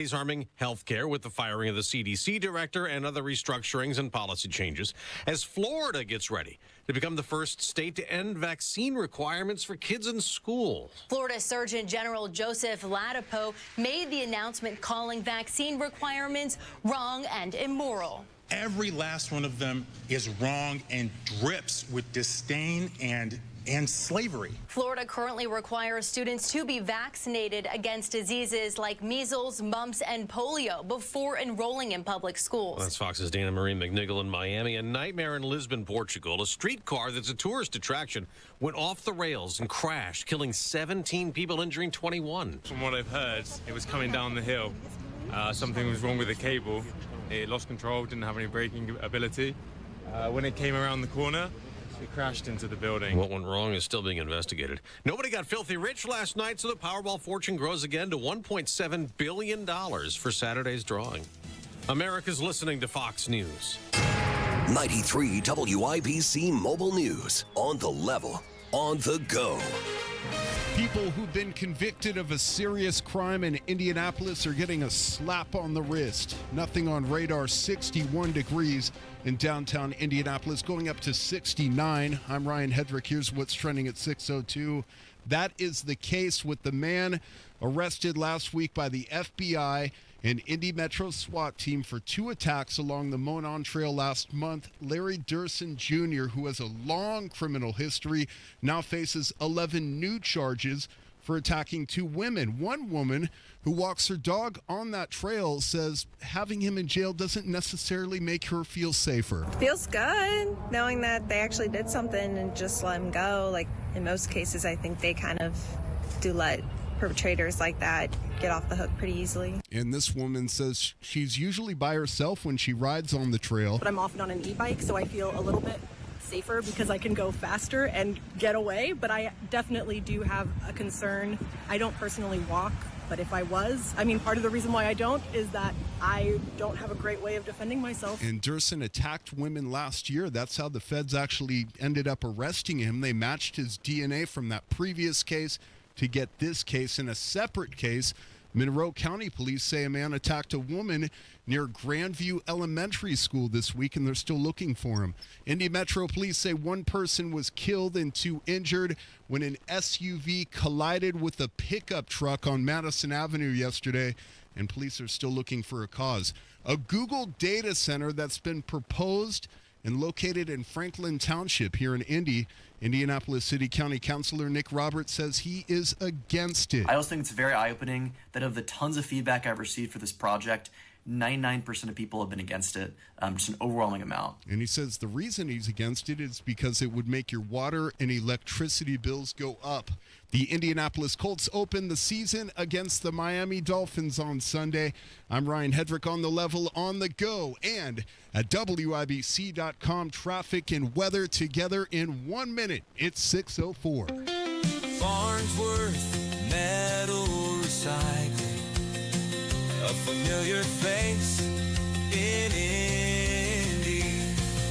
He's harming healthcare with the firing of the CDC director and other restructurings and policy changes as Florida gets ready to become the first state to end vaccine requirements for kids in school. Florida Surgeon General Joseph Ladapo made the announcement calling vaccine requirements wrong and immoral. Every last one of them is wrong and drips with disdain and slavery. Florida currently requires students to be vaccinated against diseases like measles, mumps, and polio before enrolling in public schools. That's Fox's Dana Marie McNichol in Miami. A nightmare in Lisbon, Portugal. A streetcar that's a tourist attraction went off the rails and crashed, killing 17 people, injuring 21. From what I've heard, it was coming down the hill. Something was wrong with the cable. It lost control, didn't have any braking ability. When it came around the corner, it crashed into the building. What went wrong is still being investigated. Nobody got filthy rich last night, so the Powerball fortune grows again to $1.7 billion for Saturday's drawing. America's listening to Fox News. 93 WIBC Mobile News. On the level, on the go. People who've been convicted of a serious crime in Indianapolis are getting a slap on the wrist. Nothing on radar, 61 degrees in downtown Indianapolis, going up to 69. I'm Ryan Hedrick. Here's what's trending at 6:02. That is the case with the man arrested last week by the FBI and Indy Metro SWAT team for 2 attacks along the Monon Trail last month. Larry Durson Jr., who has a long criminal history, now faces 11 new charges for attacking 2 women. One woman who walks her dog on that trail says having him in jail doesn't necessarily make her feel safer. Feels good knowing that they actually did something and just let him go. Like in most cases, I think they kind of do let perpetrators like that get off the hook pretty easily. And this woman says she's usually by herself when she rides on the trail. But I'm often on an e-bike, so I feel a little bit safer because I can go faster and get away. But I definitely do have a concern. I don't personally walk, but if I was, part of the reason why I don't is that I don't have a great way of defending myself. And Durson attacked women last year. That's how the feds actually ended up arresting him. They matched his DNA from that previous case to get this case. In a separate case, Monroe County Police say a man attacked a woman near Grandview Elementary School this week, and they're still looking for him. Indy Metro Police say 1 person was killed and 2 injured when an SUV collided with a pickup truck on Madison Avenue yesterday, and police are still looking for a cause. A Google data center that's been proposed and located in Franklin Township here in Indy. Indianapolis City County Councilor Nick Roberts says he is against it. I also think it's very eye-opening that of the tons of feedback I've received for this project, 99% of people have been against it, just an overwhelming amount. And he says the reason he's against it is because it would make your water and electricity bills go up. The Indianapolis Colts open the season against the Miami Dolphins on Sunday. I'm Ryan Hedrick on the level, on the go, and at WIBC.com, traffic and weather together in 1 minute. It's 6:04. Farnsworth Metal Recycling, a familiar face in Indy.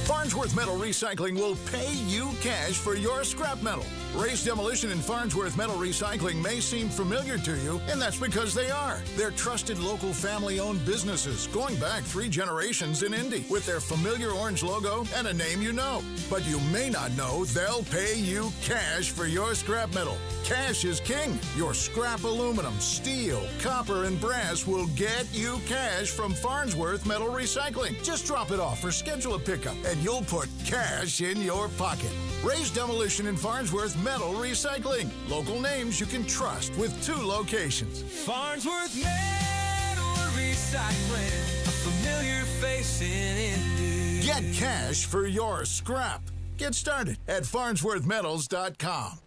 Farnsworth Metal Recycling will pay you cash for your scrap metal. Race Demolition and Farnsworth Metal Recycling may seem familiar to you, and that's because they are. They're trusted local family-owned businesses going back 3 generations in Indy with their familiar orange logo and a name you know. But you may not know they'll pay you cash for your scrap metal. Cash is king. Your scrap aluminum, steel, copper, and brass will get you cash from Farnsworth Metal Recycling. Just drop it off or schedule a pickup, and you'll put cash in your pocket. Raise Demolition and Farnsworth Metal Recycling. Local names you can trust with 2 locations. Farnsworth Metal Recycling, a familiar face in Indy. Get cash for your scrap. Get started at farnsworthmetals.com.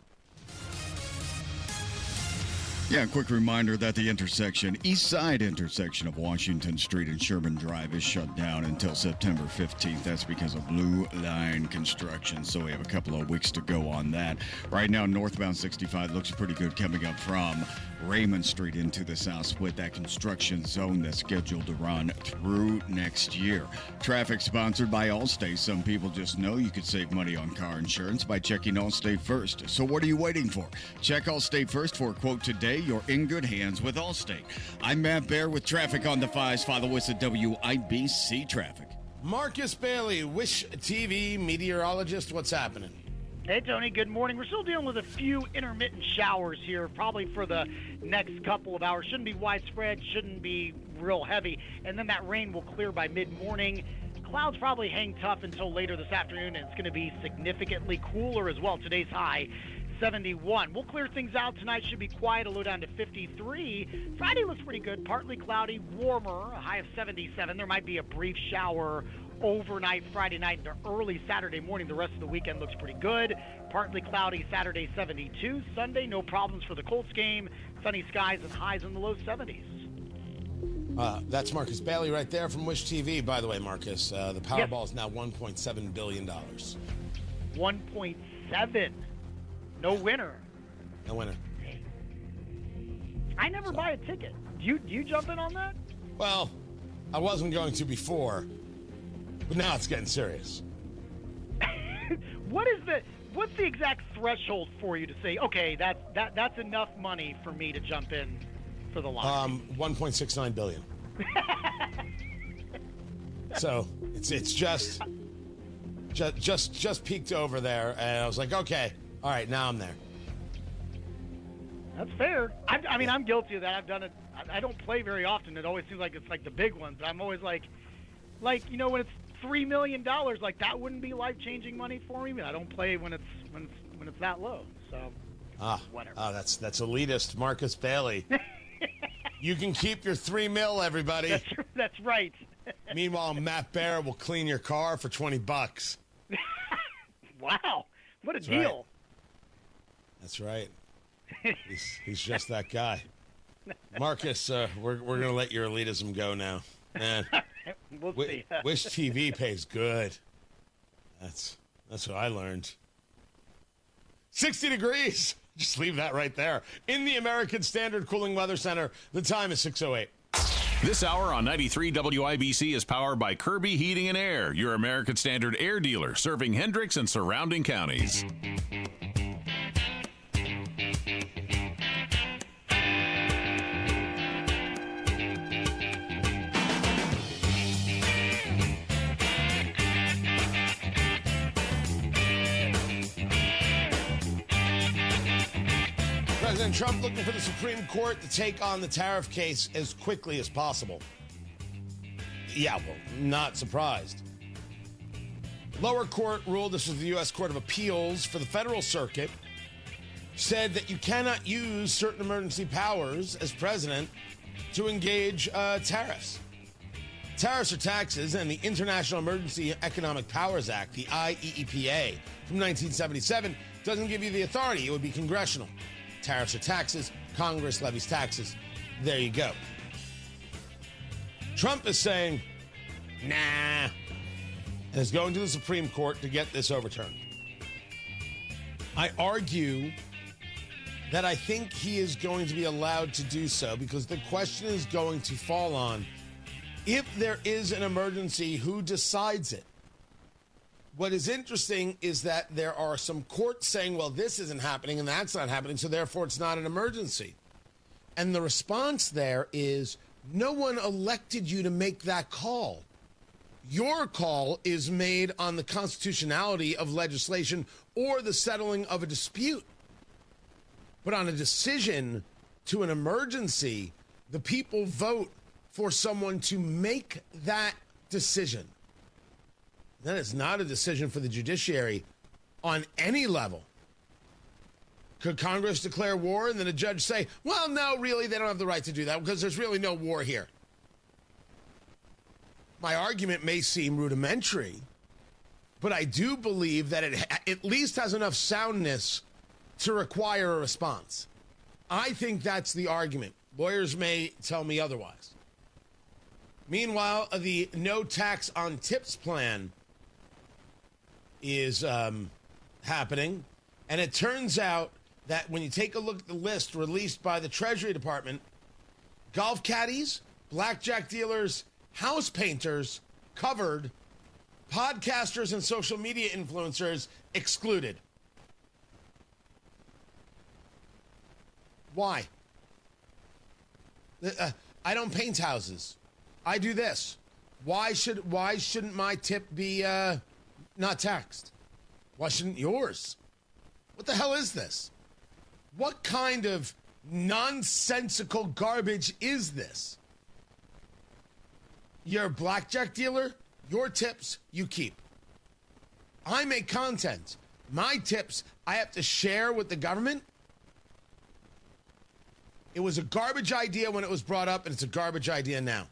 Yeah, a quick reminder that the east side intersection of Washington Street and Sherman Drive is shut down until September 15th. That's because of Blue Line construction, so we have a couple of weeks to go on that. Right now, northbound 65 looks pretty good coming up from Raymond Street into the south split, that construction zone that's scheduled to run through next year. Traffic sponsored by Allstate. Some people just know you could save money on car insurance by checking Allstate first. So what are you waiting for? Check Allstate first for a quote today. You're in good hands with Allstate. I'm Matt Bear with traffic on the 5s. Follow us at WIBC Traffic. Marcus Bailey, Wish TV meteorologist. What's happening? Hey, Tony. Good morning. We're still dealing with a few intermittent showers here, probably for the next couple of hours. Shouldn't be widespread, shouldn't be real heavy. And then that rain will clear by mid-morning. Clouds probably hang tough until later this afternoon, and it's going to be significantly cooler as well. Today's high, 71. We'll clear things out tonight. Should be quiet, a low down to 53. Friday looks pretty good. Partly cloudy, warmer, a high of 77. There might be a brief shower overnight Friday night into early Saturday morning. The rest of the weekend looks pretty good. Partly cloudy Saturday, 72. Sunday, no problems for the Colts game. Sunny skies and highs in the low 70s. That's Marcus Bailey right there from Wish TV. By the way, Marcus, the Powerball is now $1.7 billion. 1.7. No winner. No winner. I never buy a ticket. Do you jump in on that? Well, I wasn't going to before, but now it's getting serious. What's the exact threshold for you to say, okay, that's enough money for me to jump in for the lottery? 1.69 billion. So it's just peaked over there, and I was like, okay, all right, now I'm there. That's fair. I mean, I'm guilty of that. I've done it. I don't play very often. It always seems like it's like the big ones. But I'm always like, when it's $3 million, like that wouldn't be life-changing money for me. But I don't play when it's that low. So whatever. That's elitist, Marcus Bailey. You can keep your $3 million, everybody. That's right. Meanwhile, Matt Bear will clean your car for $20. Wow, what a That's deal! Right. That's right. He's just that guy. Marcus, we're gonna let your elitism go now. Man, we'll see. Wish TV pays good. That's what I learned. 60 degrees. Just leave that right there. In the American Standard Cooling Weather Center, the time is 6:08. This hour on 93 WIBC is powered by Kirby Heating and Air, your American Standard air dealer, serving Hendricks and surrounding counties. President Trump looking for the Supreme Court to take on the tariff case as quickly as possible. Yeah, well, not surprised. Lower court ruled, this was the U.S. Court of Appeals for the Federal Circuit, said that you cannot use certain emergency powers as president to engage tariffs. Tariffs are taxes, and the International Emergency Economic Powers Act, the IEEPA, from 1977, doesn't give you the authority. It would be congressional. Tariffs are taxes. Congress levies taxes. There you go. Trump is saying, nah, and is going to the Supreme Court to get this overturned. I argue that I think he is going to be allowed to do so because the question is going to fall on, if there is an emergency, who decides it? What is interesting is that there are some courts saying, well, this isn't happening and that's not happening, so therefore it's not an emergency. And the response there is, no one elected you to make that call. Your call is made on the constitutionality of legislation or the settling of a dispute. But on a decision to an emergency, the people vote for someone to make that decision. That is not a decision for the judiciary on any level. Could Congress declare war and then a judge say, well, no, really, they don't have the right to do that because there's really no war here? My argument may seem rudimentary, but I do believe that it at least has enough soundness to require a response. I think that's the argument. Lawyers may tell me otherwise. Meanwhile, the no tax on tips plan is happening, and it turns out that when you take a look at the list released by the Treasury Department, golf caddies, blackjack dealers, house painters covered, podcasters and social media influencers excluded. Why? I don't paint houses. I do this. Why shouldn't my tip be not taxed? Why shouldn't yours? What the hell is this? What kind of nonsensical garbage is this? You're a blackjack dealer, your tips you keep. I make content. My tips I have to share with the government. It was a garbage idea when it was brought up, and it's a garbage idea now.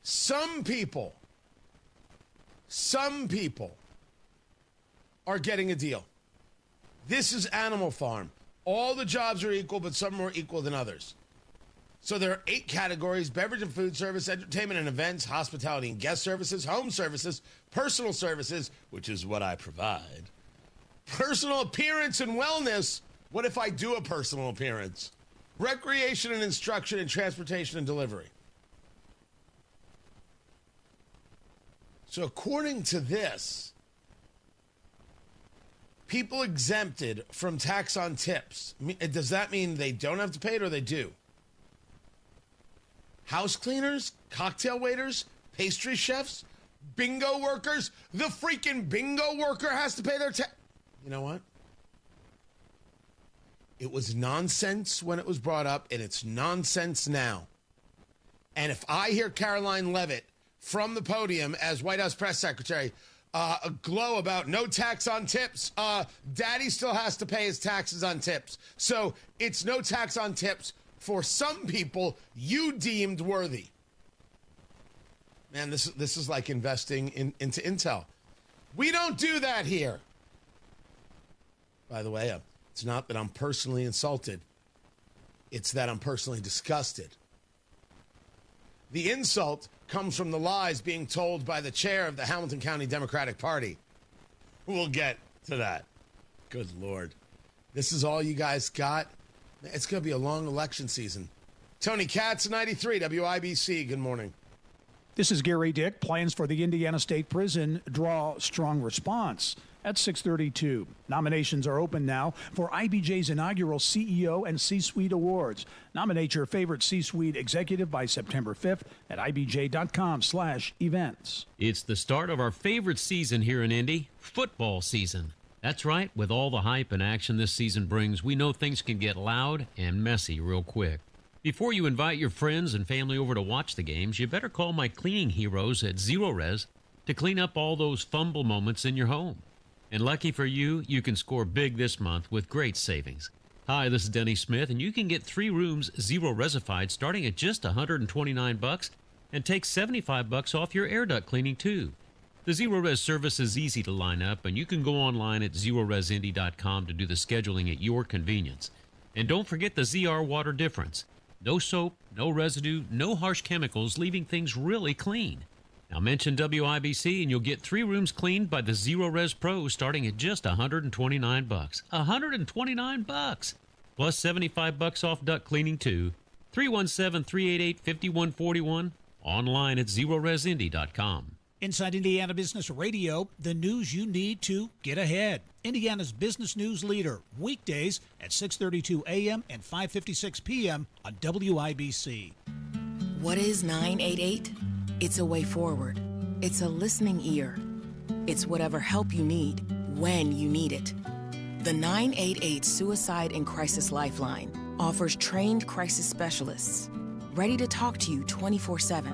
Some people are getting a deal. This is Animal Farm. All the jobs are equal, but some are more equal than others. So there are 8 categories: beverage and food service, entertainment and events, hospitality and guest services, home services, personal services, which is what I provide, personal appearance and wellness. What if I do a personal appearance? Recreation and instruction and transportation and delivery. So according to this, people exempted from tax on tips. Does that mean they don't have to pay it or they do? House cleaners, cocktail waiters, pastry chefs, bingo workers. The freaking bingo worker has to pay their tax. You know what? It was nonsense when it was brought up, and it's nonsense now. And if I hear Caroline Leavitt from the podium as White House press secretary glow about no tax on tips, daddy still has to pay his taxes on tips. So it's no tax on tips for some people you deemed worthy. Man, this is like investing into Intel. We don't do that here. By the way, it's not that I'm personally insulted. It's that I'm personally disgusted. The insult comes from the lies being told by the chair of the Hamilton County Democratic Party. We'll get to that. Good Lord. This is all you guys got? It's going to be a long election season. Tony Katz, 93 WIBC. Good morning. This is Gary Dick. Plans for the Indiana State Prison draw strong response. At 6:32, nominations are open now for IBJ's inaugural CEO and C-Suite Awards. Nominate your favorite C-Suite executive by September 5th at ibj.com/events. It's the start of our favorite season here in Indy, football season. That's right, with all the hype and action this season brings, we know things can get loud and messy real quick. Before you invite your friends and family over to watch the games, you better call my cleaning heroes at Zero Res to clean up all those fumble moments in your home. And lucky for you, you can score big this month with great savings. Hi, this is Denny Smith, and you can get 3 rooms Zero Resified starting at just $129 and take $75 off your air duct cleaning too. The Zero Res service is easy to line up, and you can go online at ZeroResIndy.com to do the scheduling at your convenience. And don't forget the ZR water difference. No soap, no residue, no harsh chemicals, leaving things really clean. Now mention WIBC and you'll get 3 rooms cleaned by the Zero Res Pro starting at just $129. $129 plus $75 off duct cleaning too. 317-388-5141. Online at ZeroResIndy.com. Inside Indiana Business Radio, the news you need to get ahead. Indiana's business news leader, weekdays at 6:32 a.m. and 5:56 p.m. on WIBC. What is 988? It's a way forward. It's a listening ear. It's whatever help you need, when you need it. The 988 Suicide and Crisis Lifeline offers trained crisis specialists, ready to talk to you 24/7.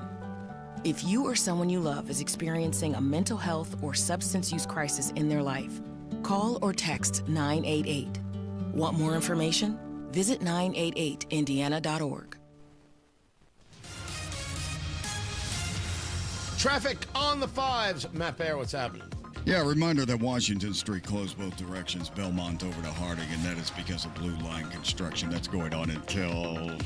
If you or someone you love is experiencing a mental health or substance use crisis in their life, call or text 988. Want more information? Visit 988indiana.org. Traffic on the 5s. Matt Baer, what's happening? Yeah, a reminder that Washington Street closed both directions, Belmont over to Harding, and that is because of Blue Line construction. That's going on until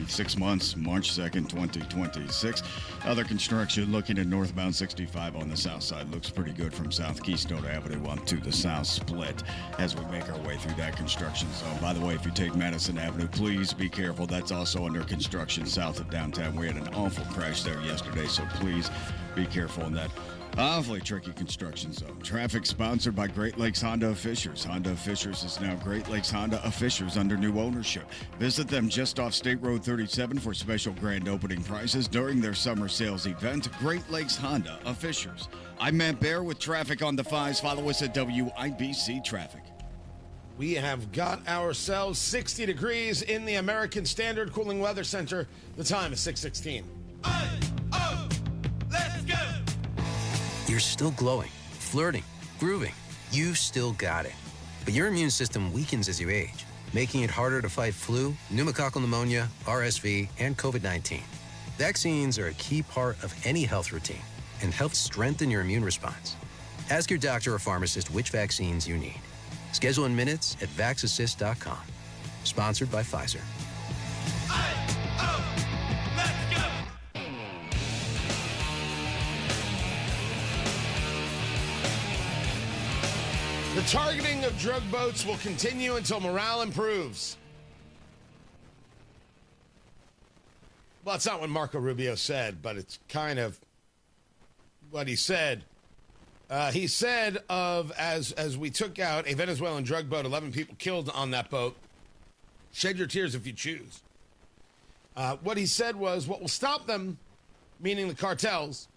6 months, March 2nd, 2026. Other construction looking at northbound 65 on the south side. Looks pretty good from South Keystone Avenue on to the south split as we make our way through that construction zone. By the way, if you take Madison Avenue, please be careful. That's also under construction south of downtown. We had an awful crash there yesterday, so please be careful in that awfully tricky construction zone. Traffic sponsored by Great Lakes Honda of Fishers. Honda of Fishers is now Great Lakes Honda of Fishers under new ownership. Visit them just off State Road 37 for special grand opening prices during their summer sales event. Great Lakes Honda of Fishers. I'm Matt Bear with traffic on the 5s. Follow us at WIBC Traffic. We have got ourselves 60 degrees in the American Standard Cooling Weather Center. The time is 6:16. Let's go! You're still glowing, flirting, grooving. You still got it. But your immune system weakens as you age, making it harder to fight flu, pneumococcal pneumonia, RSV, and COVID-19. Vaccines are a key part of any health routine and help strengthen your immune response. Ask your doctor or pharmacist which vaccines you need. Schedule in minutes at vaxassist.com. Sponsored by Pfizer. The targeting of drug boats will continue until morale improves. Well, it's not what Marco Rubio said, but it's kind of what he said. He said as we took out a Venezuelan drug boat, 11 people killed on that boat. Shed your tears if you choose. What he said was, what will stop them, meaning the cartels,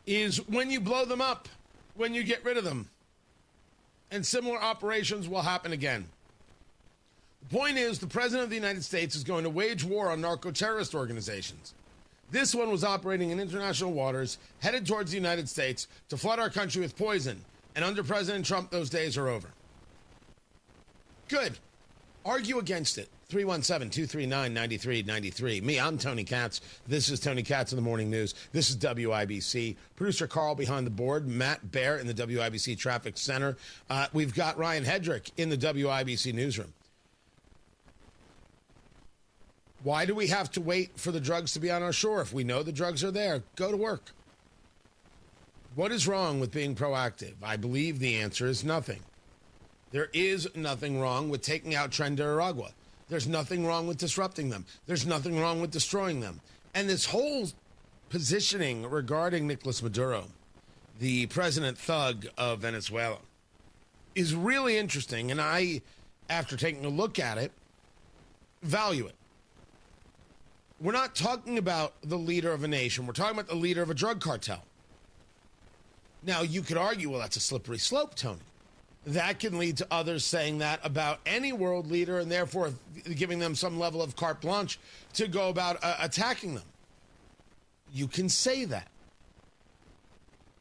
is when you blow them up, when you get rid of them. And similar operations will happen again. The point is, the President of the United States is going to wage war on narco-terrorist organizations. This one was operating in international waters, headed towards the United States to flood our country with poison. And under President Trump, those days are over. Good. Argue against it. 317-239-9393. Me, I'm Tony Katz. This is Tony Katz in the Morning News. This is WIBC. Producer Carl behind the board. Matt Bear in the WIBC Traffic Center. We've got Ryan Hedrick in the WIBC Newsroom. Why do we have to wait for the drugs to be on our shore? If we know the drugs are there, go to work. What is wrong with being proactive? I believe the answer is nothing. There is nothing wrong with taking out Tren de Aragua. There's nothing wrong with disrupting them. There's nothing wrong with destroying them. And this whole positioning regarding Nicolas Maduro, the president thug of Venezuela, is really interesting. And I, after taking a look at it, value it. We're not talking about the leader of a nation. We're talking about the leader of a drug cartel. Now, you could argue, well, that's a slippery slope, Tony. That can lead to others saying that about any world leader and therefore giving them some level of carte blanche to go about attacking them. You can say that.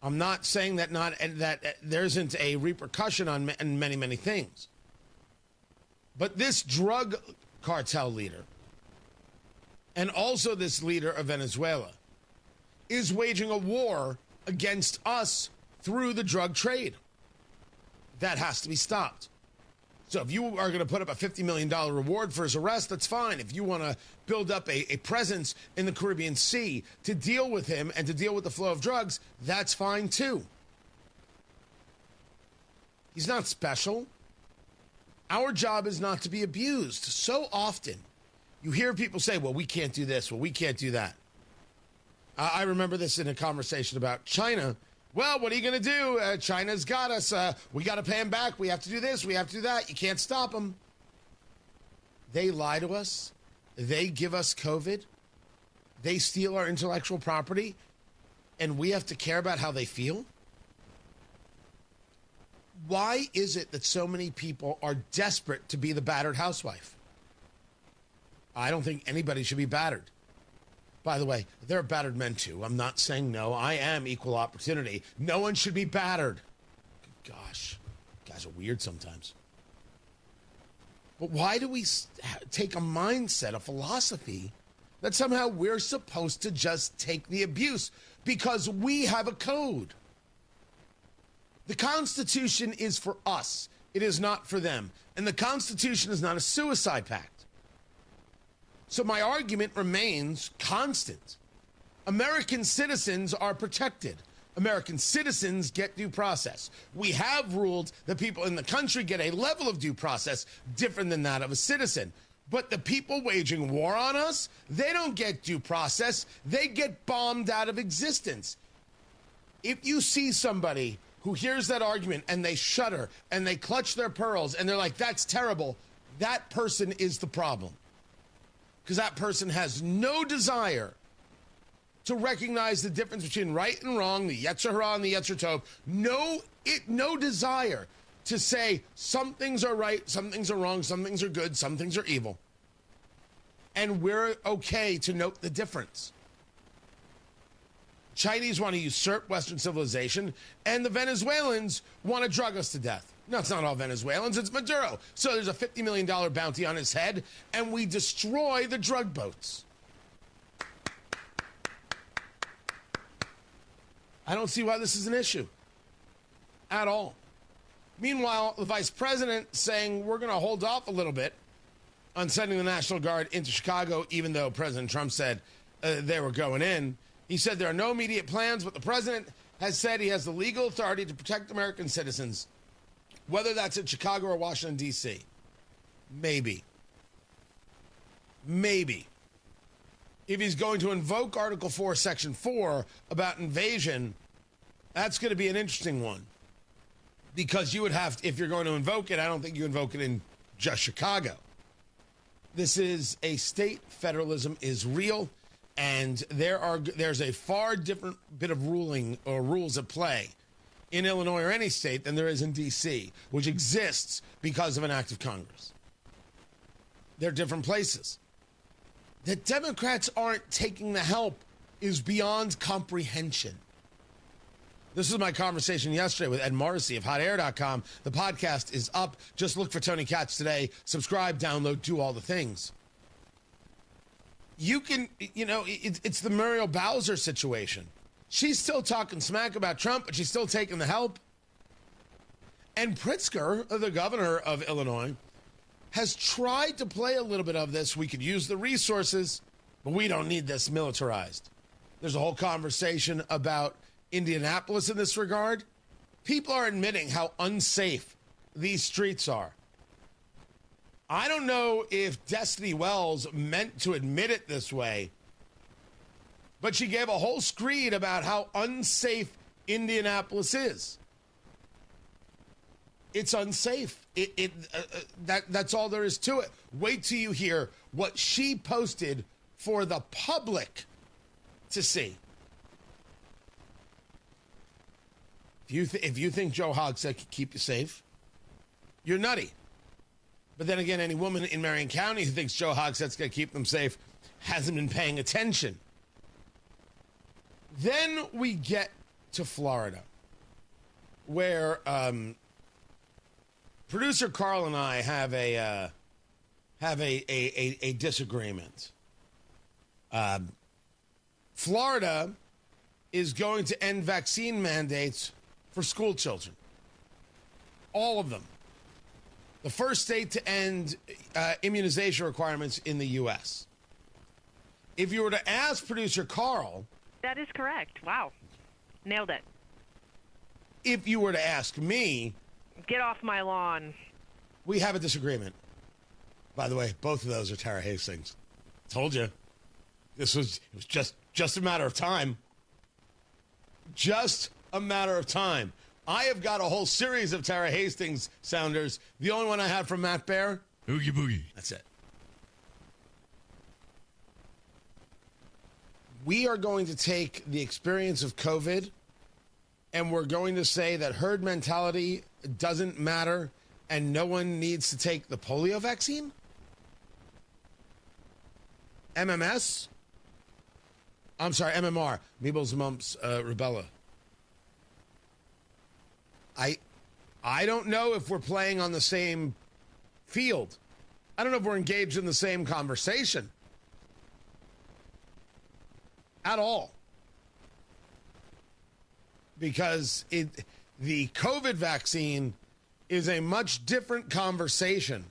I'm not saying that there isn't a repercussion on many, many things. But this drug cartel leader and also this leader of Venezuela is waging a war against us through the drug trade. That has to be stopped. So if you are going to put up a $50 million reward for his arrest, that's fine. If you want to build up a presence in the Caribbean Sea to deal with him and to deal with the flow of drugs, that's fine too. He's not special. Our job is not to be abused. So often you hear people say, well, we can't do this, well, we can't do that. I remember this in a conversation about China. Well, what are you going to do? China's got us. We got to pay them back. We have to do this. We have to do that. You can't stop them. They lie to us. They give us COVID. They steal our intellectual property. And we have to care about how they feel? Why is it that so many people are desperate to be the battered housewife? I don't think anybody should be battered. By the way, there are battered men too. I'm not saying no. I am equal opportunity. No one should be battered. Gosh, guys are weird sometimes. But why do we take a mindset, a philosophy, that somehow we're supposed to just take the abuse because we have a code? The Constitution is for us. It is not for them. And the Constitution is not a suicide pact. So my argument remains constant. American citizens are protected. American citizens get due process. We have ruled that people in the country get a level of due process different than that of a citizen. But the people waging war on us, they don't get due process. They get bombed out of existence. If you see somebody who hears that argument and they shudder and they clutch their pearls and they're like, that's terrible, that person is the problem. Because that person has no desire to recognize the difference between right and wrong, the Yetzer Hara and the Yetzer Tov. No desire to say some things are right, some things are wrong, some things are good, some things are evil. And we're okay to note the difference. Chinese want to usurp Western civilization, and the Venezuelans want to drug us to death. No, it's not all Venezuelans, it's Maduro. So there's a $50 million bounty on his head, and we destroy the drug boats. I don't see why this is an issue at all. Meanwhile, the vice president saying we're going to hold off a little bit on sending the National Guard into Chicago, even though President Trump said they were going in. He said there are no immediate plans, but the president has said he has the legal authority to protect American citizens, whether that's in Chicago or Washington, D.C. Maybe. If he's going to invoke Article 4, Section 4 about invasion, that's going to be an interesting one. Because you would have, if you're going to invoke it, I don't think you invoke it in just Chicago. This is a state. Federalism is real. And there's a far different bit of ruling or rules at play in Illinois or any state than there is in D.C., which exists because of an act of Congress. They're different places. That Democrats aren't taking the help is beyond comprehension. This is my conversation yesterday with Ed Morrissey of HotAir.com. The podcast is up. Just look for Tony Katz today. Subscribe, download, do all the things. You can, it's the Muriel Bowser situation. She's still talking smack about Trump, but she's still taking the help. And Pritzker, the governor of Illinois, has tried to play a little bit of this. We could use the resources, but we don't need this militarized. There's a whole conversation about Indianapolis in this regard. People are admitting how unsafe these streets are. I don't know if Destiny Wells meant to admit it this way, but she gave a whole screed about how unsafe Indianapolis is. It's unsafe. That's all there is to it. Wait till you hear what she posted for the public to see. If you think Joe Hogsett could keep you safe, you're nutty. But then again, any woman in Marion County who thinks Joe Hogsett's going to keep them safe hasn't been paying attention. Then we get to Florida, where producer Carl and I have a disagreement. Florida is going to end vaccine mandates for school children. All of them. The first state to end immunization requirements in the U.S. If you were to ask producer Carl... That is correct. Wow. Nailed it. If you were to ask me... Get off my lawn. We have a disagreement. By the way, both of those are Tara Hastings. Told you. It was just a matter of time. Just a matter of time. I have got a whole series of Tara Hastings sounders. The only one I had from Matt Baer, Oogie Boogie. That's it. We are going to take the experience of COVID and we're going to say that herd mentality doesn't matter and no one needs to take the polio vaccine? MMR, measles, mumps, rubella. I don't know if we're playing on the same field. I don't know if we're engaged in the same conversation at all. Because The COVID vaccine is a much different conversation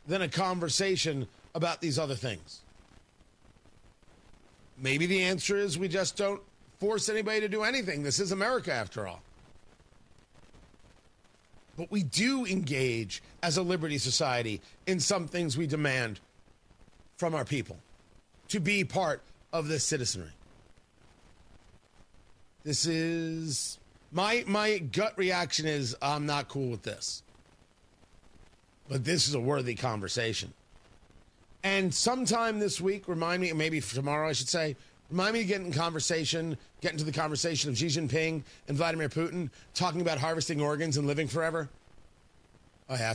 than a conversation about these other things. Maybe the answer is we just don't force anybody to do anything. This is America, after all. But we do engage as a liberty society in some things we demand from our people to be part of this citizenry. This is my gut reaction is I'm not cool with this. But this is a worthy conversation. And sometime this week, remind me, maybe tomorrow I should say, remind me to get into the conversation of Xi Jinping and Vladimir Putin talking about harvesting organs and living forever. Oh, yeah,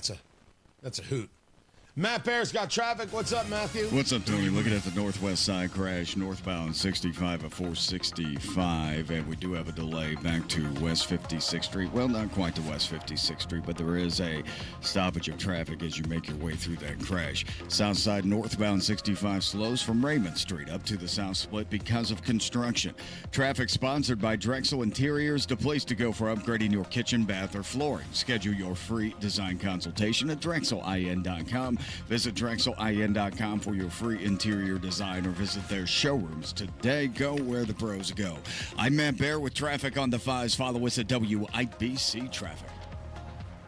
that's a hoot. Matt Bear's got traffic. What's up, Matthew? What's up, Tony? Looking at the northwest side crash, northbound 65 at 465, and we do have a delay back to West 56th Street. Well, not quite to West 56th Street, but there is a stoppage of traffic as you make your way through that crash. South side northbound 65 slows from Raymond Street up to the south split because of construction. Traffic sponsored by Drexel Interiors, the place to go for upgrading your kitchen, bath, or flooring. Schedule your free design consultation at drexelin.com. Visit drexelin.com for your free interior design or visit their showrooms today. Go where the pros go. I'm Matt Bear with traffic on the 5s. Follow us at WIBC Traffic.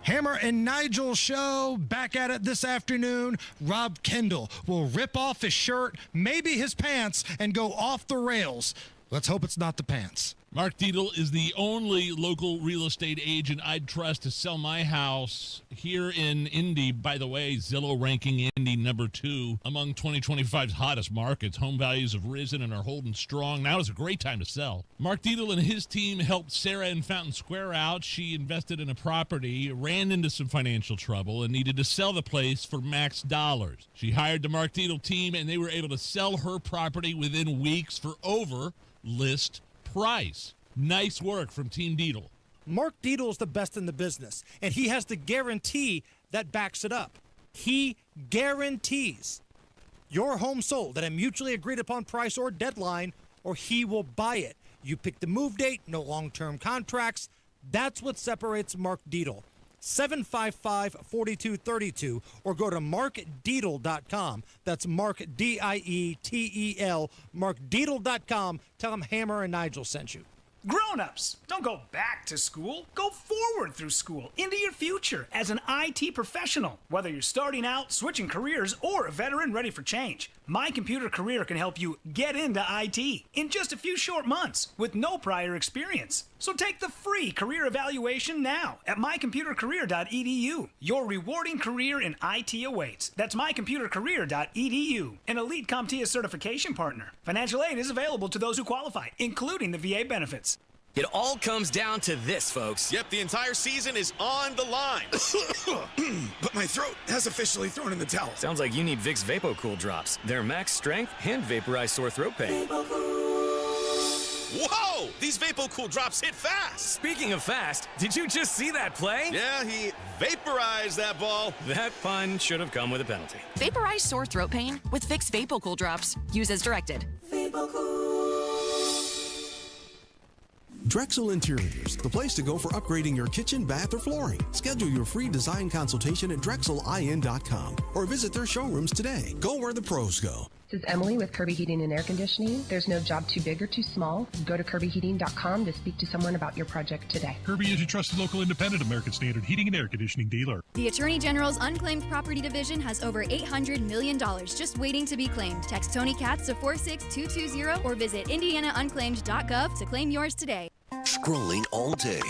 Hammer and Nigel show back at it this afternoon. Rob Kendall will rip off his shirt, maybe his pants, and go off the rails. Let's hope it's not the pants. Mark Dietel is the only local real estate agent I'd trust to sell my house here in Indy. By the way, Zillow ranking Indy number 2 among 2025's hottest markets. Home values have risen and are holding strong. Now is a great time to sell. Mark Dietel and his team helped Sarah in Fountain Square out. She invested in a property, ran into some financial trouble, and needed to sell the place for max dollars. She hired the Mark Dietel team, and they were able to sell her property within weeks for over list price. Nice work from Team Dietel. Mark Dietel is the best in the business, and he has the guarantee that backs it up. He guarantees your home sold at a mutually agreed upon price or deadline, or he will buy it. You pick the move date, no long-term contracts. That's what separates Mark Dietel. 755-4232 or go to markdietel.com. That's Mark, D-I-E-T-E-L, markdietel.com. Tell him Hammer and Nigel sent you. Grown-ups, don't go back to school. Go forward through school into your future as an IT professional. Whether you're starting out, switching careers, or a veteran ready for change, My Computer Career can help you get into IT in just a few short months with no prior experience. So take the free career evaluation now at mycomputercareer.edu. Your rewarding career in IT awaits. That's mycomputercareer.edu. An elite CompTIA certification partner. Financial aid is available to those who qualify, including the VA benefits. It all comes down to this, folks. Yep, the entire season is on the line. But my throat has officially thrown in the towel. Sounds like you need Vicks VapoCool drops. They're max strength and vaporize sore throat pain. Whoa! These VapoCool drops hit fast. Speaking of fast, did you just see that play? Yeah, he vaporized that ball. That pun should have come with a penalty. Vaporize sore throat pain with Vicks VapoCool drops. Use as directed. Drexel Interiors, the place to go for upgrading your kitchen, bath, or flooring. Schedule your free design consultation at drexelin.com or visit their showrooms today. Go where the pros go. This is Emily with Kirby Heating and Air Conditioning. There's no job too big or too small. Go to kirbyheating.com to speak to someone about your project today. Kirby is your trusted local independent American Standard heating and air conditioning dealer. The Attorney General's Unclaimed Property Division has over $800 million just waiting to be claimed. Text Tony Katz to 46220 or visit indianaunclaimed.gov to claim yours today. Scrolling all day.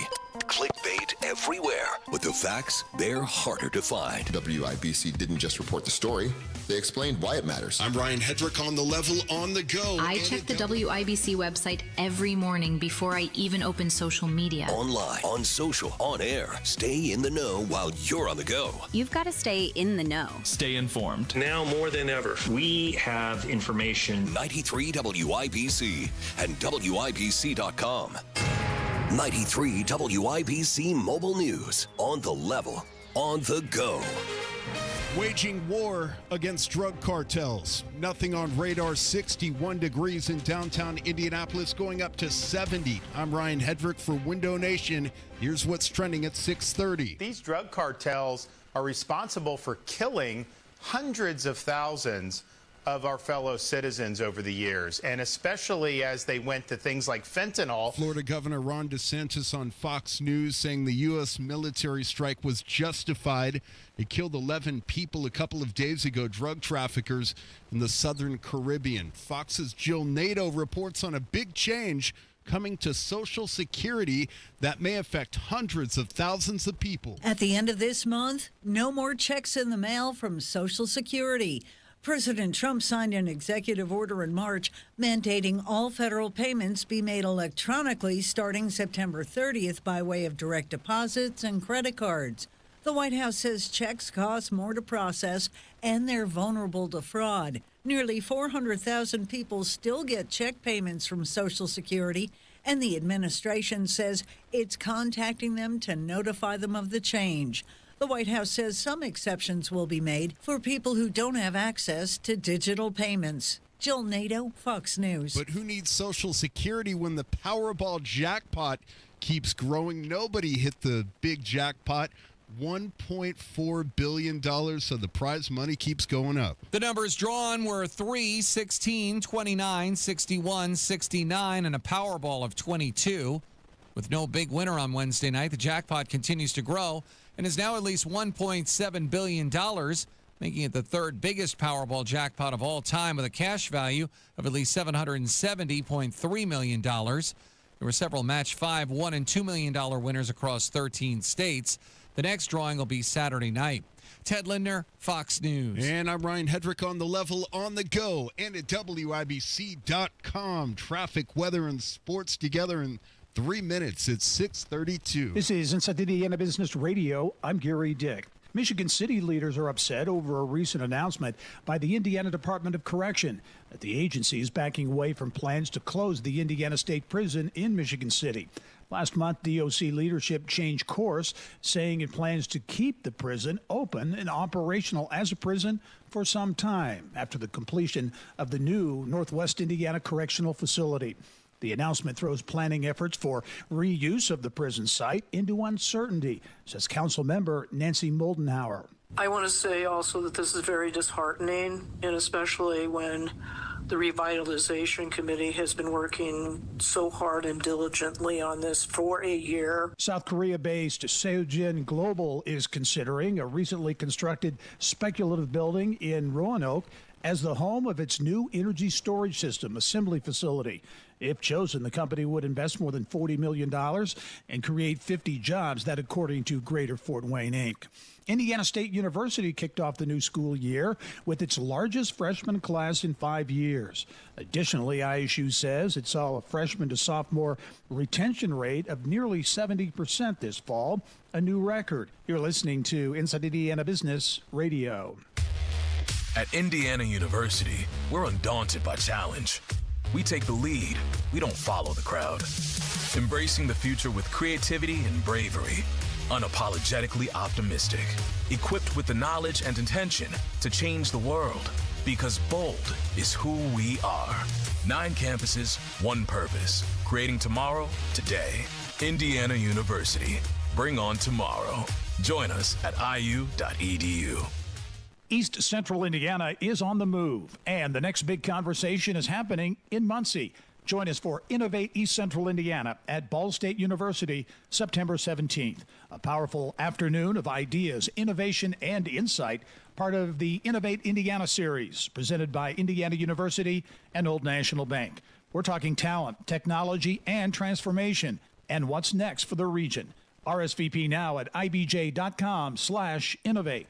Clickbait everywhere. With the facts, they're harder to find. WIBC didn't just report the story, they explained why it matters. I'm Ryan Hedrick on the level on the go. I check the WIBC website every morning before I even open social media. Online, on social, on air. Stay in the know while you're on the go. You've got to stay in the know. Stay informed. Now more than ever. We have information. 93 WIBC and WIBC.com. 93 WIBC Mobile News. On the level, on the go. Waging war against drug cartels. Nothing on radar. 61 degrees in downtown Indianapolis, going up to 70. I'm Ryan Hedrick for Window Nation. Here's what's trending at 6:30. These drug cartels are responsible for killing hundreds of thousands of our fellow citizens over the years, and especially as they went to things like fentanyl. Florida Governor Ron DeSantis on Fox News saying the U.S. military strike was justified. It killed 11 people a couple of days ago, drug traffickers in the southern Caribbean. Fox's Jill Nato reports on a big change coming to Social Security that may affect hundreds of thousands of people. At the end of this month, no more checks in the mail from Social Security. President Trump signed an executive order in March mandating all federal payments be made electronically starting September 30th by way of direct deposits and credit cards. The White House says checks cost more to process and they're vulnerable to fraud. Nearly 400,000 people still get check payments from Social Security, and the administration says it's contacting them to notify them of the change. The White House says some exceptions will be made for people who don't have access to digital payments. Jill Nato, Fox News. But who needs Social Security when the Powerball jackpot keeps growing? Nobody hit the big jackpot. $1.4 billion, so the prize money keeps going up. The numbers drawn were 3, 16, 29, 61, 69, and a Powerball of 22. With no big winner on Wednesday night, the jackpot continues to grow and is now at least $1.7 billion, making it the third biggest Powerball jackpot of all time with a cash value of at least $770.3 million. There were several match 5, $1 and $2 million winners across 13 states. The next drawing will be Saturday night. Ted Lindner, Fox News. And I'm Ryan Hedrick on the level, on the go, and at WIBC.com. Traffic, weather, and sports together in 3 minutes. It's 6:32. This is Inside Indiana Business Radio. I'm Gary Dick. Michigan City leaders are upset over a recent announcement by the Indiana Department of Correction that the agency is backing away from plans to close the Indiana State Prison in Michigan City. Last month, DOC leadership changed course, saying it plans to keep the prison open and operational as a prison for some time after the completion of the new Northwest Indiana Correctional Facility. The announcement throws planning efforts for reuse of the prison site into uncertainty, says Council member Nancy Moldenhauer. I want to say also that this is very disheartening, and especially when the Revitalization Committee has been working so hard and diligently on this for a year. South Korea-based Seojin Global is considering a recently constructed speculative building in Roanoke as the home of its new energy storage system assembly facility. If chosen, the company would invest more than $40 million and create 50 jobs, that according to Greater Fort Wayne, Inc. Indiana State University kicked off the new school year with its largest freshman class in 5 years. Additionally, ISU says it saw a freshman to sophomore retention rate of nearly 70% this fall, a new record. You're listening to Inside Indiana Business Radio. At Indiana University, we're undaunted by challenge. We take the lead. We don't follow the crowd. Embracing the future with creativity and bravery. Unapologetically optimistic. Equipped with the knowledge and intention to change the world. Because bold is who we are. 9 campuses, 1 purpose. Creating tomorrow, today. Indiana University. Bring on tomorrow. Join us at iu.edu. East Central Indiana is on the move, and the next big conversation is happening in Muncie. Join us for Innovate East Central Indiana at Ball State University, September 17th. A powerful afternoon of ideas, innovation, and insight, part of the Innovate Indiana series, presented by Indiana University and Old National Bank. We're talking talent, technology, and transformation, and what's next for the region. RSVP now at ibj.com/innovate.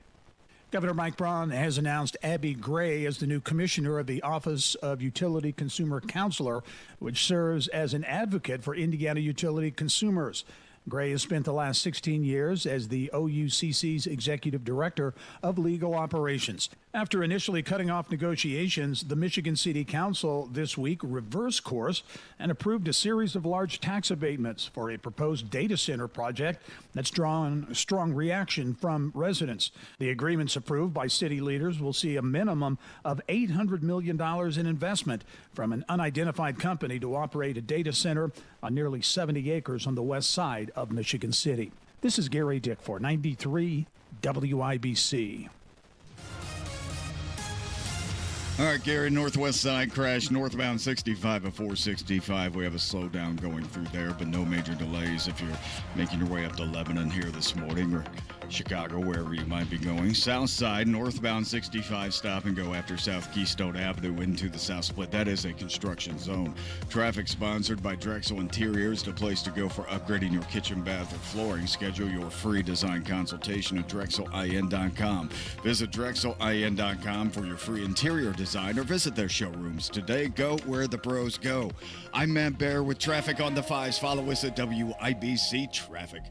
Governor Mike Braun has announced Abby Gray as the new commissioner of the Office of Utility Consumer Counselor, which serves as an advocate for Indiana utility consumers. Gray has spent the last 16 years as the OUCC's executive director of legal operations. After initially cutting off negotiations, the Michigan City Council this week reversed course and approved a series of large tax abatements for a proposed data center project that's drawn a strong reaction from residents. The agreements approved by city leaders will see a minimum of $800 million in investment from an unidentified company to operate a data center on nearly 70 acres on the west side of Michigan City. This is Gary Dick for 93 WIBC. All right, Gary, northwest side crash, northbound 65 at 465. We have a slowdown going through there, but no major delays if you're making your way up to Lebanon here this morning or Chicago, wherever you might be going. South side, northbound 65, stop and go after South Keystone Avenue into the South Split. That is a construction zone. Traffic sponsored by Drexel Interiors, the place to go for upgrading your kitchen, bath, or flooring. Schedule your free design consultation at DrexelIN.com. Visit DrexelIN.com for your free interior design or visit their showrooms today. Go where the pros go. I'm Matt Bear with traffic on the 5s. Follow us at WIBC Traffic.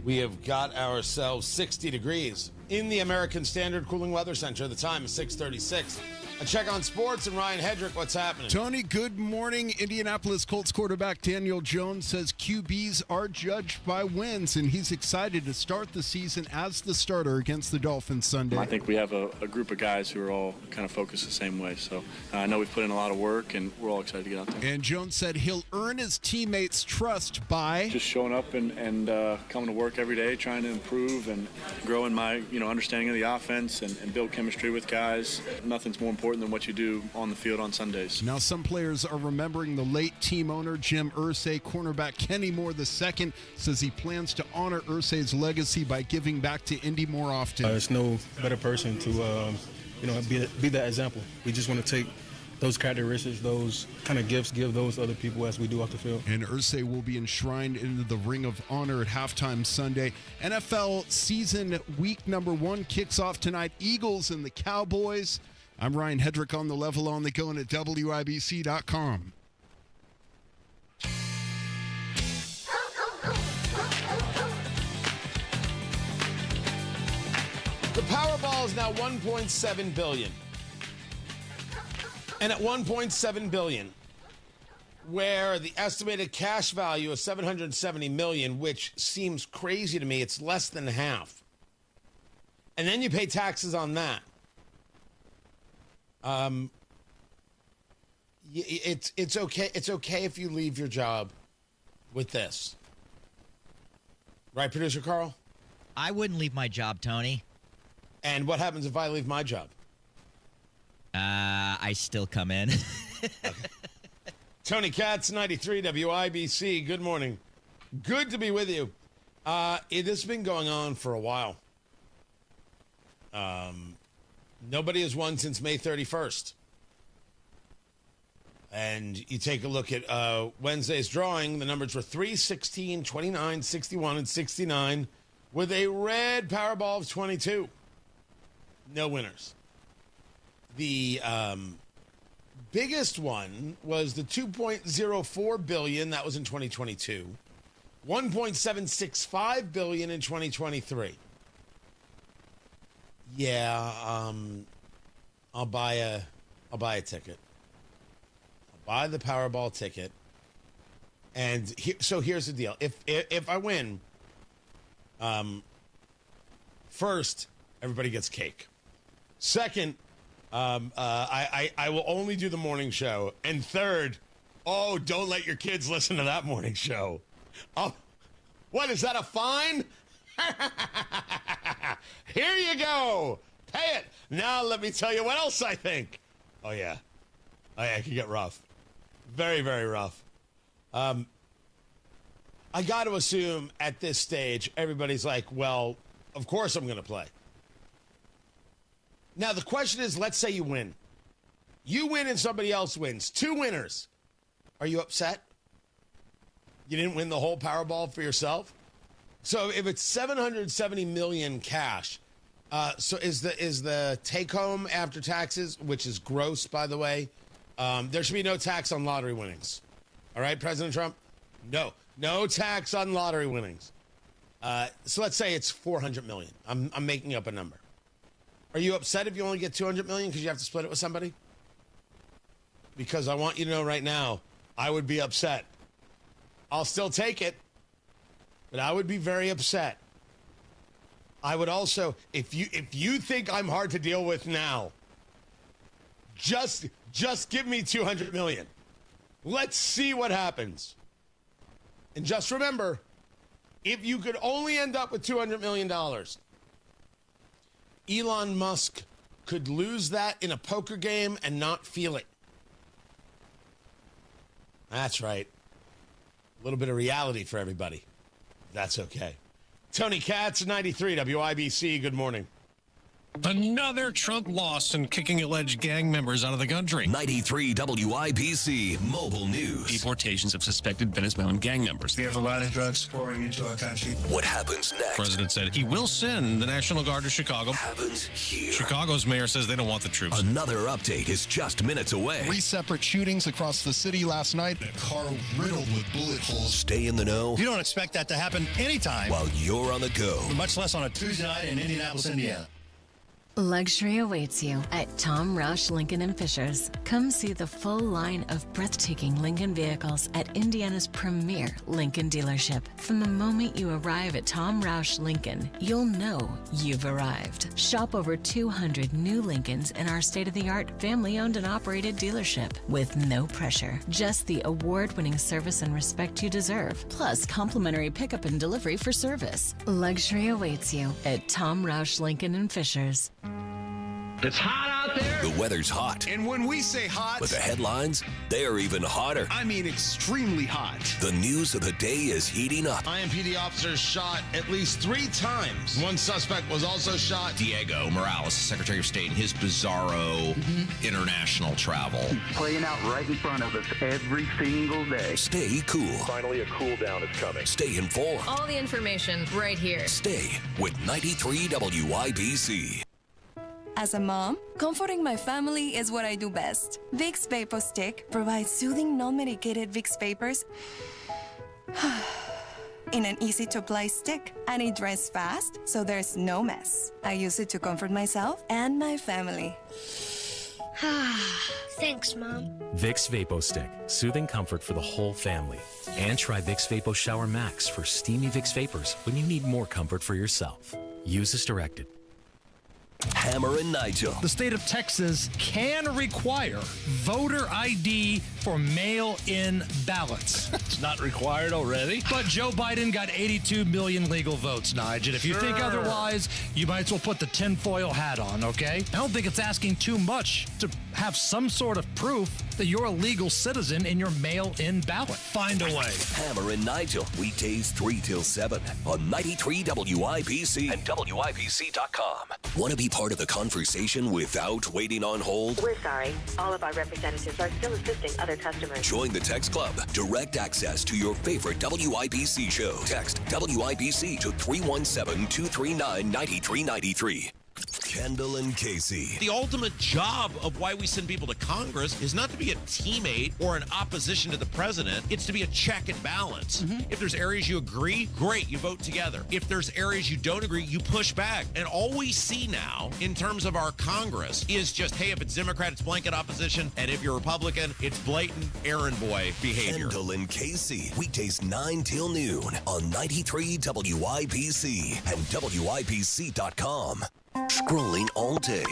We have got ourselves 60 degrees in the American Standard Cooling Weather Center. The time is 6:36. A check on sports and Ryan Hedrick. What's happening? Tony, good morning. Indianapolis Colts quarterback Daniel Jones says QBs are judged by wins, and he's excited to start the season as the starter against the Dolphins Sunday. I think we have a group of guys who are all kind of focused the same way. So I know we've put in a lot of work, and we're all excited to get out there. And Jones said he'll earn his teammates' trust by just showing up and coming to work every day, trying to improve and grow in my understanding of the offense and build chemistry with guys. Nothing's more important than what you do on the field on Sundays. Now, some players are remembering the late team owner Jim Irsay. Cornerback Kenny Moore II says he plans to honor Irsay's legacy by giving back to Indy more often. There's no better person to be that example. We just want to take those characteristics, those kind of gifts, give those other people as we do off the field. And Irsay will be enshrined into the Ring of Honor at halftime Sunday. NFL season week number 1 kicks off tonight. Eagles and the Cowboys. I'm Ryan Hedrick on the level on the go and at WIBC.com. The Powerball is now $1.7 billion. And at $1.7 billion, where the estimated cash value is $770 million, which seems crazy to me, it's less than half. And then you pay taxes on that. It's okay. It's okay if you leave your job with this, right, producer Carl? I wouldn't leave my job, Tony. And what happens if I leave my job? I still come in. Okay. Tony Katz, 93 WIBC. Good morning. Good to be with you. It has been going on for a while. Nobody has won since May 31st. And you take a look at Wednesday's drawing. The numbers were 3, 16, 29, 61, and 69 with a red Powerball of 22. No winners. The biggest one was the $2.04 billion. That was in 2022. $1.765 billion in 2023. Yeah, I'll buy a ticket. I'll buy the Powerball ticket. And so here's the deal. If I win, first, everybody gets cake. Second, I will only do the morning show. And third, don't let your kids listen to that morning show. Oh, what, is that a fine? Here you go. Pay it. Now let me tell you what else I think. Oh, yeah. It can get rough. Very, very rough. I got to assume at this stage, everybody's like, well, of course I'm going to play. Now, the question is, let's say you win. You win and somebody else wins. 2 winners. Are you upset? You didn't win the whole Powerball for yourself? So if it's $770 million cash, so is the take home after taxes, which is gross, by the way, there should be no tax on lottery winnings. All right, President Trump? No tax on lottery winnings. So let's say it's $400 million. I'm making up a number. Are you upset if you only get $200 million because you have to split it with somebody? Because I want you to know right now, I would be upset. I'll still take it, but I would be very upset. I would also, if you think I'm hard to deal with now, just give me $200 million. Let's see what happens. And just remember, if you could only end up with $200 million, Elon Musk could lose that in a poker game and not feel it. That's right. A little bit of reality for everybody. That's okay. Tony Katz, 93 WIBC. Good morning. Another Trump loss and kicking alleged gang members out of the country. 93 WIBC Mobile News. Deportations of suspected Venezuelan gang members. We have a lot of drugs pouring into our country. What happens next? The president said he will send the National Guard to Chicago. Happens here. Chicago's mayor says they don't want the troops. Another update is just minutes away. 3 separate shootings across the city last night. A car riddled with bullet holes. Stay in the know. You don't expect that to happen anytime. While you're on the go. Much less on a Tuesday night in Indianapolis, Indiana. Luxury awaits you at Tom Roush Lincoln and Fishers. Come see the full line of breathtaking Lincoln vehicles at Indiana's premier Lincoln dealership. From the moment you arrive at Tom Roush Lincoln, you'll know you've arrived. Shop over 200 new Lincolns in our state-of-the-art family-owned and operated dealership with no pressure. Just the award-winning service and respect you deserve, plus complimentary pickup and delivery for service. Luxury awaits you at Tom Roush Lincoln and Fishers. It's hot out there. The weather's hot. And when we say hot, But the headlines, they're even hotter. I mean extremely hot. The news of the day is heating up. IMPD officers shot at least 3 times. One suspect was also shot. Diego Morales, Secretary of State, in his bizarro international travel. Playing out right in front of us every single day. Stay cool. Finally, a cool down is coming. Stay informed. All the information right here. Stay with 93 WIBC. As a mom, comforting my family is what I do best. Vicks Vapor Stick provides soothing, non-medicated Vicks vapors in an easy-to-apply stick, and it dries fast, so there's no mess. I use it to comfort myself and my family. Thanks, Mom. Vicks Vapo Stick, soothing comfort for the whole family. And try Vicks Vapo Shower Max for steamy Vicks Vapors when you need more comfort for yourself. Use as directed. Hammer and Nigel. The state of Texas can require voter ID for mail-in ballots. It's not required already. But Joe Biden got 82 million legal votes, Nigel. If you think otherwise, you might as well put the tinfoil hat on, okay? I don't think it's asking too much to have some sort of proof that you're a legal citizen in your mail-in ballot. Find a way. Hammer and Nigel, weekdays 3 till 7 on 93 WIBC and WIBC.com. Want to be part of the conversation without waiting on hold? We're sorry. All of our representatives are still assisting other customers. Join the Text Club. Direct access to your favorite WIBC show. Text WIBC to 317-239-9393. Kendall and Casey. The ultimate job of why we send people to Congress is not to be a teammate or an opposition to the president. It's to be a check and balance. If there's areas you agree, great, you vote together. If there's areas you don't agree, you push back. And all we see now in terms of our Congress is just, hey, if it's Democrat, it's blanket opposition. And if you're Republican, it's blatant errand boy behavior. Kendall and Casey. Weekdays 9 till noon on 93 WIBC and WIBC.com. Scrolling all day.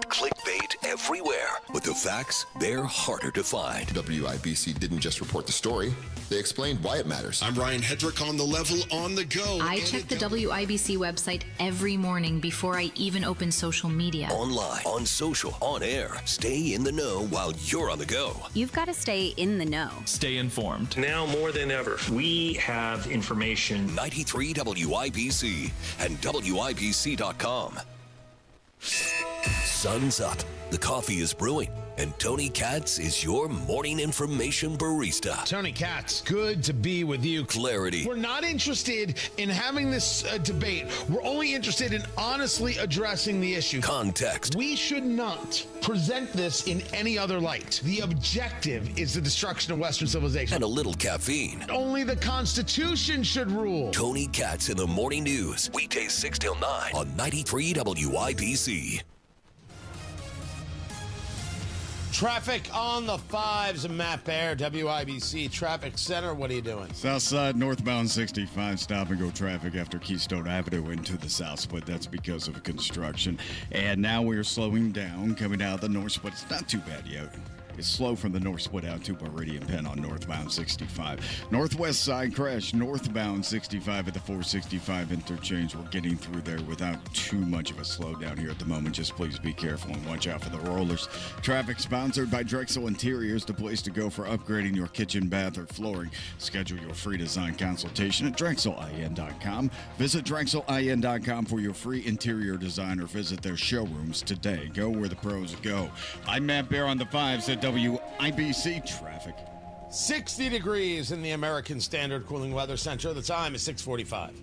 Clickbait everywhere. But the facts, they're harder to find. WIBC didn't just report the story. They explained why it matters. I'm Ryan Hedrick on the level on the go. I check the WIBC website every morning before I even open social media. Online, on social, on air. Stay in the know while you're on the go. You've got to stay in the know. Stay informed. Now more than ever, we have information. 93 WIBC and WIBC.com. Sun's up. The coffee is brewing. And Tony Katz is your morning information barista. Tony Katz, good to be with you. Clarity. We're not interested in having this debate. We're only interested in honestly addressing the issue. Context. We should not present this in any other light. The objective is the destruction of Western civilization. And a little caffeine. Only the Constitution should rule. Tony Katz in the Morning News. Weekdays 6 till 9 on 93 WIBC. Traffic on the 5s. Matt Baer, WIBC Traffic Center. What are you doing? Southside northbound 65 stop and go traffic after Keystone Avenue into the south split. That's because of construction. And now we're slowing down coming out of the north split. It's not too bad yet. It's slow from the north split out to Meridian Penn on northbound 65. Northwest side crash, northbound 65 at the 465 interchange. We're getting through there without too much of a slowdown here at the moment. Just please be careful and watch out for the rollers. Traffic sponsored by Drexel Interiors, the place to go for upgrading your kitchen, bath, or flooring. Schedule your free design consultation at DrexelIN.com. Visit DrexelIN.com for your free interior design or visit their showrooms today. Go where the pros go. I'm Matt Baer on the 5s at WIBC Traffic. 60 degrees in the American Standard Cooling Weather Center. The time is 6:45.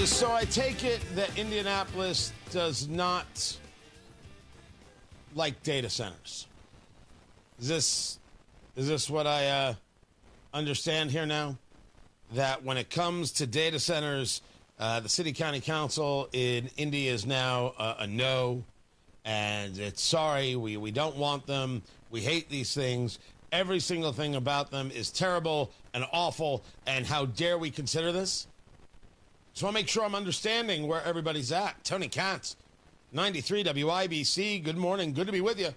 So I take it that Indianapolis does not like data centers. Is this what I understand here now? That when it comes to data centers, the city county council in Indy is now a no, and it's sorry, we don't want them. We hate these things. Every single thing about them is terrible and awful, and how dare we consider this? Just want to make sure I'm understanding where everybody's at. Tony Katz, 93 WIBC. Good morning. Good to be with you.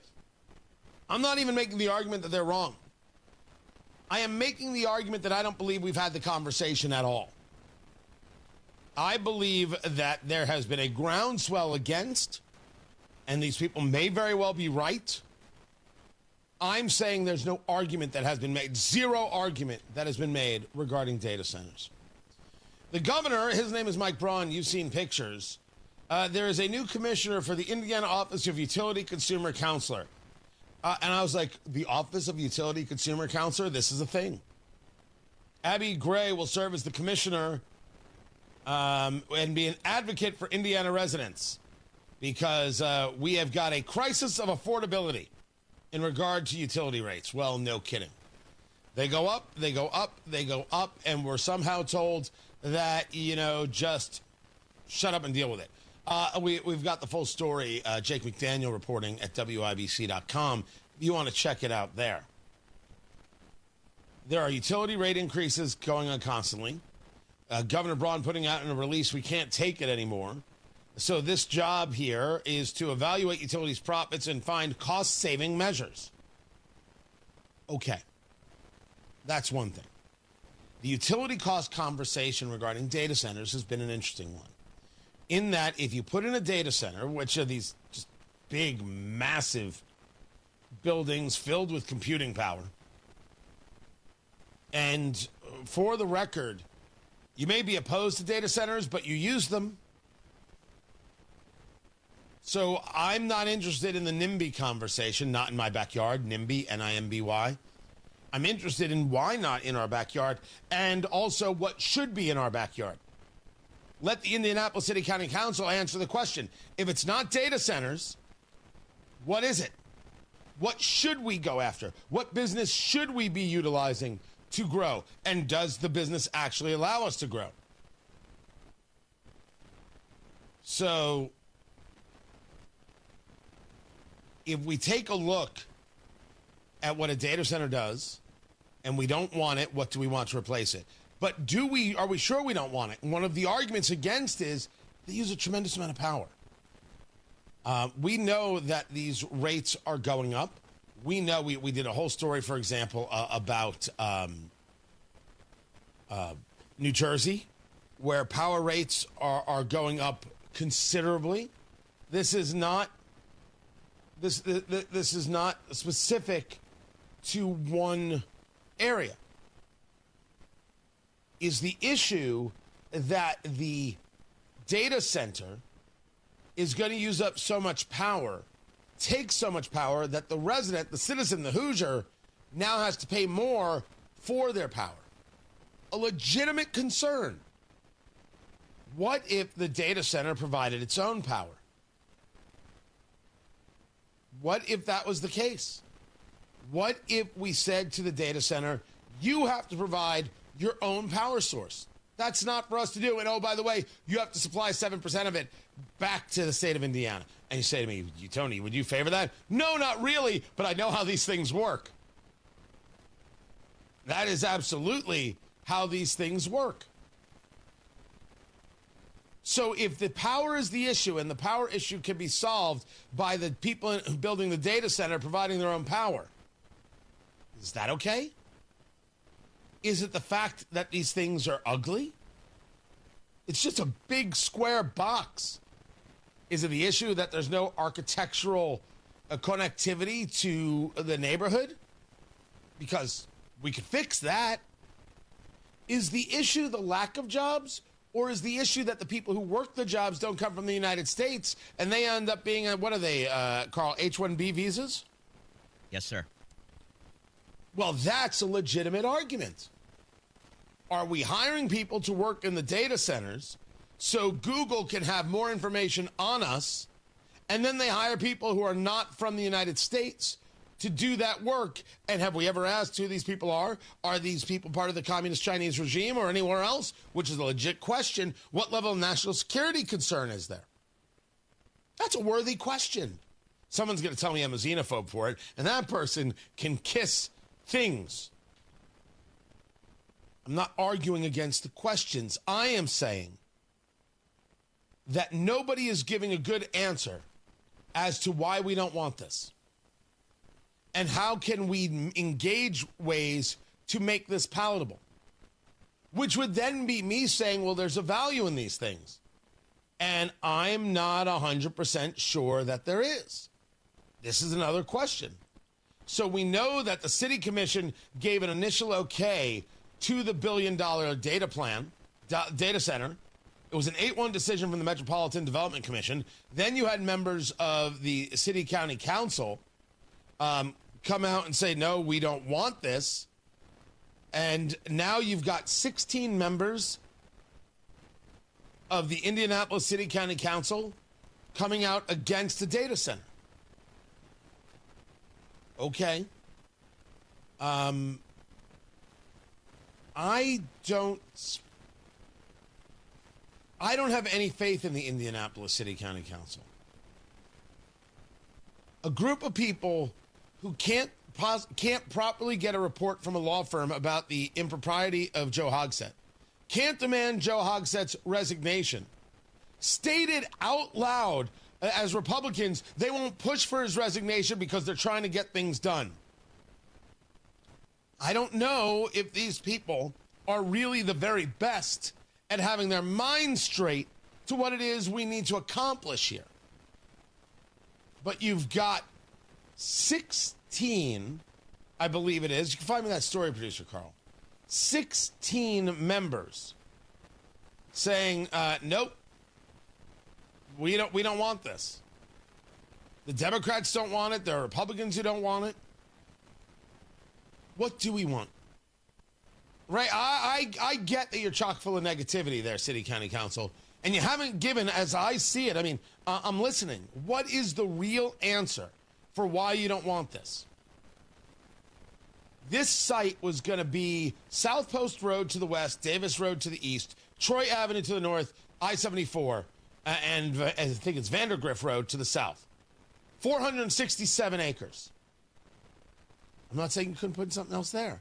I'm not even making the argument that they're wrong. I am making the argument that I don't believe we've had the conversation at all. I believe that there has been a groundswell against, and these people may very well be right. I'm saying there's no argument that has been made, zero argument that has been made regarding data centers. The governor, his name is Mike Braun. You've seen pictures. There is a new commissioner for the Indiana Office of Utility Consumer Counselor. And I was like, the Office of Utility Consumer Counselor, this is a thing. Abby Gray will serve as the commissioner and be an advocate for Indiana residents because we have got a crisis of affordability in regard to utility rates. Well, no kidding. They go up, they go up, they go up, and we're somehow told that, just shut up and deal with it. We've got the full story, Jake McDaniel reporting at WIBC.com. You want to check it out there. There are utility rate increases going on constantly. Governor Braun putting out in a release, we can't take it anymore. So this job here is to evaluate utilities' profits and find cost-saving measures. Okay. That's one thing. The utility cost conversation regarding data centers has been an interesting one. In that, if you put in a data center, which are these just big, massive buildings filled with computing power, and for the record, you may be opposed to data centers, but you use them. So I'm not interested in the NIMBY conversation, not in my backyard, NIMBY, N-I-M-B-Y. I'm interested in why not in our backyard, and also what should be in our backyard. Let the Indianapolis City County Council answer the question. If it's not data centers, what is it? What should we go after? What business should we be utilizing to grow? And does the business actually allow us to grow? So, if we take a look at what a data center does, and we don't want it, what do we want to replace it? But are we sure we don't want it? And one of the arguments against is they use a tremendous amount of power. We know that these rates are going up. We know we did a whole story, for example, about New Jersey, where power rates are going up considerably. This is not specific to one area. Is the issue that the data center is going to use up so much power, take so much power, that the resident, the citizen, the Hoosier, now has to pay more for their power? A legitimate concern. What if the data center provided its own power? What if that was the case? What if we said to the data center, you have to provide your own power source? That's not for us to do. And oh, by the way, you have to supply 7% of it back to the state of Indiana. And you say to me, Tony, would you favor that? No, not really, but I know how these things work. That is absolutely how these things work. So if the power is the issue and the power issue can be solved by the people building the data center providing their own power, is that okay? Is it the fact that these things are ugly? It's just a big square box. Is it the issue that there's no architectural connectivity to the neighborhood? Because we could fix that. Is the issue the lack of jobs? Or is the issue that the people who work the jobs don't come from the United States and they end up being, what are they, Carl, H-1B visas? Yes, sir. Well, that's a legitimate argument. Are we hiring people to work in the data centers so Google can have more information on us, and then they hire people who are not from the United States to do that work? And have we ever asked who these people are? Are these people part of the communist Chinese regime or anywhere else? Which is a legit question. What level of national security concern is there? That's a worthy question. Someone's going to tell me I'm a xenophobe for it, and that person can kiss things. I'm not arguing against the questions. I am saying that nobody is giving a good answer as to why we don't want this. And how can we engage ways to make this palatable? Which would then be me saying, well, there's a value in these things. And I'm not 100% sure that there is. This is another question. So we know that the city commission gave an initial okay to the $1 billion data center. It was an 8-1 decision from the Metropolitan Development Commission. Then you had members of the city county council come out and say, no, we don't want this. And now you've got 16 members of the Indianapolis City County Council coming out against the data center. Okay. I don't have any faith in the Indianapolis City County Council. A group of people who can't properly get a report from a law firm about the impropriety of Joe Hogsett, can't demand Joe Hogsett's resignation, stated out loud as Republicans they won't push for his resignation because they're trying to get things done. I don't know if these people are really the very best at having their minds straight to what it is we need to accomplish here. But you've got 16, I believe it is. You can find me that story, producer Carl. 16 members saying, nope, we don't want this. The Democrats don't want it. There are Republicans who don't want it. What do we want? Right? I get that you're chock full of negativity there, City County Council, and you haven't given, as I see it, I mean, I'm listening. What is the real answer for why you don't want this? This site was going to be South Post Road to the west, Davis Road to the east, Troy Avenue to the north, I-74, and I think it's Vandergrift Road to the south. 467 acres. I'm not saying you couldn't put something else there.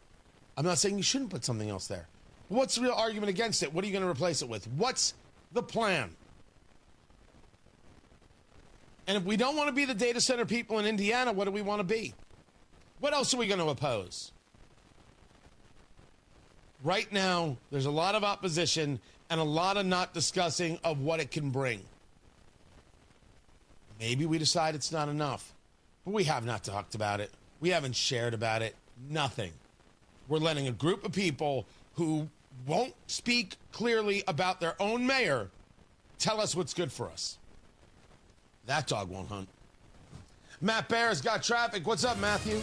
I'm not saying you shouldn't put something else there. What's the real argument against it? What are you going to replace it with? What's the plan? And if we don't want to be the data center people in Indiana, what do we want to be? What else are we going to oppose? Right now, there's a lot of opposition and a lot of not discussing of what it can bring. Maybe we decide it's not enough, but we have not talked about it. We haven't shared about it. Nothing. We're letting a group of people who won't speak clearly about their own mayor tell us what's good for us. That dog won't hunt. Matt Bear's got traffic. What's up, Matthew?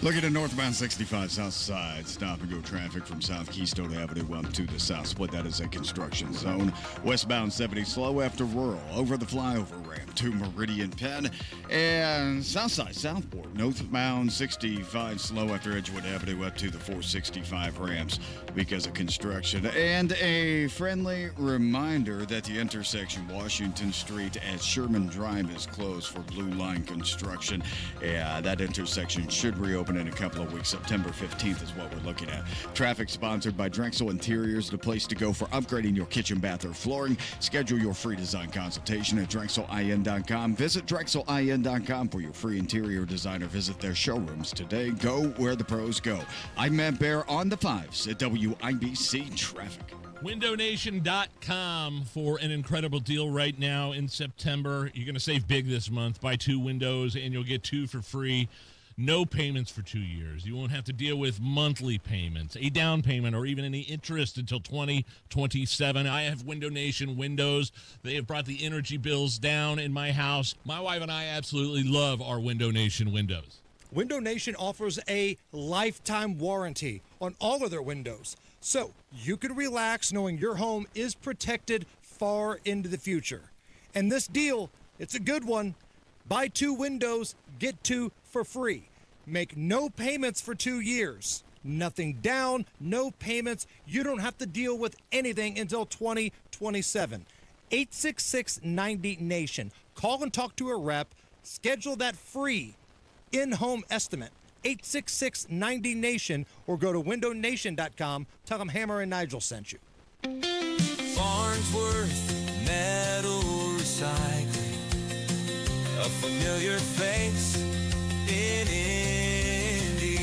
Looking at northbound 65 south side, stop and go traffic from South Keystone Avenue up to the south split. That is a construction zone. Westbound 70 slow after rural over the flyover ramp to Meridian Penn. And south side southport, northbound 65 slow after Edgewood Avenue up to the 465 ramps because of construction. And a friendly reminder that the intersection Washington Street at Sherman Drive is closed for Blue Line construction. Yeah, that intersection should reopen in a couple of weeks. September 15th is what we're looking at. Traffic sponsored by Drexel Interiors, the place to go for upgrading your kitchen, bath, or flooring. Schedule your free design consultation at DrexelIN.com. Visit DrexelIN.com for your free interior design or visit their showrooms today. Go where the pros go. I'm Matt Bear on the 5s at WIBC Traffic. WindowNation.com for an incredible deal right now in September. You're going to save big this month. Buy 2 windows and you'll get 2 for free. No payments for 2 years. You won't have to deal with monthly payments, a down payment, or even any interest until 2027. I have Window Nation windows. They have brought the energy bills down in my house. My wife and I absolutely love our Window Nation windows. Window Nation offers a lifetime warranty on all of their windows. So you can relax knowing your home is protected far into the future. And this deal, it's a good one. Buy 2 windows, get 2 for free. Make no payments for 2 years. Nothing down, no payments. You don't have to deal with anything until 2027. 866-90-NATION. Call and talk to a rep. Schedule that free in-home estimate. 866-90-NATION or go to windownation.com. Tell them Hammer and Nigel sent you. Farnsworth Metal Recycling. A familiar face in Indy.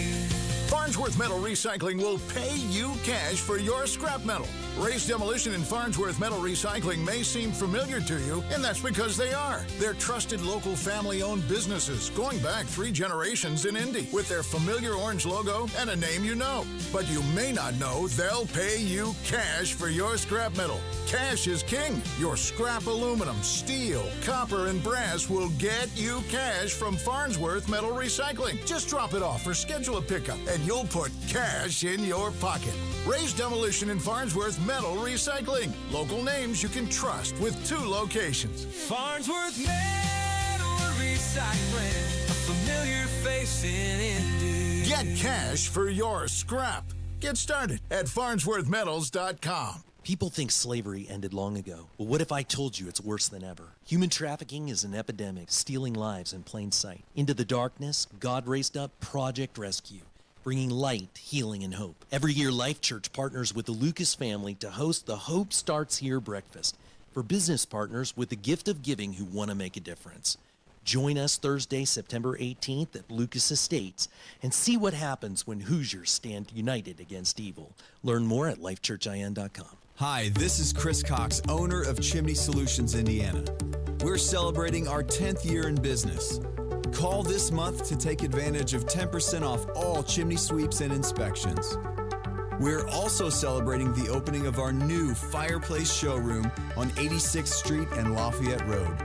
Farnsworth Metal Recycling will pay you cash for your scrap metal. Ray's Demolition and Farnsworth Metal Recycling may seem familiar to you, and that's because they are. They're trusted local family-owned businesses going back 3 generations in Indy with their familiar orange logo and a name you know. But you may not know they'll pay you cash for your scrap metal. Cash is king. Your scrap aluminum, steel, copper, and brass will get you cash from Farnsworth Metal Recycling. Just drop it off or schedule a pickup, and you'll put cash in your pocket. Ray's Demolition and Farnsworth Metal Recycling. Local names you can trust with 2 locations. Farnsworth Metal Recycling. A familiar face in Indy. Get cash for your scrap. Get started at farnsworthmetals.com. People think slavery ended long ago. Well, what if I told you it's worse than ever? Human trafficking is an epidemic, stealing lives in plain sight. Into the darkness, God raised up Project Rescue, bringing light, healing, and hope. Every year, Life Church partners with the Lucas family to host the Hope Starts Here breakfast for business partners with the gift of giving who want to make a difference. Join us Thursday, September 18th at Lucas Estates and see what happens when Hoosiers stand united against evil. Learn more at lifechurchin.com. Hi, this is Chris Cox, owner of Chimney Solutions Indiana. We're celebrating our 10th year in business. Call this month to take advantage of 10% off all chimney sweeps and inspections. We're also celebrating the opening of our new fireplace showroom on 86th Street and Lafayette Road.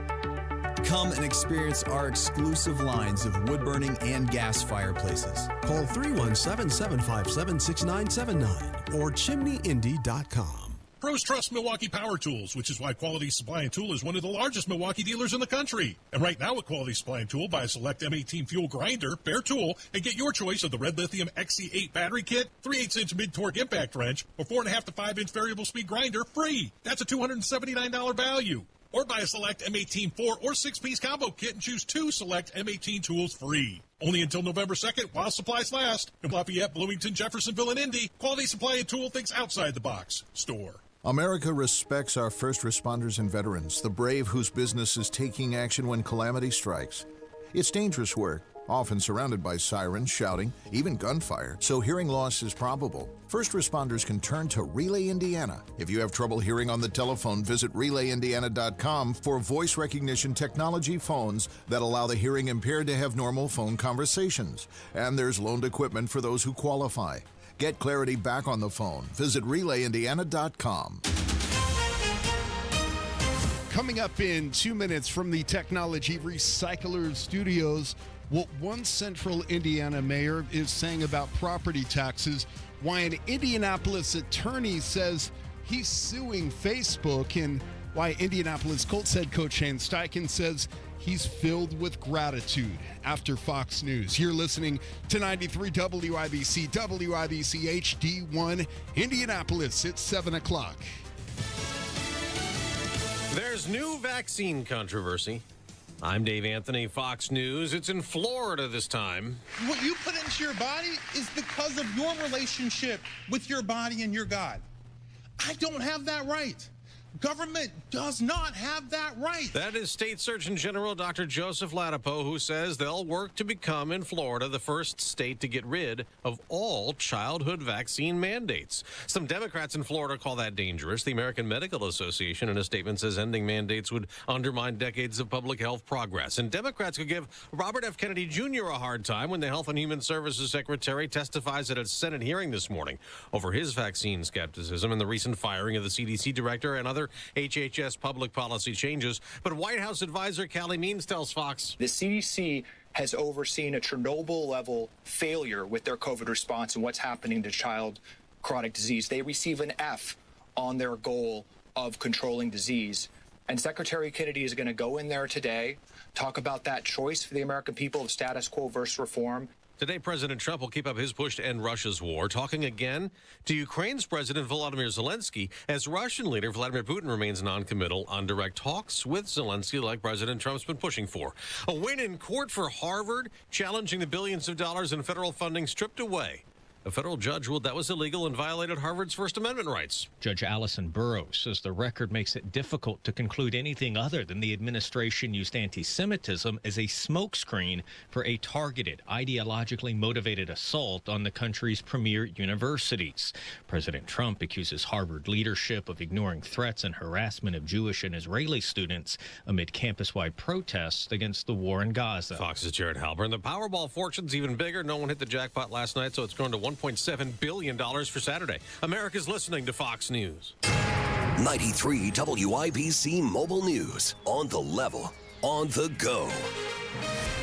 Come and experience our exclusive lines of wood-burning and gas fireplaces. Call 317-557-6979 or chimneyindy.com. Pros trust Milwaukee Power Tools, which is why Quality Supply and Tool is one of the largest Milwaukee dealers in the country. And right now at Quality Supply and Tool, buy a select M18 fuel grinder, bare tool, and get your choice of the Red Lithium XC8 battery kit, 3/8-inch mid-torque impact wrench, or 4.5 to 5-inch variable speed grinder free. That's a $279 value. Or buy a select M18 4 or 6-piece combo kit and choose 2 select M18 tools free. Only until November 2nd while supplies last. In Lafayette, Bloomington, Jeffersonville, and Indy, Quality Supply and Tool thinks outside the box. Store. America respects our first responders and veterans, the brave whose business is taking action when calamity strikes. It's dangerous work, often surrounded by sirens, shouting, even gunfire, so hearing loss is probable. First responders can turn to Relay Indiana. If you have trouble hearing on the telephone, visit RelayIndiana.com for voice recognition technology phones that allow the hearing impaired to have normal phone conversations. And there's loaned equipment for those who qualify. Get clarity back on the phone. Visit RelayIndiana.com. Coming up in 2 minutes from the Technology Recyclers Studios, what one central Indiana mayor is saying about property taxes, why an Indianapolis attorney says he's suing Facebook, and why Indianapolis Colts head coach Shane Steichen says he's filled with gratitude after Fox News. You're listening to 93 WIBC, WIBC HD1 Indianapolis. It's 7 o'clock. There's new vaccine controversy. I'm Dave Anthony, Fox News. It's in Florida this time. What you put into your body is because of your relationship with your body and your God. I don't have that right. Government does not have that right. That is State Surgeon General Dr. Joseph Ladapo, who says they'll work to become, in Florida, the first state to get rid of all childhood vaccine mandates. Some Democrats in Florida call that dangerous. The American Medical Association, in a statement, says ending mandates would undermine decades of public health progress. And Democrats could give Robert F. Kennedy Jr. a hard time when the Health and Human Services Secretary testifies at a Senate hearing this morning over his vaccine skepticism and the recent firing of the CDC director and other HHS public policy changes. But White House advisor Callie Means tells Fox the CDC has overseen a Chernobyl-level failure with their COVID response and what's happening to child chronic disease. They receive an F on their goal of controlling disease. And Secretary Kennedy is going to go in there today, talk about that choice for the American people of status quo versus reform. Today, President Trump will keep up his push to end Russia's war, talking again to Ukraine's President Volodymyr Zelensky as Russian leader Vladimir Putin remains noncommittal on direct talks with Zelensky like President Trump's been pushing for. A win in court for Harvard, challenging the billions of dollars in federal funding stripped away. A federal judge ruled that was illegal and violated Harvard's First Amendment rights. Judge Allison Burroughs says the record makes it difficult to conclude anything other than the administration used anti-Semitism as a smokescreen for a targeted, ideologically motivated assault on the country's premier universities. President Trump accuses Harvard leadership of ignoring threats and harassment of Jewish and Israeli students amid campus-wide protests against the war in Gaza. Fox's Jared Halpern. The Powerball fortune's even bigger. No one hit the jackpot last night, so it's grown to $1.7 billion for Saturday. America's listening to Fox News. 93 WIBC Mobile News. On the level, on the go.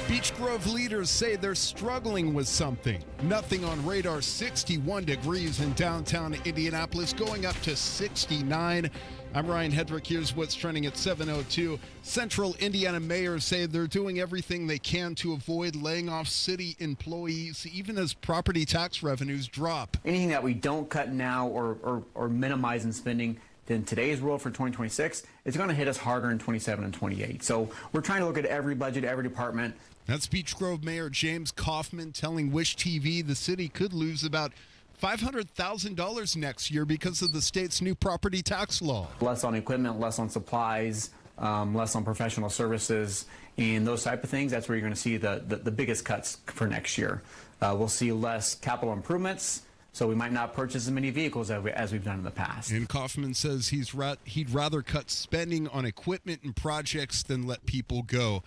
Beech Grove leaders say they're struggling with something. Nothing on radar. 61 degrees in downtown Indianapolis, going up to 69. I'm Ryan Hedrick. Here's what's trending at 7:02. Central Indiana mayors say they're doing everything they can to avoid laying off city employees, even as property tax revenues drop. Anything that we don't cut now or minimize in spending in today's world for 2026, it's going to hit us harder in 27 and 28. So we're trying to look at every budget, every department. That's Beech Grove Mayor James Kaufman telling Wish TV the city could lose about $500,000 next year because of the state's new property tax law. Less on equipment, less on supplies, less on professional services, and those type of things. That's where you're going to see the biggest cuts for next year. We'll see less capital improvements, so we might not purchase as many vehicles as we've done in the past. And Kaufman says he'd rather cut spending on equipment and projects than let people go.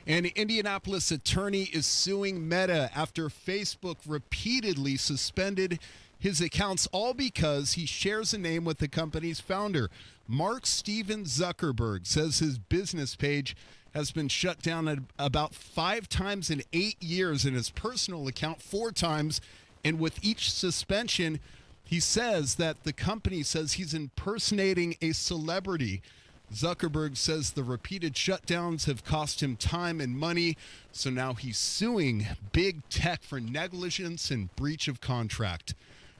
An Indianapolis attorney is suing Meta after Facebook repeatedly suspended his accounts, all because he shares a name with the company's founder. Mark Steven Zuckerberg says his business page has been shut down about 5 times in 8 years, and his personal account 4 times. And with each suspension, he says that the company says he's impersonating a celebrity. Zuckerberg says the repeated shutdowns have cost him time and money, so now he's suing big tech for negligence and breach of contract.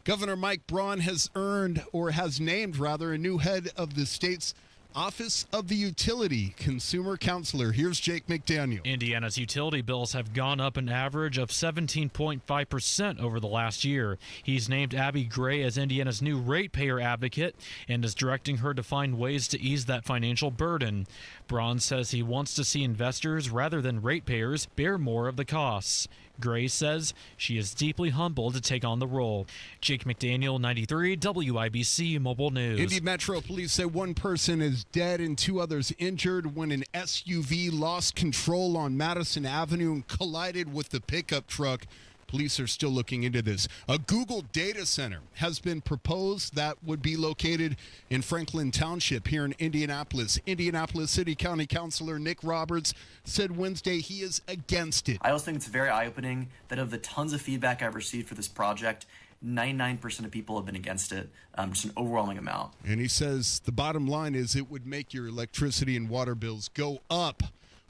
Governor Mike Braun has named a new head of the state's Office of the Utility Consumer Counselor. Here's Jake McDaniel. Indiana's utility bills have gone up an average of 17.5% over the last year. He's named Abby Gray as Indiana's new ratepayer advocate and is directing her to find ways to ease that financial burden. Braun says he wants to see investors, rather than ratepayers, bear more of the costs. Gray says she is deeply humbled to take on the role. Jake McDaniel, 93 WIBC Mobile News. Indy Metro Police say one person is dead and 2 others injured when an SUV lost control on Madison Avenue and collided with the pickup truck. Police are still looking into this. A Google data center has been proposed that would be located in Franklin Township here in Indianapolis. Indianapolis City County Councilor Nick Roberts said Wednesday he is against it. I also think it's very eye-opening that of the tons of feedback I've received for this project, 99% of people have been against it, just an overwhelming amount. And he says the bottom line is it would make your electricity and water bills go up.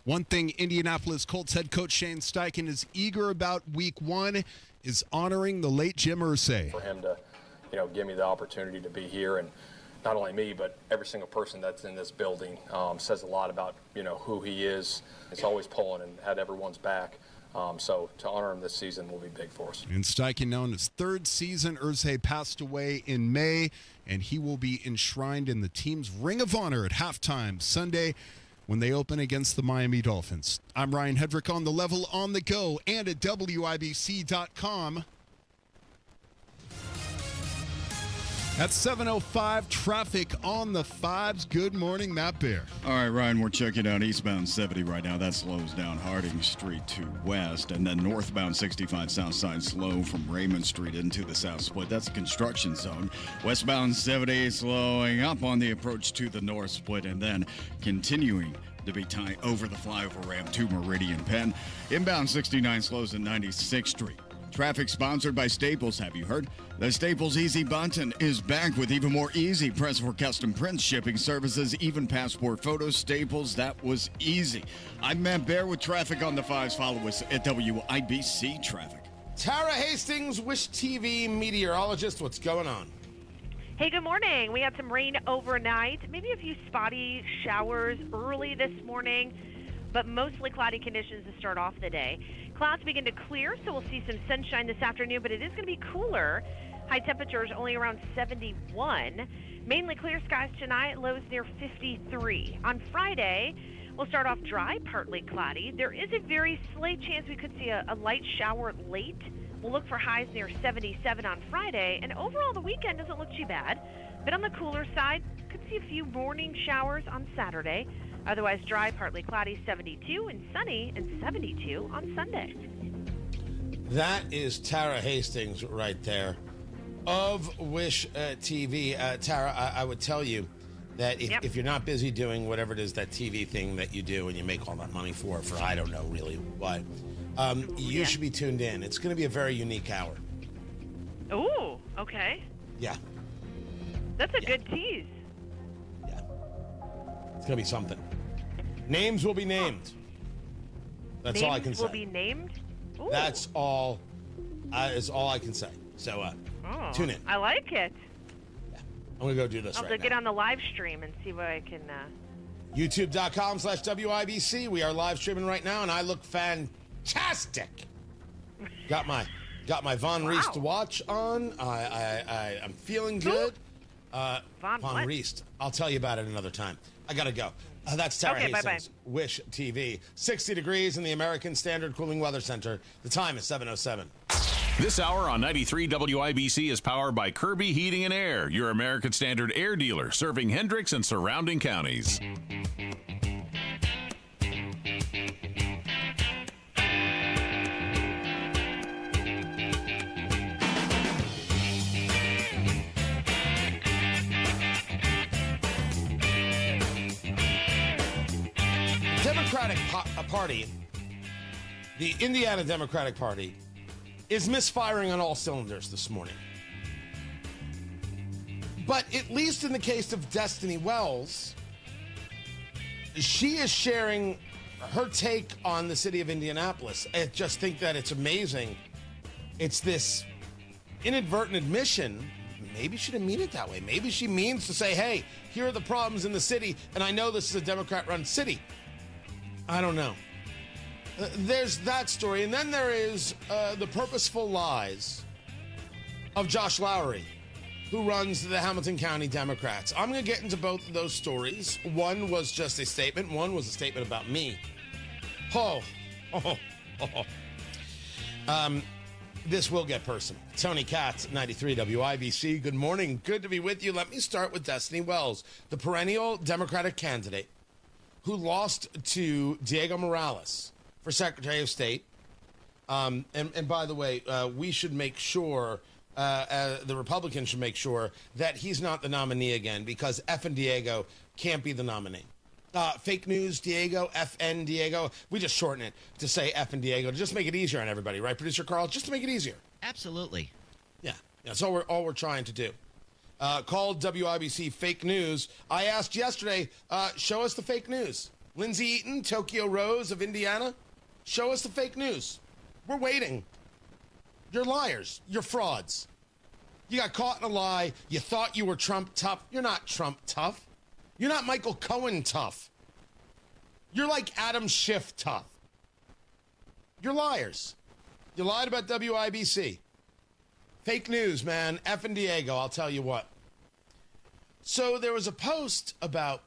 One thing Indianapolis Colts head coach Shane Steichen is eager about week 1 is honoring the late Jim Irsay. For him to, give me the opportunity to be here, and not only me, but every single person that's in this building says a lot about, who he is. He's always pulling and had everyone's back. So to honor him this season will be big for us. And Steichen now in his 3rd season. Irsay passed away in May, and he will be enshrined in the team's Ring of Honor at halftime Sunday when they open against the Miami Dolphins. I'm Ryan Hedrick on The Level, on the go, and at WIBC.com. At 7:05, traffic on the 5s. Good morning, Matt Bear. All right, Ryan, we're checking out eastbound 70 right now. That slows down Harding Street to west, and then northbound 65 south side slow from Raymond Street into the south split. That's a construction zone. Westbound 70 slowing up on the approach to the north split, and then continuing to be tight over the flyover ramp to Meridian Penn. Inbound 69 slows at 96th Street. Traffic sponsored by Staples. Have you heard? The Staples Easy button is back with even more easy press for custom prints, shipping services, even passport photos. Staples, that was easy. I'm Matt Bear with traffic on the 5s. Follow us at WIBC Traffic. Tara Hastings, Wish TV meteorologist. What's going on? Hey, good morning. We had some rain overnight, maybe a few spotty showers early this morning, but mostly cloudy conditions to start off the day. Clouds begin to clear, so we'll see some sunshine this afternoon, but it is going to be cooler. High temperatures only around 71. Mainly clear skies tonight, lows near 53. On Friday, we'll start off dry, partly cloudy. There is a very slight chance we could see a light shower late. We'll look for highs near 77 on Friday, and overall the weekend doesn't look too bad. But on the cooler side, could see a few morning showers on Saturday. Otherwise dry, partly cloudy, 72, and sunny, and 72 on Sunday. That is Tara Hastings right there of Wish TV. Tara, I would tell you that if you're not busy doing whatever it is, that TV thing that you do and you make all that money for I don't know really what, you should be tuned in. It's going to be a very unique hour. Ooh, okay. Yeah. That's a good tease. It's going to be something. Names will be named. That's all I can say. Names will be named? Ooh. That's all is all I can say. So tune in. I like it. I'm going to go do this I'll get on the live stream and see what I can... YouTube.com/WIBC. We are live streaming right now, and I look fantastic. Got my Von Reist watch on. I'm feeling good. Von Reist. I'll tell you about it another time. I gotta go. That's Tara Hastings. Bye-bye. Wish TV. 60 degrees in the American Standard Cooling Weather Center. The time is 7:07. This hour on 93 WIBC is powered by Kirby Heating and Air, your American Standard air dealer, serving Hendricks and surrounding counties. Democratic Party, the Indiana Democratic Party, is misfiring on all cylinders this morning. But at least in the case of Destiny Wells, she is sharing her take on the city of Indianapolis. I just think that it's amazing. It's this inadvertent admission maybe she didn't mean it that way. Maybe she means to say, hey, here are the problems in the city, and I know this is a Democrat-run city. I don't know. There's that story, and then there is the purposeful lies of Josh Lowry, who runs the Hamilton County Democrats. I'm going to get into both of those stories. One was just a statement. One was a statement about me. This will get personal. Tony Katz, 93 WIBC. Good morning. Good to be with you. Let me start with Destiny Wells, the perennial Democratic candidate who lost to Diego Morales for Secretary of State. And by the way, we should make sure, the Republicans should make sure that he's not the nominee again, because effing Diego can't be the nominee. Fake news, Diego, FN Diego. We just shorten it to say effing Diego to just make it easier on everybody, right, Producer Carl? Just to make it easier. Absolutely. Yeah, that's all we're trying to do. Called WIBC fake news. I asked yesterday, show us the fake news. Lindsay Eaton, Tokyo Rose of Indiana, show us the fake news. We're waiting. You're liars. You're frauds. You got caught in a lie. You thought you were Trump tough. You're not Trump tough. You're not Michael Cohen tough. You're like Adam Schiff tough. You're liars. You lied about WIBC. Fake news, man. Effing Diego, I'll tell you what. So there was a post about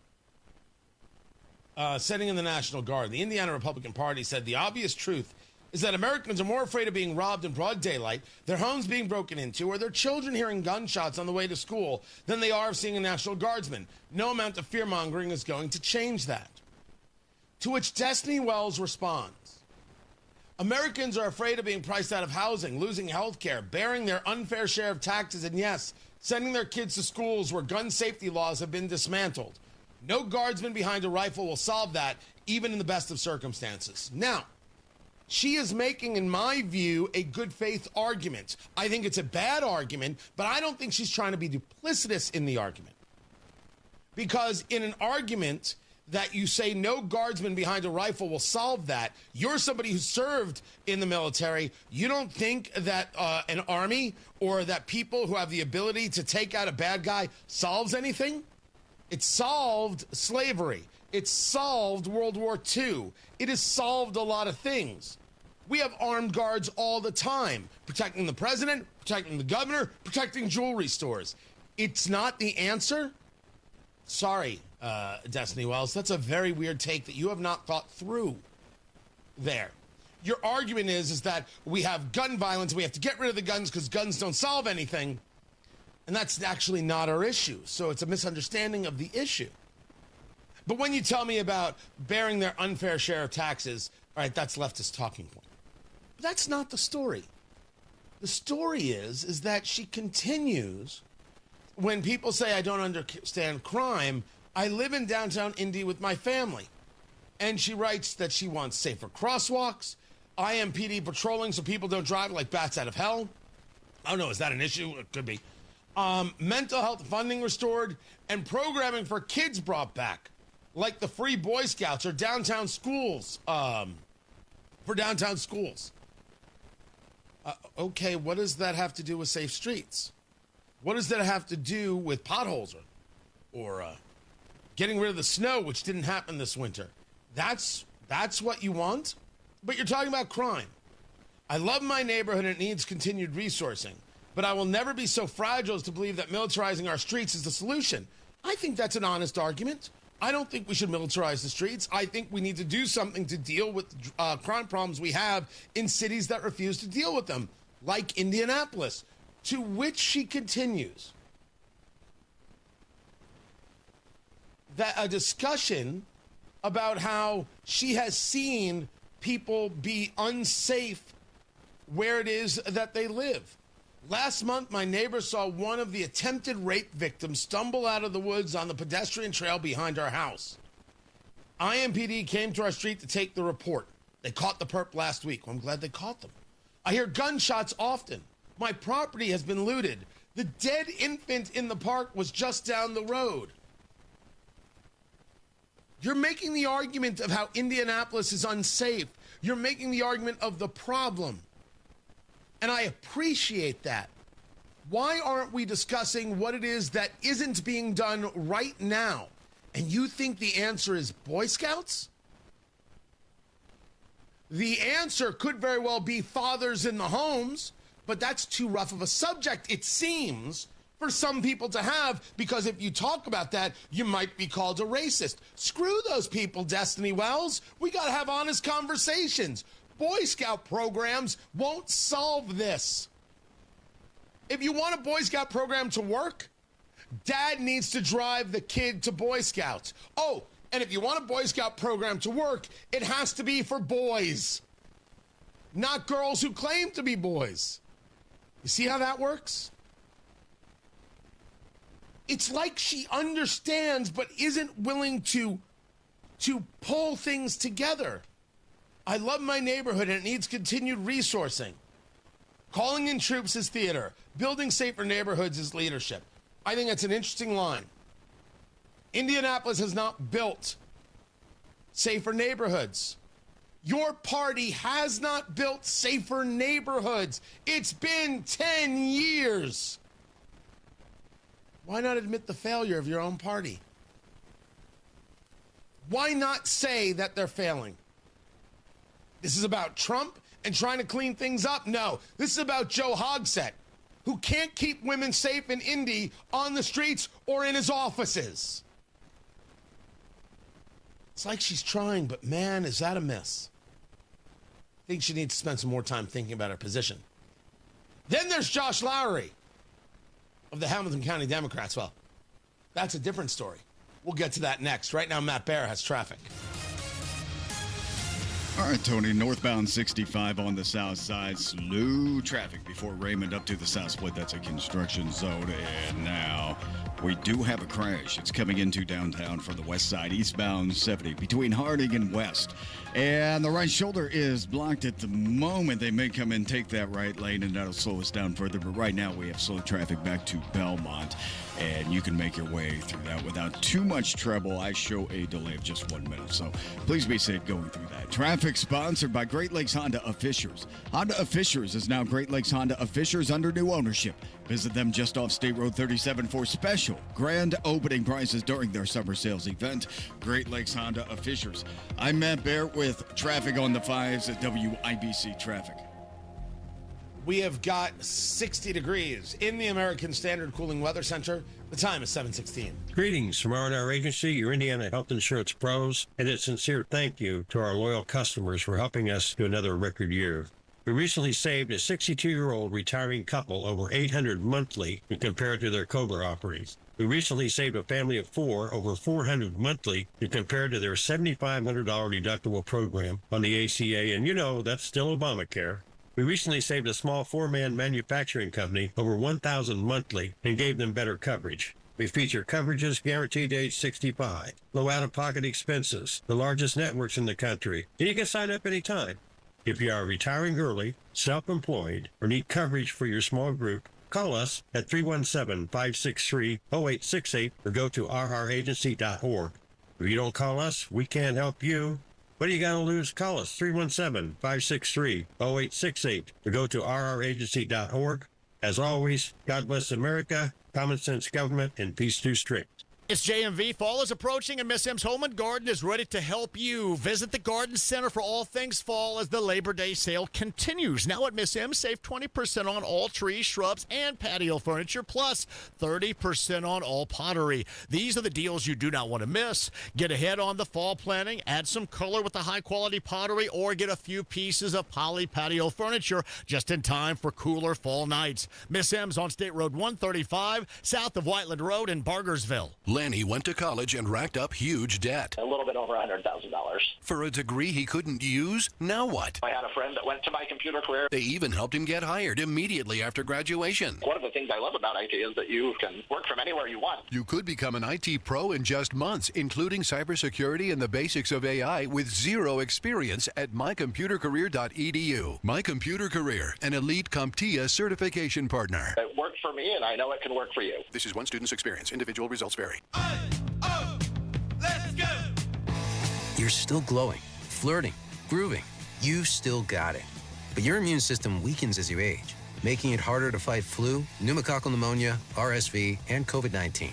sending in the National Guard. The Indiana Republican Party said the obvious truth is that Americans are more afraid of being robbed in broad daylight, their homes being broken into, or their children hearing gunshots on the way to school than they are of seeing a National Guardsman. No amount of fear-mongering is going to change that. To which Destiny Wells responds, Americans are afraid of being priced out of housing, losing health care, bearing their unfair share of taxes, and yes, sending their kids to schools where gun safety laws have been dismantled. No guardsman behind a rifle will solve that, even in the best of circumstances. Now, she is making, in my view, a good faith argument. I think it's a bad argument, but I don't think she's trying to be duplicitous in the argument. Because in an argument that you say no guardsman behind a rifle will solve that, you're somebody who served in the military. You don't think that an army or that people who have the ability to take out a bad guy solves anything? It solved slavery. It solved World War II. It has solved a lot of things. We have armed guards all the time, protecting the president, protecting the governor, protecting jewelry stores. It's not the answer? Sorry, Destiny Wells. That's a very weird take that you have not thought through there. Your argument is that we have gun violence, we have to get rid of the guns because guns don't solve anything. And that's actually not our issue. So it's a misunderstanding of the issue. But when you tell me about bearing their unfair share of taxes, all right, that's leftist talking point. But that's not the story. The story is that she continues, when people say I don't understand crime, I live in downtown Indy with my family. And she writes that she wants safer crosswalks, IMPD patrolling so people don't drive like bats out of hell. I don't know, is that an issue? It could be. Mental health funding restored, and programming for kids brought back, like the free Boy Scouts or downtown schools, for downtown schools. Okay, what does that have to do with safe streets? What does that have to do with potholes or getting rid of the snow, which didn't happen this winter? That's what you want? But you're talking about crime. I love my neighborhood and it needs continued resourcing, but I will never be so fragile as to believe that militarizing our streets is the solution. I think that's an honest argument. I don't think we should militarize the streets. I think we need to do something to deal with crime problems we have in cities that refuse to deal with them, like Indianapolis, to which she continues. That a discussion about how she has seen people be unsafe where it is that they live. Last month, my neighbor saw one of the attempted rape victims stumble out of the woods on the pedestrian trail behind our house. IMPD came to our street to take the report. They caught the perp last week. Well, I'm glad they caught them. I hear gunshots often. My property has been looted. The dead infant in the park was just down the road. You're making the argument of how Indianapolis is unsafe. You're making the argument of the problem. And I appreciate that. Why aren't we discussing what it is that isn't being done right now? And you think the answer is Boy Scouts? The answer could very well be fathers in the homes, but that's too rough of a subject, it seems, for some people to have, because if you talk about that, you might be called a racist. Screw those people, Destiny Wells. We got to have honest conversations. Boy Scout programs won't solve this. If you want a Boy Scout program to work, dad needs to drive the kid to Boy Scouts. Oh, and if you want a Boy Scout program to work, it has to be for boys, not girls who claim to be boys. You see how that works? It's like she understands but isn't willing to pull things together. I love my neighborhood and it needs continued resourcing. Calling in troops is theater. Building safer neighborhoods is leadership. I think that's an interesting line. Indianapolis has not built safer neighborhoods. Your party has not built safer neighborhoods. It's been 10 years. Why not admit the failure of your own party? Why not say that they're failing? This is about Trump and trying to clean things up? No, this is about Joe Hogsett, who can't keep women safe in Indy on the streets or in his offices. It's like she's trying, but man, is that a miss. I think she needs to spend some more time thinking about her position. Then there's Josh Lowry of the Hamilton County Democrats. Well, that's a different story. We'll get to that next. Right now, Matt Baer has traffic. All right, Tony, northbound 65 on the south side. Slow traffic before Raymond up to the south split. That's a construction zone. And now we do have a crash. It's coming into downtown from the west side, eastbound 70 between Harding and West. And the right shoulder is blocked at the moment. They may come in, take that right lane, and that'll slow us down further. But right now we have slow traffic back to Belmont. And you can make your way through that without too much trouble. I show a delay of just 1 minute, so please be safe going through that. Traffic sponsored by Great Lakes Honda of Fishers. Honda of Fishers is now Great Lakes Honda of Fishers under new ownership. Visit them just off State Road 37 for special grand opening prices during their summer sales event. Great Lakes Honda of Fishers. I'm Matt Baer with traffic on the 5s at WIBC Traffic. We have got 60 degrees in the American Standard Cooling Weather Center. The time is 7:16. Greetings from R&R Agency, your Indiana health insurance pros, and a sincere thank you to our loyal customers for helping us to another record year. We recently saved a 62-year-old retiring couple over $800 monthly when compared to their COBRA offerings. We recently saved a family of 4 over $400 monthly when compared to their $7,500 deductible program on the ACA, and you know that's still Obamacare. We recently saved a small 4-man manufacturing company over $1,000 monthly and gave them better coverage. We feature coverages guaranteed to age 65, low out-of-pocket expenses, the largest networks in the country, and you can sign up anytime. If you are retiring early, self-employed, or need coverage for your small group, call us at 317-563-0868 or go to rragency.org. If you don't call us, we can't help you. What do you got to lose? Call us, 317-563-0868, or go to rragency.org. As always, God bless America, common sense government, and peace through strict. It's JMV. Fall is approaching, and Miss M's Home and Garden is ready to help you. Visit the Garden Center for all things fall as the Labor Day sale continues. Now at Miss M, save 20% on all trees, shrubs, and patio furniture, plus 30% on all pottery. These are the deals you do not want to miss. Get ahead on the fall planning, add some color with the high-quality pottery, or get a few pieces of poly patio furniture just in time for cooler fall nights. Miss M's on State Road 135, south of Whiteland Road in Bargersville. Lanny went to college and racked up huge debt. A little bit over $100,000. For a degree he couldn't use? Now what? I had a friend that went to my computer career. They even helped him get hired immediately after graduation. One of the things I love about IT is that you can work from anywhere you want. You could become an IT pro in just months, including cybersecurity and the basics of AI with zero experience at mycomputercareer.edu. My Computer Career, an elite CompTIA certification partner. It worked for me, and I know it can work for you. This is one student's experience. Individual results vary. Let's go! You're still glowing, flirting, grooving. You still got it. But your immune system weakens as you age. making it harder to fight flu, pneumococcal pneumonia, RSV, and COVID-19.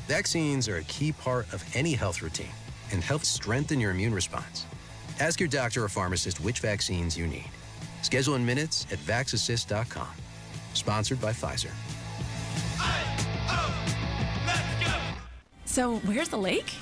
Vaccines are a key part of any health routine and help strengthen your immune response. Ask your doctor or pharmacist which vaccines you need. Schedule in minutes at vaxassist.com. Sponsored by Pfizer. So, where's the lake?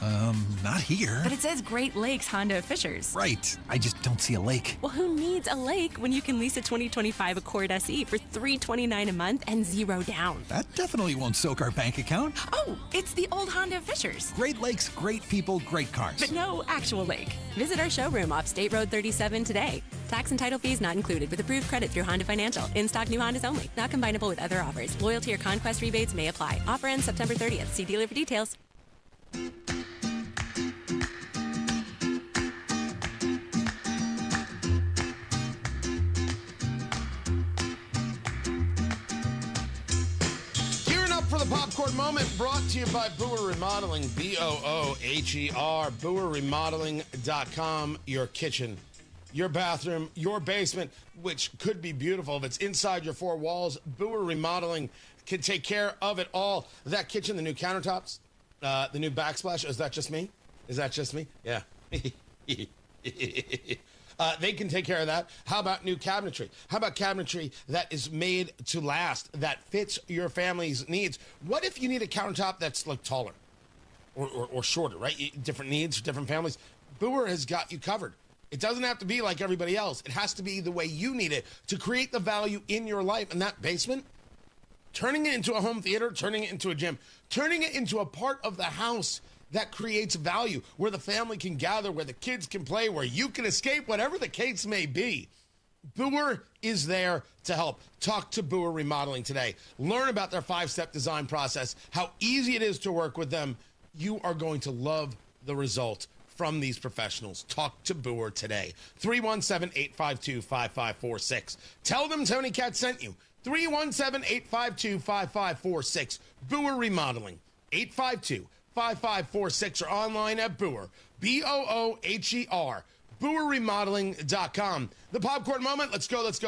Not here. But it says Great Lakes Honda of Fishers. Right. I just don't see a lake. Well, who needs a lake when you can lease a 2025 Accord SE for $329 a month and $0 down? That definitely won't soak our bank account. Oh, it's the old Honda of Fishers. Great Lakes, great people, great cars. But no actual lake. Visit our showroom off State Road 37 today. Tax and title fees not included with approved credit through Honda Financial. In-stock new Hondas only. Not combinable with other offers. Loyalty or conquest rebates may apply. Offer ends September 30th. See dealer for details. Gearing up for the popcorn moment, brought to you by Booher Remodeling, B-O-O-H-E-R, BooherRemodeling.com. Your kitchen, your bathroom, your basement, which could be beautiful if it's inside your four walls. Booher Remodeling can take care of it all. That kitchen, the new countertops, the new backsplash. Is that just me? Is that just me? Yeah. They can take care of that. How about new cabinetry? How about cabinetry that is made to last, that fits your family's needs? What if you need a countertop that's like taller or shorter, right? Different needs, different families. Booher has got you covered. It doesn't have to be like everybody else. It has to be the way you need it to create the value in your life. And that basement, turning it into a home theater, turning it into a gym, turning it into a part of the house that creates value, where the family can gather, where the kids can play, where you can escape, whatever the case may be. Booher is there to help. Talk to Booher Remodeling today. Learn about their 5-step design process, how easy it is to work with them. You are going to love the result from these professionals. Talk to Booher today. 317-852-5546. Tell them Tony Katz sent you. 317-852-5546. Booher Remodeling. 852-5546 or online at Booher, B-O-O-H-E-R, BooherRemodeling.com. The popcorn moment. Let's go. It's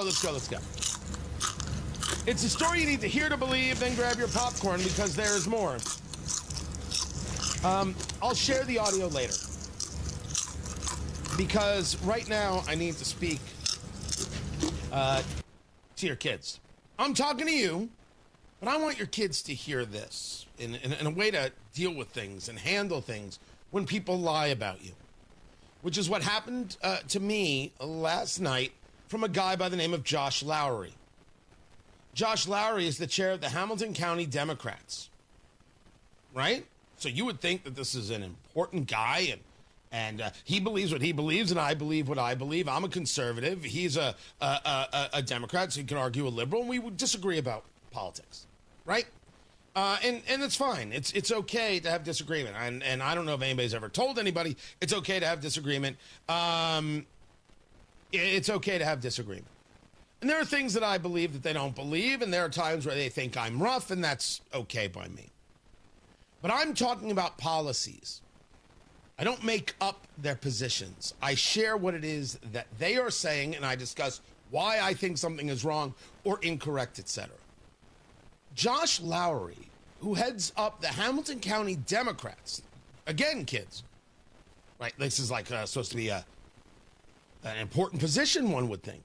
a story you need to hear to believe, then grab your popcorn because there is more. I'll share the audio later because right now I need to speak to your kids. I'm talking to you, but I want your kids to hear this in a way to deal with things and handle things when people lie about you, which is what happened to me last night from a guy by the name of Josh Lowry. Josh Lowry is the chair of the Hamilton County Democrats, right? So you would think that this is an important guy, and he believes what he believes, and I believe what I believe. I'm a conservative. He's a Democrat, so you can argue a liberal, and we would disagree about politics, right? And it's fine. It's okay to have disagreement. And I don't know if anybody's ever told anybody it's okay to have disagreement. It's okay to have disagreement. And there are things that I believe that they don't believe, and there are times where they think I'm rough, and that's okay by me. But I'm talking about policies. I don't make up their positions. I share what it is that they are saying, and I discuss why I think something is wrong or incorrect, etc. Josh Lowry, who heads up the Hamilton County Democrats, again, kids, right? This is like supposed to be an important position, one would think.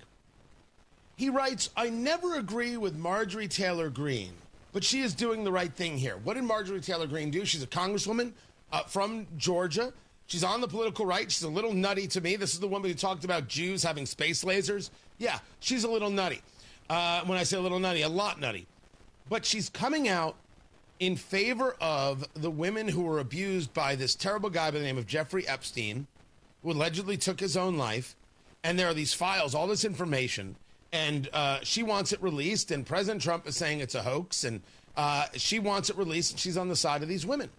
He writes, I never agree with Marjorie Taylor Greene, but she is doing the right thing here. What did Marjorie Taylor Greene do? She's a congresswoman from Georgia. She's on the political right. She's a little nutty to me. This is the woman who talked about Jews having space lasers. Yeah, she's a little nutty. When I say a little nutty, a lot nutty. But she's coming out in favor of the women who were abused by this terrible guy by the name of Jeffrey Epstein, who allegedly took his own life. And there are these files, all this information, and she wants it released, and President Trump is saying it's a hoax, and she wants it released, and she's on the side of these women.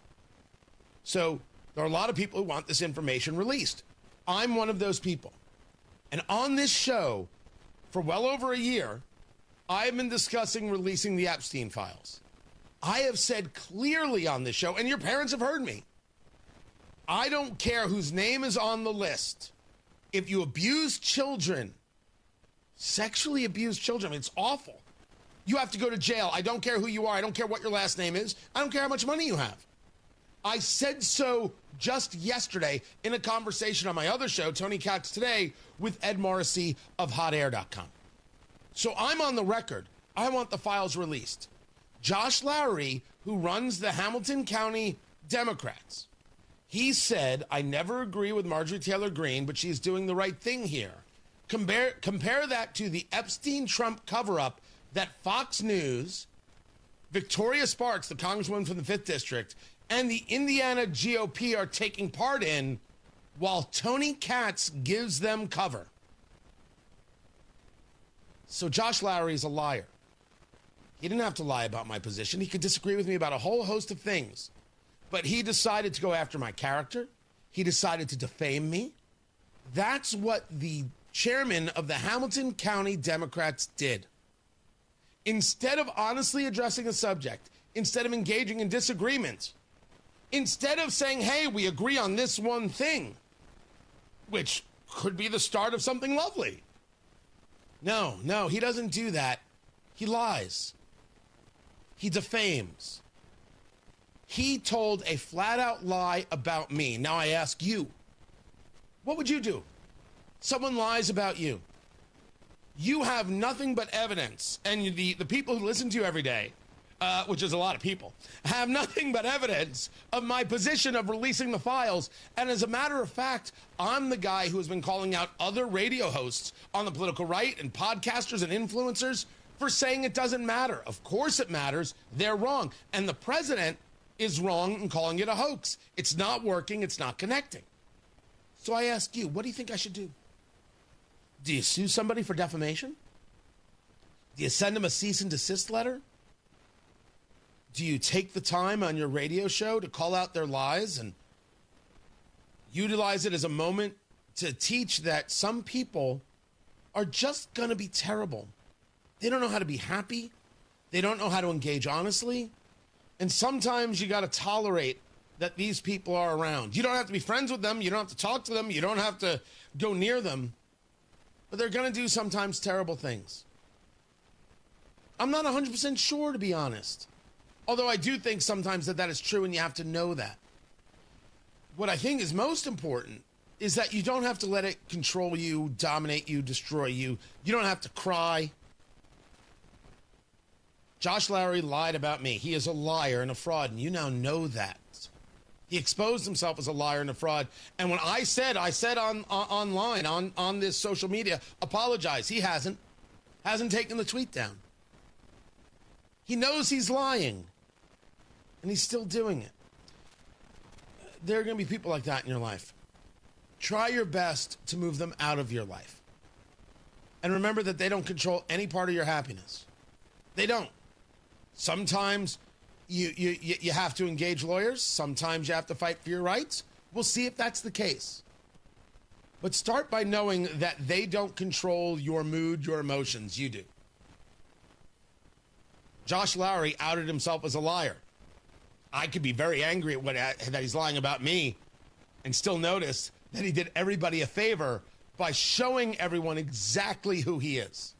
So there are a lot of people who want this information released. I'm one of those people. And on this show, for well over a year, I have been discussing releasing the Epstein files. I have said clearly on this show, and your parents have heard me, I don't care whose name is on the list. If you abuse children, sexually abuse children, it's awful. You have to go to jail. I don't care who you are. I don't care what your last name is. I don't care how much money you have. I said so just yesterday in a conversation on my other show, Tony Katz Today, with Ed Morrissey of hotair.com. So I'm on the record. I want the files released. Josh Lowry, who runs the Hamilton County Democrats, he said, I never agree with Marjorie Taylor Greene, but she's doing the right thing here. Compare that to the Epstein-Trump cover-up that Fox News, Victoria Sparks, the congresswoman from the 5th District, and the Indiana GOP are taking part in while Tony Katz gives them cover. So Josh Lowry is a liar. He didn't have to lie about my position. He could disagree with me about a whole host of things. But he decided to go after my character. He decided to defame me. That's what the chairman of the Hamilton County Democrats did. Instead of honestly addressing a subject, instead of engaging in disagreement, instead of saying, hey, we agree on this one thing, which could be the start of something lovely. No, he doesn't do that. He lies. He defames. He told a flat-out lie about me. Now I ask you, what would you do? Someone lies about you. You have nothing but evidence, and the people who listen to you every day, which is a lot of people, have nothing but evidence of my position of releasing the files. And as a matter of fact, I'm the guy who has been calling out other radio hosts on the political right and podcasters and influencers for saying it doesn't matter. Of course it matters. They're wrong. And the president is wrong in calling it a hoax. It's not working. It's not connecting. So I ask you, what do you think I should do? Do you sue somebody for defamation? Do you send them a cease and desist letter? Do you take the time on your radio show to call out their lies and utilize it as a moment to teach that some people are just going to be terrible? They don't know how to be happy. They don't know how to engage honestly. And sometimes you got to tolerate that these people are around. You don't have to be friends with them. You don't have to talk to them. You don't have to go near them. But they're going to do sometimes terrible things. I'm not 100% sure, to be honest. Although I do think sometimes that is true, and you have to know that. What I think is most important is that you don't have to let it control you, dominate you, destroy you. You don't have to cry. Josh Lowry lied about me. He is a liar and a fraud, and you now know that. He exposed himself as a liar and a fraud. And when I said online, on this social media, apologize. He hasn't taken the tweet down. He knows he's lying, and he's still doing it. There are going to be people like that in your life. Try your best to move them out of your life. And remember that they don't control any part of your happiness. They don't. Sometimes you have to engage lawyers. Sometimes you have to fight for your rights. We'll see if that's the case. But start by knowing that they don't control your mood, your emotions. You do. Josh Lowry outed himself as a liar. I could be very angry at that he's lying about me and still notice that he did everybody a favor by showing everyone exactly who he is.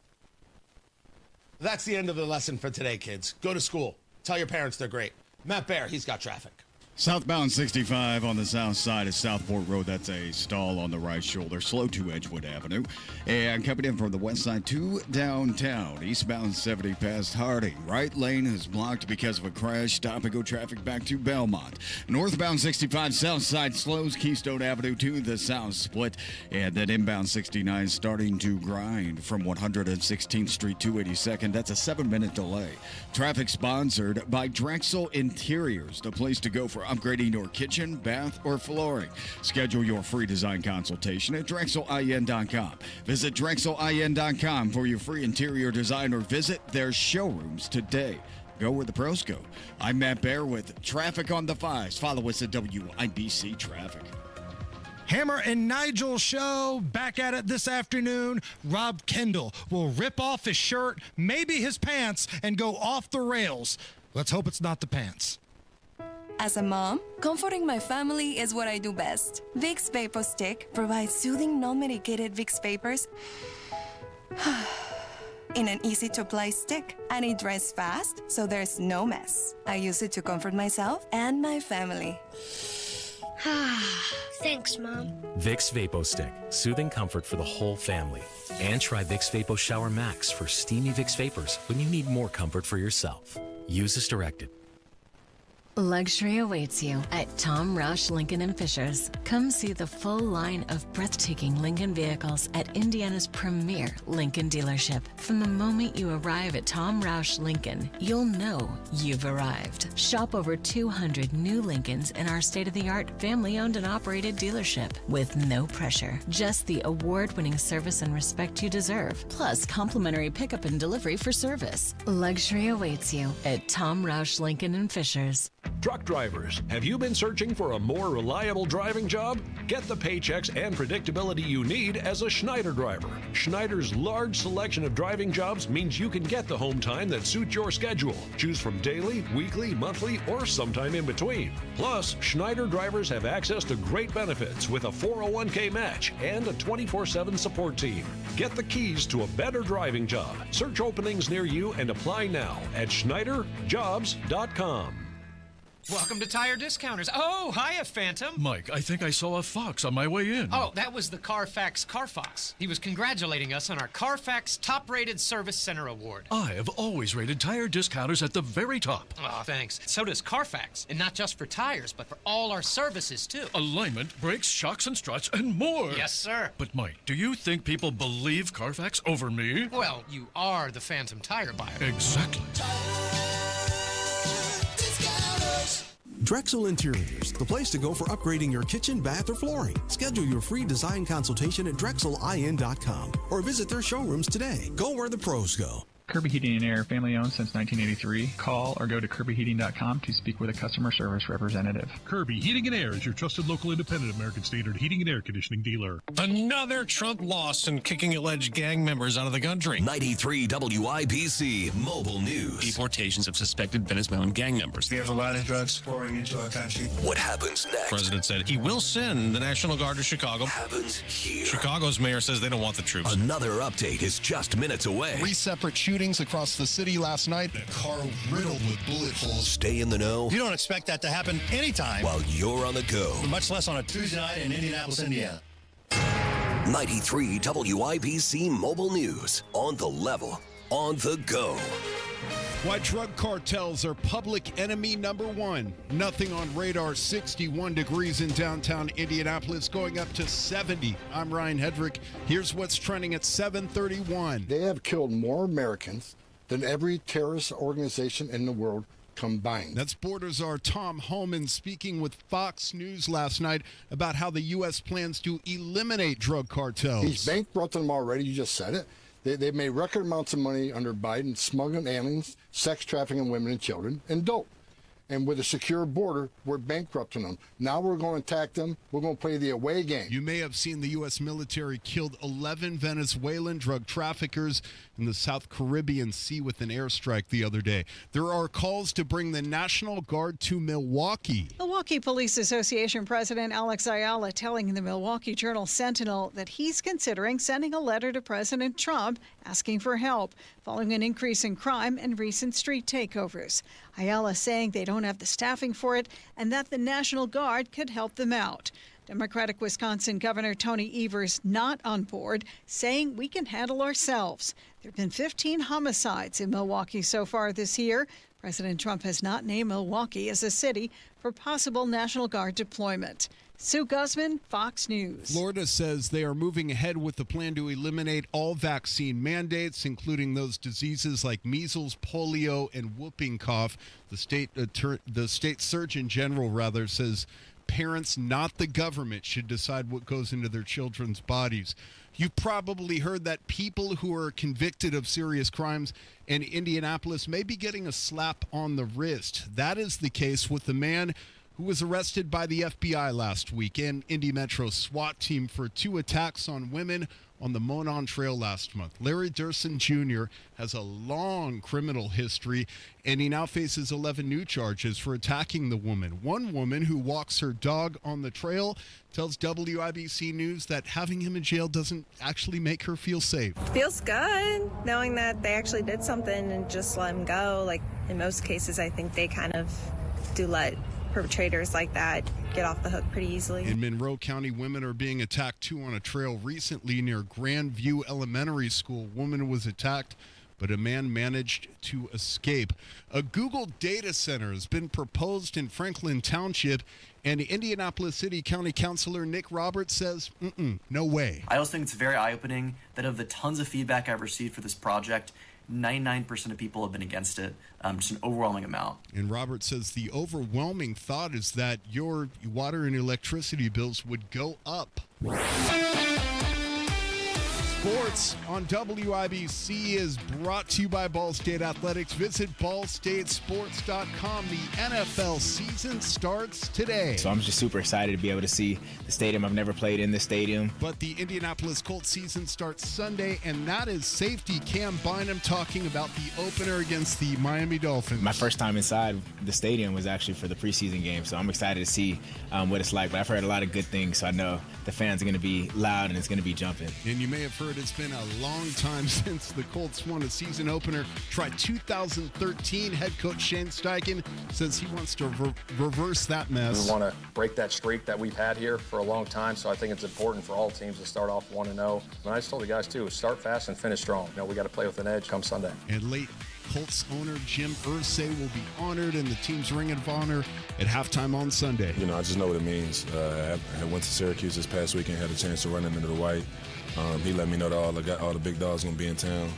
That's the end of the lesson for today, kids. Go to school. Tell your parents they're great. Matt Baer, he's got traffic. Southbound 65 on the south side of Southport Road. That's a stall on the right shoulder. Slow to Edgewood Avenue. And coming in from the west side to downtown. Eastbound 70 past Harding. Right lane is blocked because of a crash. Stop and go traffic back to Belmont. Northbound 65 south side slows Keystone Avenue to the south split. And then inbound 69 starting to grind from 116th Street to 82nd. That's a 7-minute delay. Traffic sponsored by Drexel Interiors, the place to go for upgrading your kitchen, bath, or flooring. Schedule your free design consultation at DrexelIN.com. Visit DrexelIN.com for your free interior design or visit their showrooms today. Go where the pros go. I'm Matt Baer with Traffic on the 5s. Follow us at WIBC Traffic. Hammer and Nigel show back at it this afternoon. Rob Kendall will rip off his shirt, maybe his pants, and go off the rails. Let's hope it's not the pants. As a mom, comforting my family is what I do best. Vicks Vapor Stick provides soothing, non-medicated Vicks vapors in an easy-to-apply stick, and it dries fast, so there's no mess. I use it to comfort myself and my family. Thanks, Mom. Vicks Vapo Stick, soothing comfort for the whole family. And try Vicks Vapo Shower Max for steamy Vicks Vapors when you need more comfort for yourself. Use as directed. Luxury awaits you at Tom Roush Lincoln & Fishers. Come see the full line of breathtaking Lincoln vehicles at Indiana's premier Lincoln dealership. From the moment you arrive at Tom Roush Lincoln, you'll know you've arrived. Shop over 200 new Lincolns in our state-of-the-art family-owned and operated dealership with no pressure. Just the award-winning service and respect you deserve, plus complimentary pickup and delivery for service. Luxury awaits you at Tom Roush Lincoln & Fishers. Truck drivers, have you been searching for a more reliable driving job? Get the paychecks and predictability you need as a Schneider driver. Schneider's large selection of driving jobs means you can get the home time that suits your schedule. Choose from daily, weekly, monthly, or sometime in between. Plus, Schneider drivers have access to great benefits with a 401k match and a 24/7 support team. Get the keys to a better driving job. Search openings near you and apply now at schneiderjobs.com. Welcome to Tire Discounters. Oh, hiya, Phantom. Mike, I think I saw a fox on my way in. Oh, that was the Carfax Carfox. He was congratulating us on our Carfax Top Rated Service Center Award. I have always rated Tire Discounters at the very top. Oh, thanks. So does Carfax. And not just for tires, but for all our services, too. Alignment, brakes, shocks and struts, and more. Yes, sir. But, Mike, do you think people believe Carfax over me? Well, you are the Phantom tire buyer. Exactly. Drexel Interiors, the place to go for upgrading your kitchen, bath, or flooring. Schedule your free design consultation at drexelin.com or visit their showrooms today. Go where the pros go. Kirby Heating and Air, family owned since 1983. Call or go to kirbyheating.com to speak with a customer service representative. Kirby Heating and Air is your trusted local independent American Standard heating and air conditioning dealer. Another Trump loss and kicking alleged gang members out of the country. 93 WIBC Mobile News. Deportations of suspected Venezuelan gang members. We have a lot of drugs pouring into our country. What happens next? The president said he will send the National Guard to Chicago. Happens here. Chicago's mayor says they don't want the troops. Another update is just minutes away. 3 separate shootings across the city last night. A car riddled with bullet holes. Stay in the know. You don't expect that to happen anytime. While you're on the go. Much less on a Tuesday night in Indianapolis, Indiana. 93 WIBC Mobile News. On the level. On the go. Why drug cartels are public enemy number one. Nothing on radar. 61 degrees in downtown Indianapolis, going up to 70. I'm Ryan Hedrick. Here's what's trending at 7:31. They have killed more Americans than every terrorist organization in the world combined. That's Border Czar Tom Homan speaking with Fox News last night about how the U.S. plans to eliminate drug cartels. He's bankrupted them already. You just said it. They made record amounts of money under Biden, smuggling aliens, sex trafficking women and children, and dope. And with a secure border, we're bankrupting them. Now we're going to attack them. We're going to play the away game. You may have seen the U.S. military killed 11 Venezuelan drug traffickers in the South Caribbean Sea with an airstrike the other day. There are calls to bring the National Guard to Milwaukee. Milwaukee Police Association President Alex Ayala telling the Milwaukee Journal-Sentinel that he's considering sending a letter to President Trump asking for help following an increase in crime and recent street takeovers. Ayala saying they don't have the staffing for it and that the National Guard could help them out. Democratic Wisconsin Governor Tony Evers not on board, saying we can handle ourselves. There have been 15 homicides in Milwaukee so far this year. President Trump has not named Milwaukee as a city for possible National Guard deployment. Sue Guzman, Fox News. Florida says they are moving ahead with the plan to eliminate all vaccine mandates, including those diseases like measles, polio, and whooping cough. The state surgeon general says parents, not the government, should decide what goes into their children's bodies. You've probably heard that people who are convicted of serious crimes in Indianapolis may be getting a slap on the wrist. That is the case with the man who was arrested by the FBI last week and Indy Metro SWAT team for 2 attacks on women on the Monon Trail last month. Larry Durson Jr. has a long criminal history, and he now faces 11 new charges for attacking the woman. One woman who walks her dog on the trail tells WIBC News that having him in jail doesn't actually make her feel safe. Feels good knowing that they actually did something and just let him go. Like, in most cases, I think they kind of do let perpetrators like that get off the hook pretty easily. In Monroe County, women are being attacked too on a trail recently near Grandview Elementary School. A woman was attacked, but a man managed to escape. A Google data center has been proposed in Franklin Township, and Indianapolis City County Councilor Nick Roberts says, no way. I also think it's very eye-opening that of the tons of feedback I've received for this project, 99% of people have been against it, just an overwhelming amount. And Roberts says the overwhelming thought is that your water and electricity bills would go up. Sports on WIBC is brought to you by Ball State Athletics. Visit ballstatesports.com. The NFL season starts today. So I'm just super excited to be able to see the stadium. I've never played in this stadium. But the Indianapolis Colts season starts Sunday, and that is safety Cam Bynum talking about the opener against the Miami Dolphins. My first time inside the stadium was actually for the preseason game, so I'm excited to see what it's like. But I've heard a lot of good things, so I know the fans are going to be loud and it's going to be jumping. And you may have heard it's been a long time since the Colts won a season opener. Try 2013. Head coach Shane Steichen says he wants to reverse that mess. We want to break that streak that we've had here for a long time, so I think it's important for all teams to start off 1-0. And I just told the guys, too, start fast and finish strong. You know, we got to play with an edge come Sunday. And late Colts owner Jim Irsay will be honored in the team's Ring of Honor at halftime on Sunday. You know, I just know what it means. I went to Syracuse this past weekend, had a chance to run into the white. He let me know that all the big dogs going to be in town.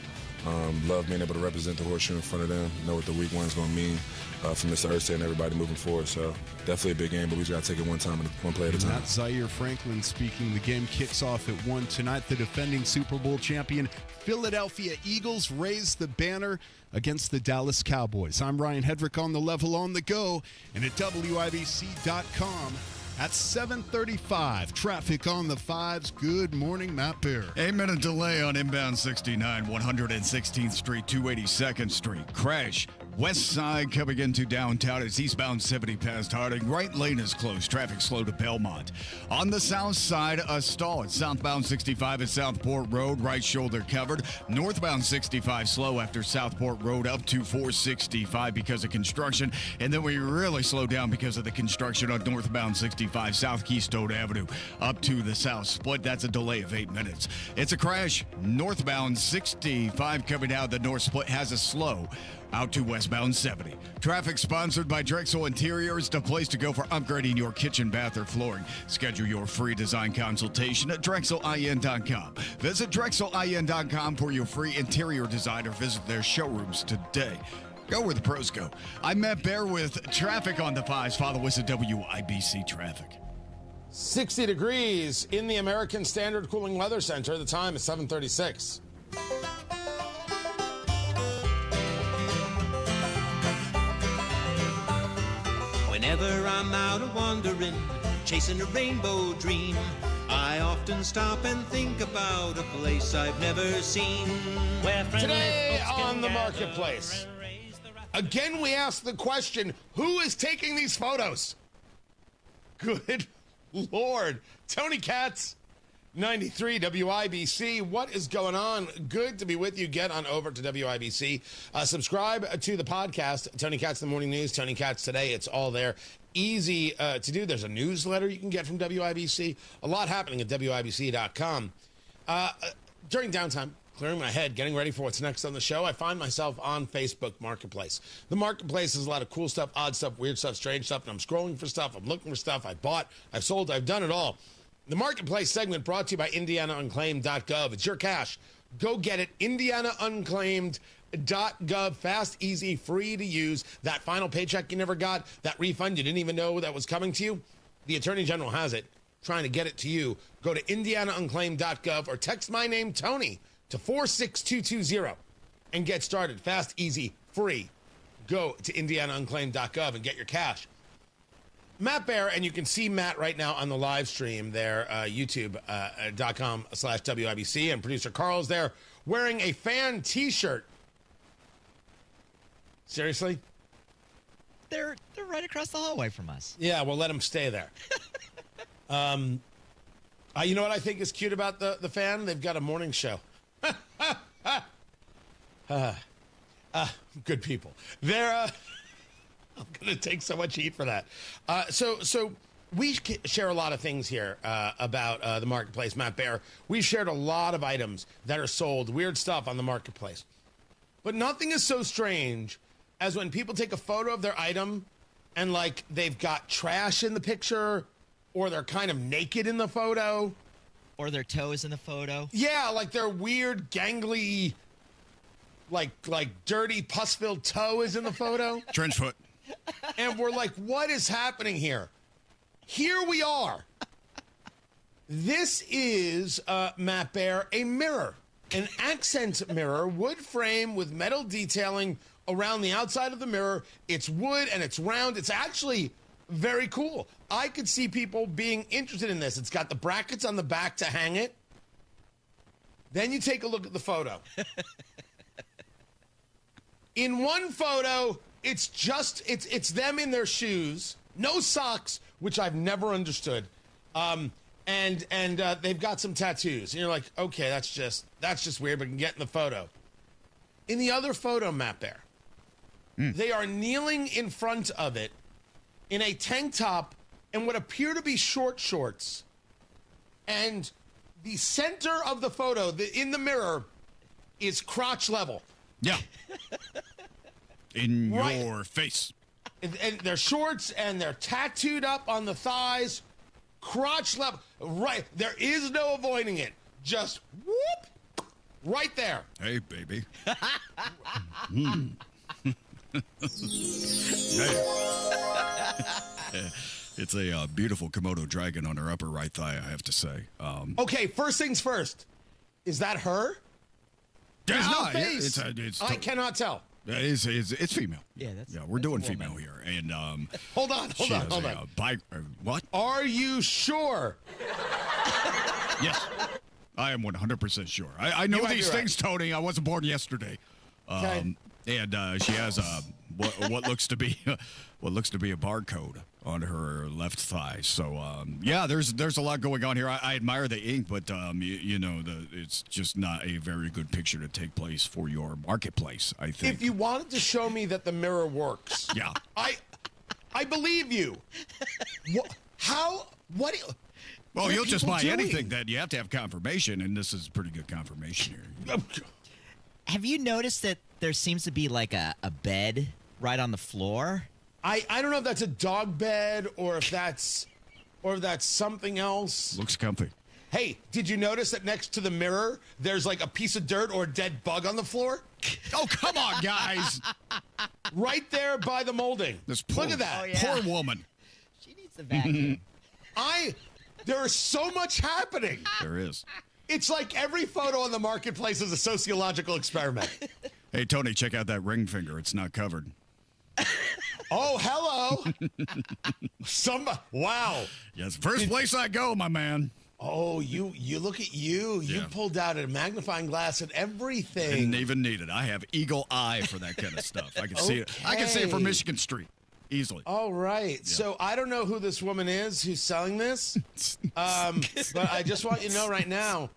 Love being able to represent the horseshoe in front of them, know what the week one's going to mean for Mr. Irsay and everybody moving forward. So definitely a big game, but we just got to take it one time and one play at a time. That's Zaire Franklin speaking. The game kicks off at 1 tonight. The defending Super Bowl champion Philadelphia Eagles raise the banner against the Dallas Cowboys. I'm Ryan Hedrick on the level on the go and at WIBC.com. At 7:35, traffic on the 5s. Good morning, Matt Bear. 8-minute delay on inbound 69, 116th Street, 282nd Street. Crash. West side coming into downtown. It's eastbound 70 past Harding. Right lane is closed. Traffic slow to Belmont. On the south side, a stall at southbound 65 at Southport Road. Right shoulder covered. Northbound 65 slow after Southport Road up to 465 because of construction. And then we really slow down because of the construction on northbound 65 South Keystone Avenue up to the south split. That's a delay of 8 minutes. It's a crash. Northbound 65 coming out the north split has a slow out to westbound 70. Traffic sponsored by Drexel Interiors, the place to go for upgrading your kitchen, bath, or flooring. Schedule your free design consultation at DrexelIN.com. Visit DrexelIN.com for your free interior design or visit their showrooms today. Go where the pros go. I'm Matt Bear with traffic on the 5s. Follow us at WIBC Traffic. 60 degrees in the American Standard Cooling Weather Center. The time is 7:36. Whenever I'm out a-wandering, chasing a rainbow dream, I often stop and think about a place I've never seen. Today on the marketplace, again we ask the question, who is taking these photos? Good Lord. Tony Katz, 93 WIBC. What is going on? Good to be with you. Get on over to WIBC. Subscribe to the podcast, Tony Katz in the Morning News, Tony Katz Today. It's all there. Easy to do. There's a newsletter you can get from WIBC. A lot happening at WIBC.com. During downtime, clearing my head, getting ready for what's next on the show, I find myself on Facebook Marketplace. The Marketplace is a lot of cool stuff, odd stuff, weird stuff, strange stuff, and I'm scrolling for stuff, I'm looking for stuff, I bought, I've sold, I've done it all. The Marketplace segment brought to you by IndianaUnclaimed.gov. It's your cash. Go get it. IndianaUnclaimed.gov. Fast, easy, free to use. That final paycheck you never got, that refund you didn't even know that was coming to you, the Attorney General has it, trying to get it to you. Go to IndianaUnclaimed.gov or text my name, Tony, to 46220 and get started. Fast, easy, free. Go to IndianaUnclaimed.gov and get your cash. Matt Bear, and you can see Matt right now on the live stream there, youtube.com/WIBC, and producer Carl is there wearing a fan t-shirt. Seriously? They're right across the hallway from us. Yeah, we'll let him stay there. You know what I think is cute about the fan? They've got a morning show. Good people. They're... I'm going to take so much heat for that. So we share a lot of things here about the marketplace, Matt Bear. We shared a lot of items that are sold, weird stuff on the marketplace. But nothing is so strange as when people take a photo of their item and, like, they've got trash in the picture, or they're kind of naked in the photo. Or their toes in the photo. Yeah, like their weird, gangly, like dirty, pus-filled toe is in the photo. Trench foot. And we're like, what is happening here? Here we are. This is, Matt Bear, a mirror. An accent mirror, wood frame with metal detailing around the outside of the mirror. It's wood and it's round. It's actually very cool. I could see people being interested in this. It's got the brackets on the back to hang it. Then you take a look at the photo. In one photo... It's them in their shoes, no socks, which I've never understood, and they've got some tattoos, and you're like, okay, that's just weird, but can get in the photo. In the other photo, Matt Bear, they are kneeling in front of it in a tank top and what appear to be short shorts, and the center of the photo, in the mirror, is crotch level. Yeah. In your face. And they're shorts and they're tattooed up on the thighs, crotch level. Right. There is no avoiding it. Just whoop. Right there. Hey, baby. It's a beautiful Komodo dragon on her upper right thigh, I have to say. Okay, first things first. Is that her? There's no face. I cannot tell. It's female. Yeah, we're doing female here, and hold on. What? Are you sure? Yes, I am 100% sure. I know these things, right. Tony. I wasn't born yesterday. Okay. And she has what looks to be a barcode on her left thigh. So there's a lot going on here. I admire the ink, but it's just not a very good picture to take place for your marketplace, I think. If you wanted to show me that the mirror works, yeah, I believe you. How? What? Well, you'll just buy anything. Then you have to have confirmation, and this is pretty good confirmation here. Have you noticed that there seems to be like a bed right on the floor? I don't know if that's a dog bed or if that's something else. Looks comfy. Hey, did you notice that next to the mirror there's like a piece of dirt or a dead bug on the floor? Oh, come on, guys. Right there by the molding. Look at that. Poor woman. She needs a vacuum. There is so much happening. There is. It's like every photo on the marketplace is a sociological experiment. Hey, Tony, check out that ring finger. It's not covered. Oh, hello. Wow. Yes, first place I go, my man. Oh, you look at you. You pulled out a magnifying glass and everything. Didn't even need it. I have eagle eye for that kind of stuff. I can see it. I can see it from Michigan Street easily. All right. Yeah. So I don't know who this woman is who's selling this. But I just want you to know right now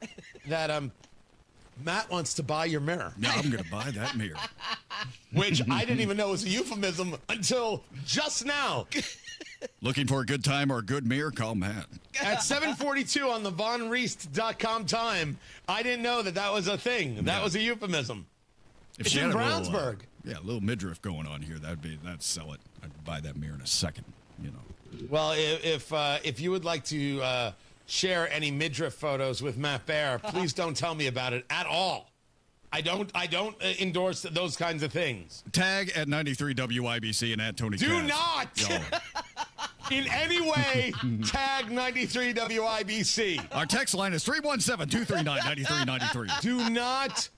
that Matt wants to buy your mirror. No, I'm going to buy that mirror. Which I didn't even know was a euphemism until just now. Looking for a good time or a good mirror? Call Matt. At 7:42 on the vonreist.com time, I didn't know that was a thing. That was a euphemism. If it's she in had Brownsburg. A little midriff going on here. That'd sell it. I'd buy that mirror in a second. Well, if you would like to share any midriff photos with Matt Bear, please don't tell me about it at all. I don't endorse those kinds of things. Tag at 93 WIBC and at Tony Katz. Do not in any way tag 93 WIBC. Our text line is 317-239-9393. Do not.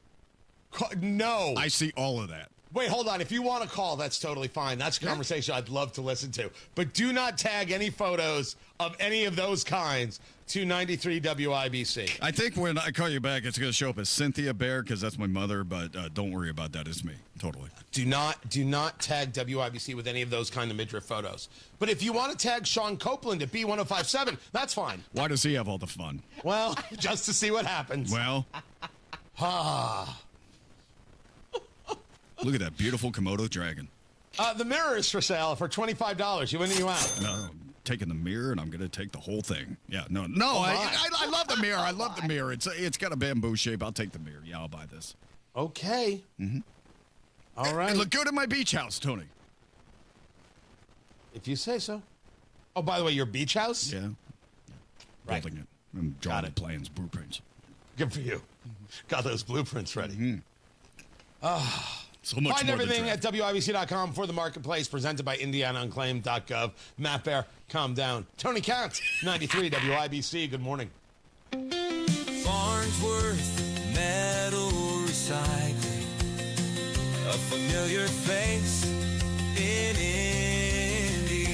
No. I see all of that. Wait, hold on. If you want to call, that's totally fine. That's a conversation I'd love to listen to. But do not tag any photos of any of those kinds to 93 WIBC. I think when I call you back, it's going to show up as Cynthia Bear because that's my mother, but don't worry about that. It's me. Totally. Do not tag WIBC with any of those kind of midriff photos. But if you want to tag Sean Copeland at B1057, that's fine. Why does he have all the fun? Well, just to see what happens. Well. Look at that beautiful Komodo dragon. The mirror is for sale for $25. You in and you out. No, I'm taking the mirror and I'm going to take the whole thing. Yeah, no. I love the mirror. I love the mirror. It's got a bamboo shape. I'll take the mirror. Yeah, I'll buy this. Okay. Mm-hmm. All right. Hey, look good at my beach house, Tony. If you say so. Oh, by the way, your beach house? Yeah. Right. Building it. I'm drawing the plans, blueprints. Good for you. Got those blueprints ready. Mm-hmm. So much Find more everything at WIBC.com for the marketplace, presented by IndianaUnclaimed.gov. Matt Bear, calm down. Tony Katz, 93 WIBC. Good morning. Farnsworth Metal Recycling, a familiar face in Indy.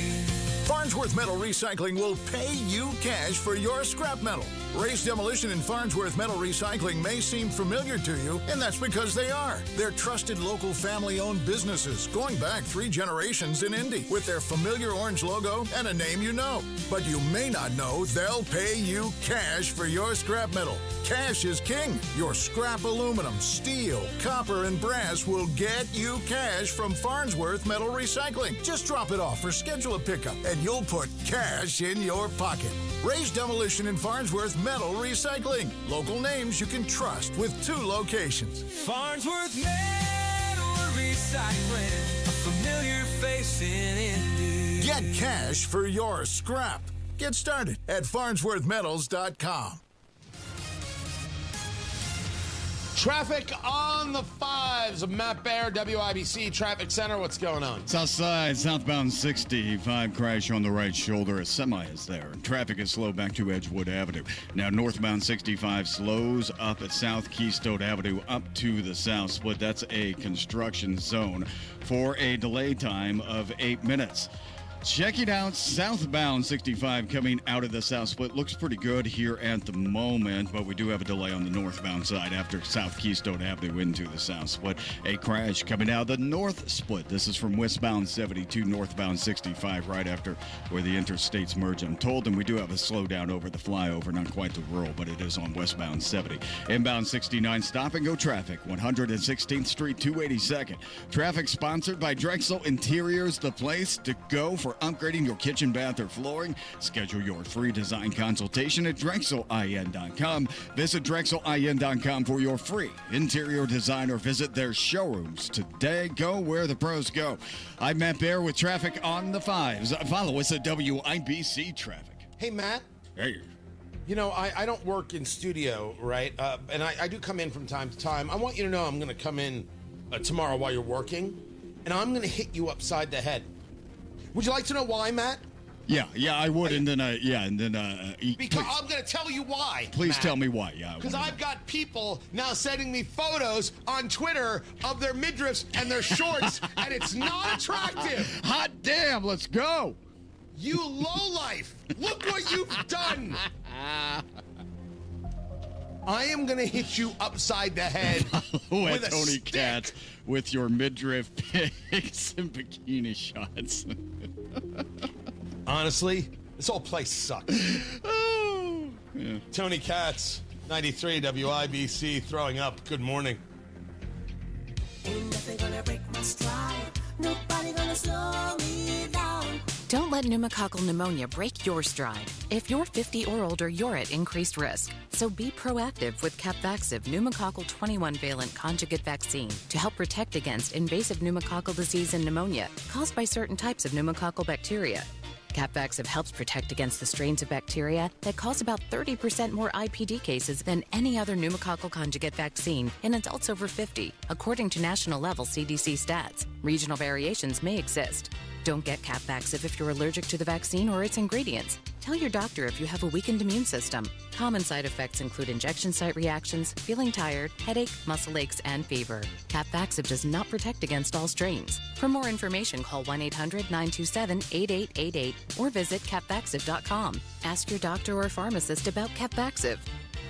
Farnsworth Metal Recycling will pay you cash for your scrap metal. Ray's Demolition and Farnsworth Metal Recycling may seem familiar to you, and that's because they are. They're trusted local family-owned businesses going back 3 generations in Indy with their familiar orange logo and a name you know. But you may not know they'll pay you cash for your scrap metal. Cash is king. Your scrap aluminum, steel, copper, and brass will get you cash from Farnsworth Metal Recycling. Just drop it off or schedule a pickup, and you'll put cash in your pocket. Ray's Demolition and Farnsworth Metal Recycling. Local names you can trust with 2 locations. Farnsworth Metal Recycling, a familiar face in Indy. Get cash for your scrap. Get started at farnsworthmetals.com. Traffic on the 5s of Matt Bear, WIBC Traffic Center. What's going on? South side, southbound 65, crash on the right shoulder. A semi is there. Traffic is slow back to Edgewood Avenue. Now, northbound 65 slows up at South Keystone Avenue up to the south split. That's a construction zone for a delay time of 8 minutes. Checking out southbound 65 coming out of the south split. Looks pretty good here at the moment, but we do have a delay on the northbound side after South Keystone Avenue into the south split. A crash coming out of the north split. This is from westbound 72, northbound 65, right after where the interstates merge, I'm told. And we do have a slowdown over the flyover, not quite the rural, but it is on westbound 70. Inbound 69, stop and go traffic, 116th Street, 282nd. Traffic sponsored by Drexel Interiors, the place to go for upgrading your kitchen, bath, or flooring. Schedule your free design consultation at DrexelIN.com. Visit DrexelIN.com for your free interior design or visit their showrooms today. Go where the pros go. I'm Matt Bear with traffic on the 5s. Follow us at WIBC Traffic. Hey, Matt. Hey. You know, I don't work in studio, right? And I do come in from time to time. I want you to know I'm going to come in tomorrow while you're working, and I'm going to hit you upside the head. Would you like to know why, Matt? Yeah, I would, because I'm going to tell you why. Please Matt. Tell me why. Yeah, because I've got people now sending me photos on Twitter of their midriffs and their shorts, and it's not attractive. Hot damn! Let's go. You lowlife! Look what you've done. I am going to hit you upside the head with a Tony stick. Katz with your midriff pics and bikini shots. Honestly, this whole place sucks. Oh, yeah. Tony Katz, 93 WIBC, throwing up. Good morning. Ain't nothing gonna break my stride. Nobody gonna slow me down. Don't let pneumococcal pneumonia break your stride. If you're 50 or older, you're at increased risk. So be proactive with Capvaxive pneumococcal 21-valent conjugate vaccine to help protect against invasive pneumococcal disease and pneumonia caused by certain types of pneumococcal bacteria. Capvaxive helps protect against the strains of bacteria that cause about 30% more IPD cases than any other pneumococcal conjugate vaccine in adults over 50, according to national-level CDC stats. Regional variations may exist. Don't get Capvaxive if you're allergic to the vaccine or its ingredients. Tell Tell your doctor if you have a weakened immune system. Common side effects include injection site reactions, feeling tired, headache, muscle aches, and fever. Capvaxive does not protect against all strains. For more information, call 1-800-927-8888 or visit capvaxive.com. Ask your doctor or pharmacist about Capvaxive.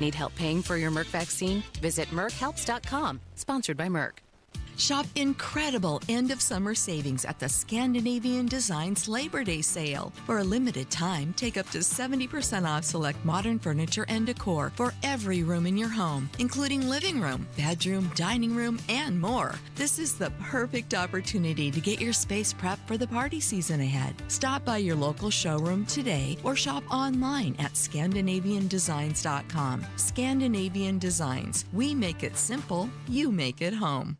Need help paying for your Merck vaccine? Visit merckhelps.com. Sponsored by Merck. Shop incredible end-of-summer savings at the Scandinavian Designs Labor Day sale. For a limited time, take up to 70% off select modern furniture and decor for every room in your home, including living room, bedroom, dining room, and more. This is the perfect opportunity to get your space prepped for the party season ahead. Stop by your local showroom today or shop online at ScandinavianDesigns.com. Scandinavian Designs. We make it simple, you make it home.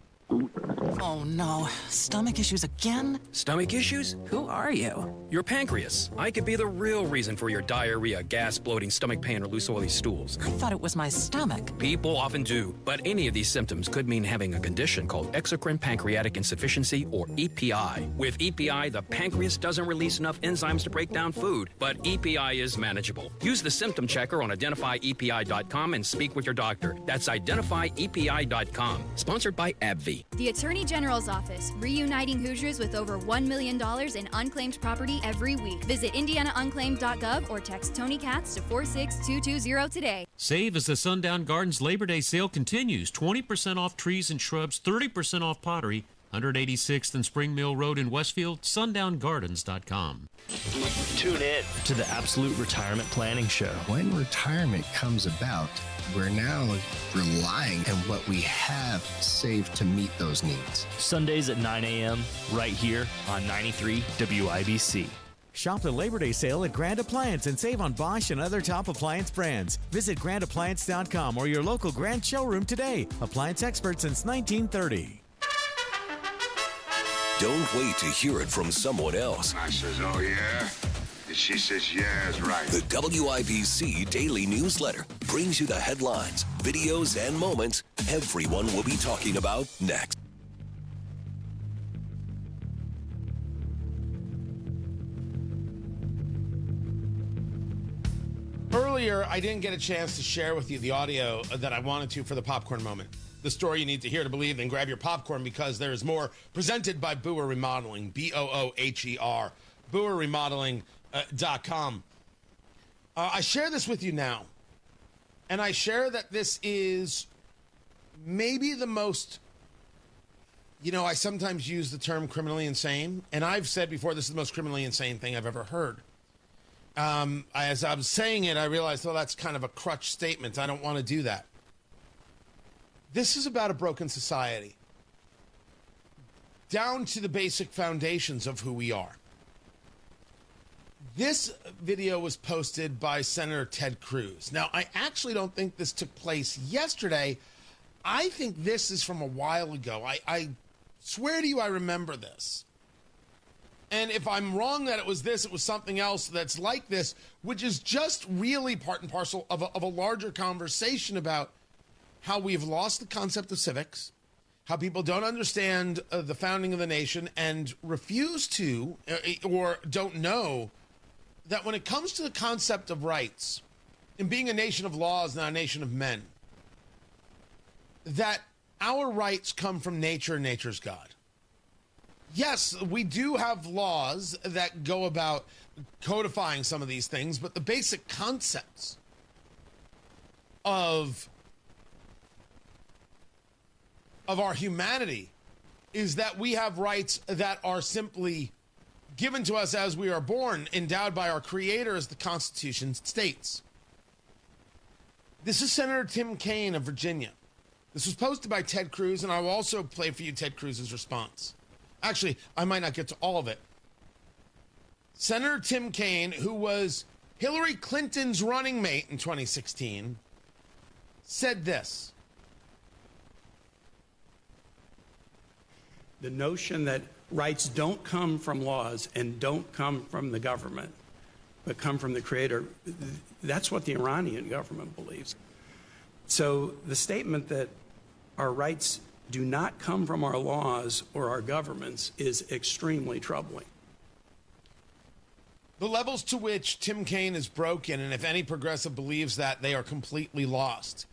Oh no, stomach issues again? Stomach issues? Who are you? Your pancreas. I could be the real reason for your diarrhea, gas, bloating, stomach pain, or loose oily stools. I thought it was my stomach. People often do, but any of these symptoms could mean having a condition called exocrine pancreatic insufficiency, or EPI. With EPI, the pancreas doesn't release enough enzymes to break down food, but EPI is manageable. Use the symptom checker on identifyepi.com and speak with your doctor. That's identifyepi.com. Sponsored by AbbVie. The Attorney General's Office, reuniting Hoosiers with over $1 million in unclaimed property every week. Visit indianaunclaimed.gov or text Tony Katz to 46220 today. Save as the Sundown Gardens Labor Day sale continues. 20% off trees and shrubs, 30% off pottery. 186th and Spring Mill Road in Westfield, sundown.gardens.com. Tune in to the Absolute Retirement Planning Show. When retirement comes about, we're now relying on what we have saved to meet those needs. Sundays at 9 a.m. right here on 93 WIBC. Shop the Labor Day sale at Grand Appliance and save on Bosch and other top appliance brands. Visit grandappliance.com or your local Grand showroom today. Appliance expert since 1930. Don't wait to hear it from someone else. I says, oh yeah? And she says, yeah, is right. The WIBC Daily Newsletter brings you the headlines, videos, and moments everyone will be talking about next. Earlier, I didn't get a chance to share with you the audio that I wanted to for the popcorn moment. The story you need to hear to believe, then grab your popcorn because there is more, presented by Booher Remodeling, Booher, BooherRemodeling.com. I share this with you now, and I share that this is maybe the most, I sometimes use the term criminally insane, and I've said before this is the most criminally insane thing I've ever heard. As I was saying it, I realized, that's kind of a crutch statement. I don't want to do that. This is about a broken society, down to the basic foundations of who we are. This video was posted by Senator Ted Cruz. Now, I actually don't think this took place yesterday. I think this is from a while ago. I swear to you, I remember this. And if I'm wrong that it was this, it was something else that's like this, which is just really part and parcel of a larger conversation about how we've lost the concept of civics, how people don't understand the founding of the nation and refuse to or don't know that when it comes to the concept of rights and being a nation of laws, not a nation of men, that our rights come from nature and nature's God. Yes, we do have laws that go about codifying some of these things, but the basic concepts of our humanity is that we have rights that are simply given to us as we are born, endowed by our Creator, as the Constitution states. This is Senator Tim Kaine of Virginia. This was posted by Ted Cruz, and I will also play for you Ted Cruz's response. Actually, I might not get to all of it. Senator Tim Kaine, who was Hillary Clinton's running mate in 2016, said this. The notion that rights don't come from laws and don't come from the government, but come from the Creator, that's what the Iranian government believes. So the statement that our rights do not come from our laws or our governments is extremely troubling. The levels to which Tim Kaine is broken, and if any progressive believes that, they are completely lost.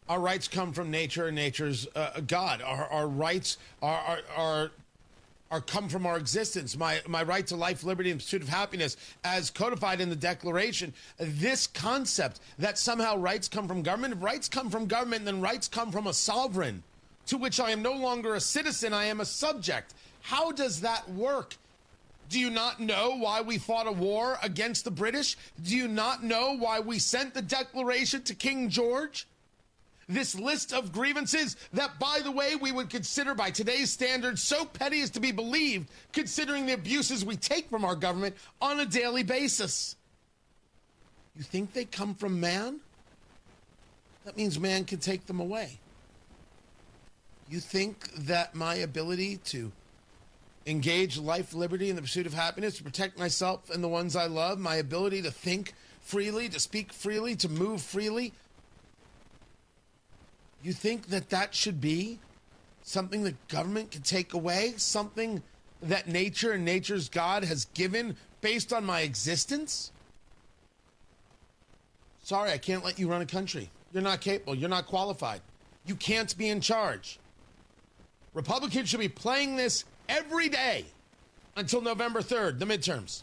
Our rights come from nature and nature's God. Our rights are come from our existence. My right to life, liberty, and pursuit of happiness, as codified in the Declaration. This concept that somehow rights come from government, if rights come from government, then rights come from a sovereign, to which I am no longer a citizen, I am a subject. How does that work? Do you not know why we fought a war against the British? Do you not know why we sent the Declaration to King George? This list of grievances that, by the way, we would consider by today's standards so petty as to be believed, considering the abuses we take from our government on a daily basis. You think they come from man? That means man can take them away. You think that my ability to engage life, liberty, and the pursuit of happiness, to protect myself and the ones I love, my ability to think freely, to speak freely, to move freely, you think that that should be something that government can take away? Something that nature and nature's God has given based on my existence? Sorry, I can't let you run a country. You're not capable. You're not qualified. You can't be in charge. Republicans should be playing this every day until November 3rd, the midterms.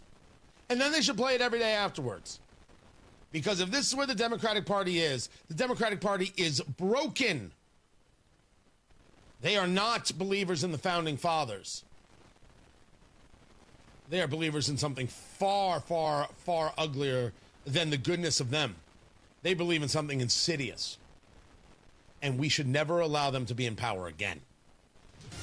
And then they should play it every day afterwards. Because if this is where the Democratic Party is, the Democratic Party is broken. They are not believers in the Founding Fathers. They are believers in something far, far, far uglier than the goodness of them. They believe in something insidious. And we should never allow them to be in power again.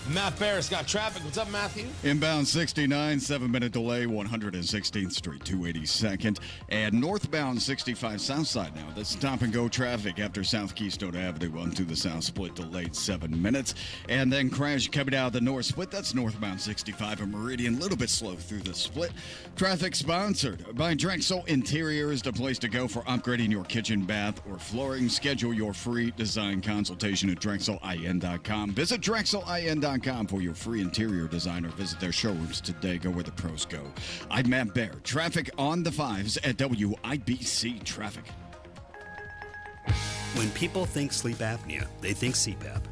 Matt Barris got traffic. What's up, Matthew? Inbound 69, 7-minute delay, 116th Street, 282nd. And northbound 65 south side now. That's stop and go traffic after South Keystone Avenue on to the south split, delayed 7 minutes. And then crash coming out of the north split. That's northbound 65 and Meridian. A little bit slow through the split. Traffic sponsored by Drexel Interior is the place to go for upgrading your kitchen, bath, or flooring. Schedule your free design consultation at DrexelIN.com. Visit DrexelIN.com for your free interior design, or visit their showrooms today. Go where the pros go. I'm Matt Baer. Traffic on the 5s at WIBC Traffic. When people think sleep apnea, they think CPAP.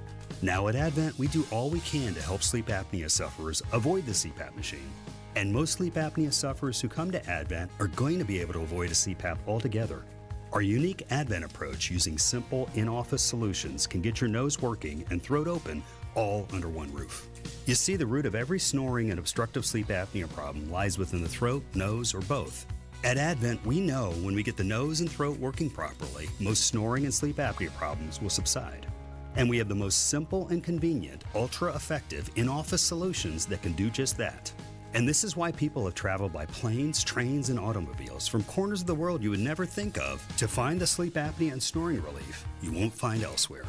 Now at Advent, we do all we can to help sleep apnea sufferers avoid the CPAP machine. And most sleep apnea sufferers who come to Advent are going to be able to avoid a CPAP altogether. Our unique Advent approach using simple in-office solutions can get your nose working and throat open all under one roof. You see, the root of every snoring and obstructive sleep apnea problem lies within the throat, nose, or both. At Advent, we know when we get the nose and throat working properly, most snoring and sleep apnea problems will subside. And we have the most simple and convenient, ultra-effective in-office solutions that can do just that. And this is why people have traveled by planes, trains, and automobiles from corners of the world you would never think of to find the sleep apnea and snoring relief you won't find elsewhere.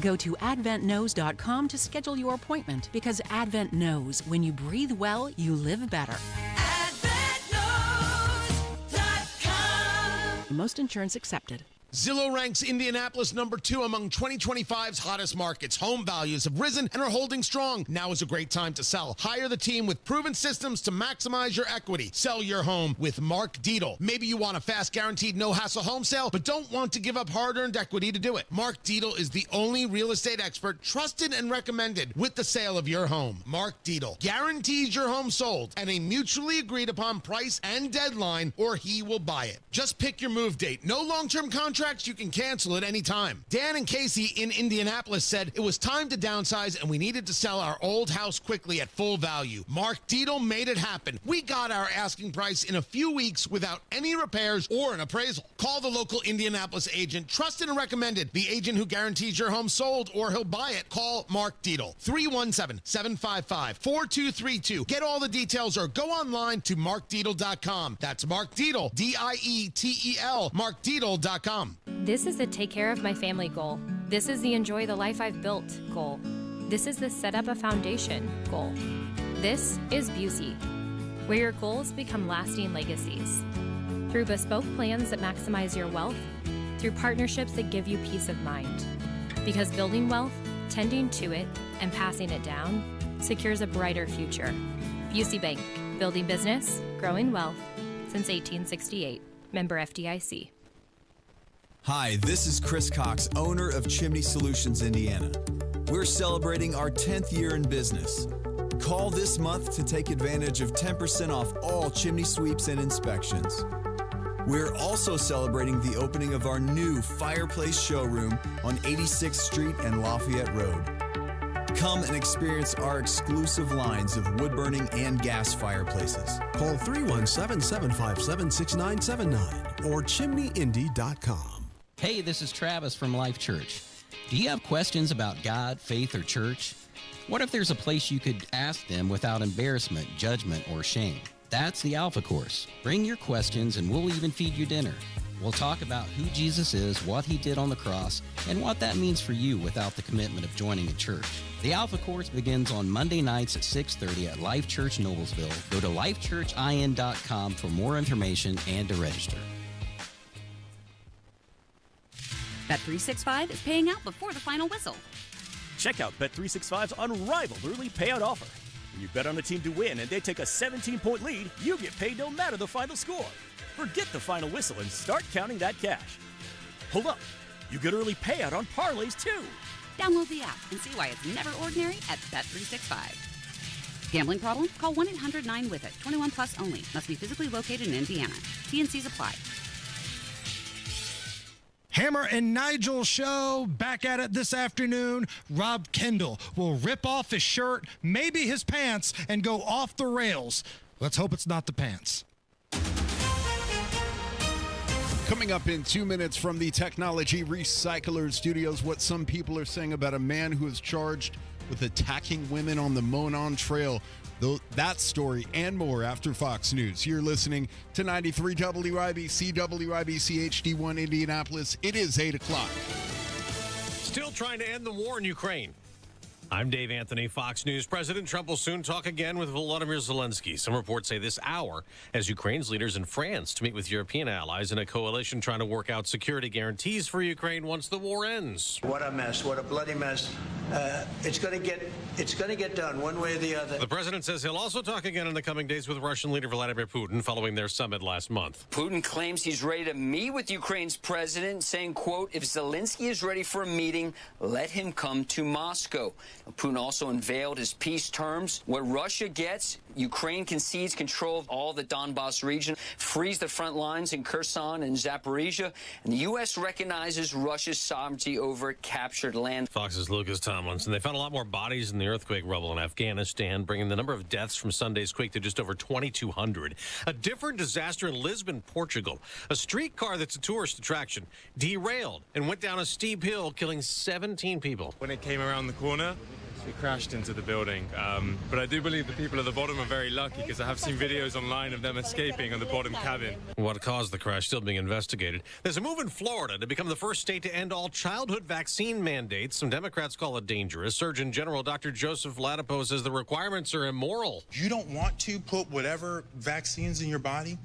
Go to adventknows.com to schedule your appointment, because Advent knows when you breathe well, you live better. AdventKnows.com. Most insurance accepted. Zillow ranks Indianapolis number 2 among 2025's hottest markets. Home values have risen and are holding strong. Now is a great time to sell. Hire the team with proven systems to maximize your equity. Sell your home with Mark Dietel. Maybe you want a fast, guaranteed, no-hassle home sale, but don't want to give up hard-earned equity to do it. Mark Dietel is the only real estate expert trusted and recommended with the sale of your home. Mark Dietel guarantees your home sold at a mutually agreed-upon price and deadline, or he will buy it. Just pick your move date. No long-term contract. You can cancel at any time. Dan and Casey in Indianapolis said it was time to downsize and we needed to sell our old house quickly at full value. Mark Dietel made it happen. We got our asking price in a few weeks without any repairs or an appraisal. Call the local Indianapolis agent, trusted and recommended, the agent who guarantees your home sold or he'll buy it. Call Mark Dietel, 317-755-4232. Get all the details or go online to markdietel.com. That's Mark Dietel, D-I-E-T-E-L, markdietel.com. This is the take care of my family goal. This is the enjoy the life I've built goal. This is the set up a foundation goal. This is Busey, where your goals become lasting legacies. Through bespoke plans that maximize your wealth, through partnerships that give you peace of mind. Because building wealth, tending to it, and passing it down secures a brighter future. Busey Bank, building business, growing wealth, since 1868. Member FDIC. Hi, this is Chris Cox, owner of Chimney Solutions Indiana. We're celebrating our 10th year in business. Call this month to take advantage of 10% off all chimney sweeps and inspections. We're also celebrating the opening of our new fireplace showroom on 86th Street and Lafayette Road. Come and experience our exclusive lines of wood-burning and gas fireplaces. Call 317-757-6979 or chimneyindy.com. Hey, this is Travis from Life Church. Do you have questions about God, faith, or church? What if there's a place you could ask them without embarrassment, judgment, or shame? That's the Alpha Course. Bring your questions and we'll even feed you dinner. We'll talk about who Jesus is, what he did on the cross, and what that means for you without the commitment of joining a church. The Alpha Course begins on Monday nights at 6:30 at Life Church Noblesville. Go to lifechurchin.com for more information and to register. Bet365 is paying out before the final whistle. Check out Bet365's unrivaled early payout offer. When you bet on a team to win and they take a 17-point lead, you get paid no matter the final score. Forget the final whistle and start counting that cash. Hold up. You get early payout on parlays, too. Download the app and see why it's never ordinary at Bet365. Gambling problem? Call 1-800-9-WITH-IT. 21 plus only. Must be physically located in Indiana. T&Cs apply. Hammer and Nigel show back at it this afternoon. Rob Kendall will rip off his shirt, maybe his pants, and go off the rails. Let's hope it's not the pants. Coming up in 2 minutes from the Technology Recycler Studios, what some people are saying about a man who is charged with attacking women on the Monon Trail. That story and more after Fox News. You're listening to 93 WIBC, WIBC HD1 Indianapolis. It is 8 o'clock. Still trying to end the war in Ukraine. I'm Dave Anthony, Fox News. President Trump will soon talk again with Volodymyr Zelensky. Some reports say this hour as Ukraine's leaders in France to meet with European allies in a coalition trying to work out security guarantees for Ukraine once the war ends. What a mess. What a bloody mess. It's going to get done one way or the other. The president says he'll also talk again in the coming days with Russian leader Vladimir Putin following their summit last month. Putin claims he's ready to meet with Ukraine's president, saying, quote, if Zelensky is ready for a meeting, let him come to Moscow. Putin also unveiled his peace terms. What Russia gets, Ukraine concedes control of all the Donbas region, frees the front lines in Kherson and Zaporizhia, and the U.S. recognizes Russia's sovereignty over captured land. Fox's Lucas Tomlinson. They found a lot more bodies in the earthquake rubble in Afghanistan, bringing the number of deaths from Sunday's quake to just over 2,200. A different disaster in Lisbon, Portugal. A streetcar that's a tourist attraction derailed and went down a steep hill, killing 17 people. When it came around the corner, it crashed into the building. But I do believe the people at the bottom are very lucky because I have seen videos online of them escaping on the bottom cabin. What caused the crash still being investigated. There's a move in Florida to become the first state to end all childhood vaccine mandates. Some Democrats call it dangerous. Surgeon General Dr. Joseph Ladapo says the requirements are immoral. You don't want to put whatever vaccines in your body?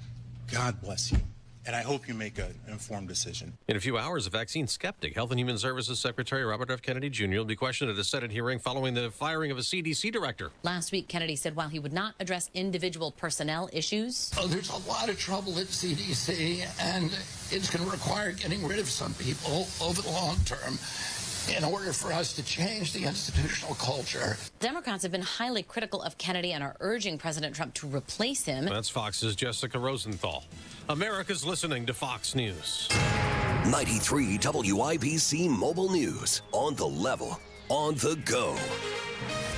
God bless you. And I hope you make an informed decision. In a few hours, a vaccine skeptic, Health and Human Services Secretary Robert F. Kennedy Jr. will be questioned at a Senate hearing following the firing of a CDC director. Last week, Kennedy said while he would not address individual personnel issues. There's a lot of trouble at CDC, and it's going to require getting rid of some people over the long term in order for us to change the institutional culture. Democrats have been highly critical of Kennedy and are urging President Trump to replace him. That's Fox's Jessica Rosenthal. America's listening to Fox News. 93 WIBC Mobile News. On the level, on the go.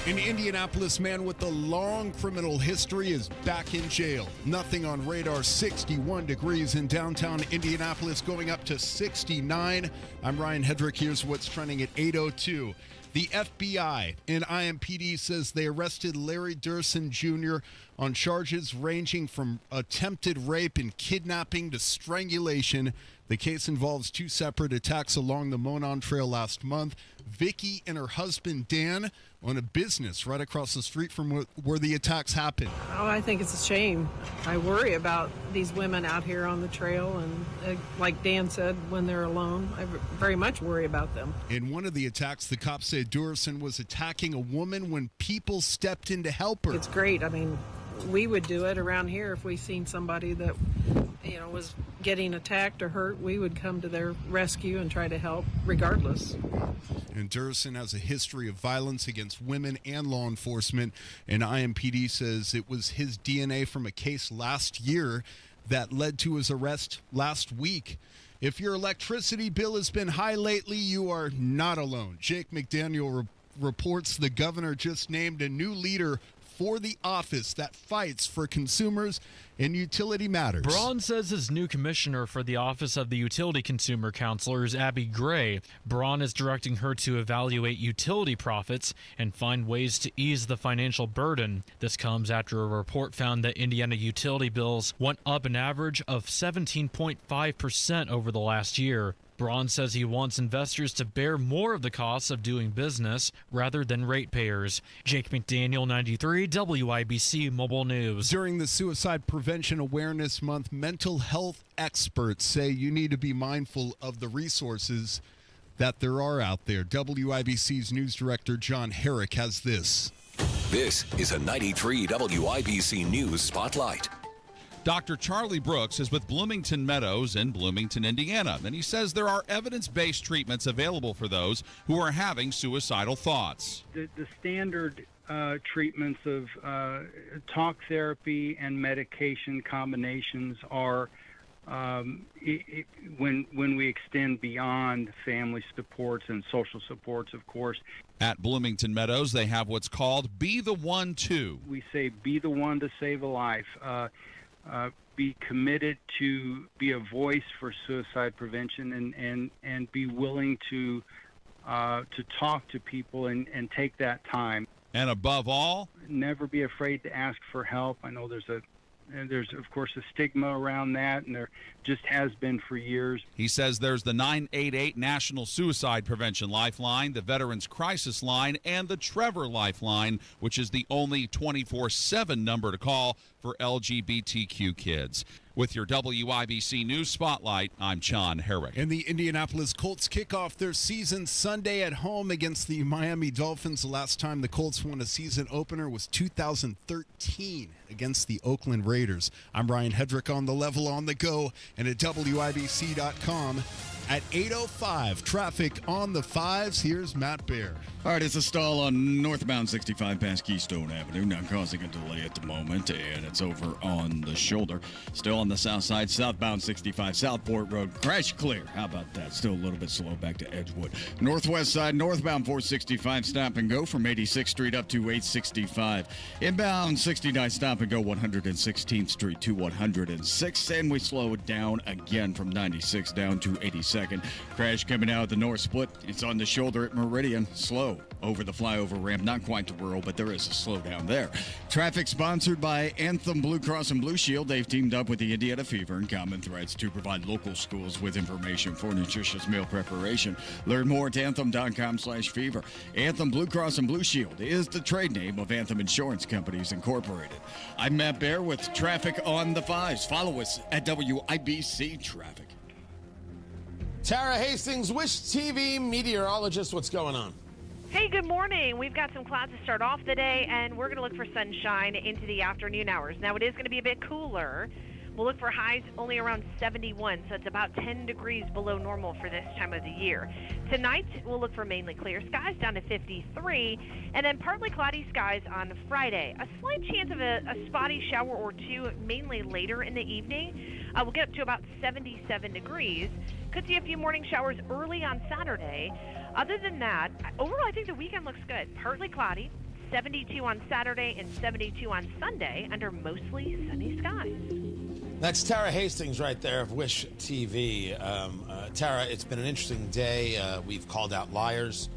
An Indianapolis man with a long criminal history is back in jail. Nothing on radar. 61 degrees in downtown Indianapolis, going up to 69. I'm Ryan Hedrick. Here's what's trending at 8:02. The FBI and IMPD says they arrested Larry Durson Jr. on charges ranging from attempted rape and kidnapping to strangulation. The case involves two separate attacks along the Monon Trail last month. Vicky and her husband Dan on a business right across the street from where the attacks happened. Oh, I think it's a shame. I worry about these women out here on the trail, and like Dan said, when they're alone, I very much worry about them. In one of the attacks, the cops say Durson was attacking a woman when people stepped in to help her. It's great. I mean, we would do it around here if we seen somebody that, was getting attacked or hurt. We would come to their rescue and try to help regardless. And Durson has a history of violence against women and law enforcement, and IMPD says it was his DNA from a case last year that led to his arrest last week. If your electricity bill has been high lately, you are not alone. Jake McDaniel reports the governor just named a new leader for the office that fights for consumers in utility matters. Braun says his new commissioner for the Office of the Utility Consumer Counselor is Abby Gray. Braun is directing her to evaluate utility profits and find ways to ease the financial burden. This comes after a report found that Indiana utility bills went up an average of 17.5% over the last year. Braun says he wants investors to bear more of the costs of doing business rather than ratepayers. Jake McDaniel, 93 WIBC Mobile News. During the Suicide Prevention Awareness Month, mental health experts say you need to be mindful of the resources that there are out there. WIBC's news director John Herrick has this. This is a 93 WIBC News Spotlight. Dr. Charlie Brooks is with Bloomington Meadows in Bloomington, Indiana, and he says there are evidence-based treatments available for those who are having suicidal thoughts. The standard treatments of talk therapy and medication combinations are when we extend beyond family supports and social supports, of course. At Bloomington Meadows, they have what's called Be the One To. We say be the one to save a life. Be committed to be a voice for suicide prevention and be willing to talk to people and take that time. And above all, never be afraid to ask for help. I know there's of course a stigma around that, and there just has been for years. He says there's the 988 National Suicide Prevention Lifeline, the Veterans Crisis Line, and the Trevor Lifeline, which is the only 24/7 number to call for LGBTQ kids. With your WIBC News Spotlight, I'm John Herrick. And the Indianapolis Colts kick off their season Sunday at home against the Miami Dolphins. The last time the Colts won a season opener was 2013 against the Oakland Raiders. I'm Ryan Hedrick on the level on the go and at WIBC.com. At 8:05, traffic on the fives. Here's Matt Baer. All right, it's a stall on northbound 65 past Keystone Avenue, now causing a delay at the moment, and it's over on the shoulder. Still on the south side, southbound 65, Southport Road, crash clear. How about that? Still a little bit slow back to Edgewood. Northwest side, northbound 465, stop and go from 86th Street up to 865. Inbound 69, stop and go 116th Street to 106, and we slow it down again from 96 down to 87. Crash coming out of the north split. It's on the shoulder at Meridian. Slow over the flyover ramp. Not quite to rural, but there is a slowdown there. Traffic sponsored by Anthem Blue Cross and Blue Shield. They've teamed up with the Indiana Fever and Common Threads to provide local schools with information for nutritious meal preparation. Learn more at anthem.com/fever. Anthem Blue Cross and Blue Shield is the trade name of Anthem Insurance Companies Incorporated. I'm Matt Baer with traffic on the fives. Follow us at WIBC Traffic. Tara Hastings, Wish TV meteorologist, what's going on? Hey, good morning. We've got some clouds to start off the day, and we're going to look for sunshine into the afternoon hours. Now, it is going to be a bit cooler. We'll look for highs only around 71, so it's about 10 degrees below normal for this time of the year. Tonight, we'll look for mainly clear skies down to 53, and then partly cloudy skies on Friday. A slight chance of a spotty shower or two, mainly later in the evening. We'll get up to about 77 degrees. Could see a few morning showers early on Saturday. Other than that, overall, I think the weekend looks good. Partly cloudy, 72 on Saturday and 72 on Sunday under mostly sunny skies. That's Tara Hastings right there of Wish TV. Tara, it's been an interesting day. We've called out liars.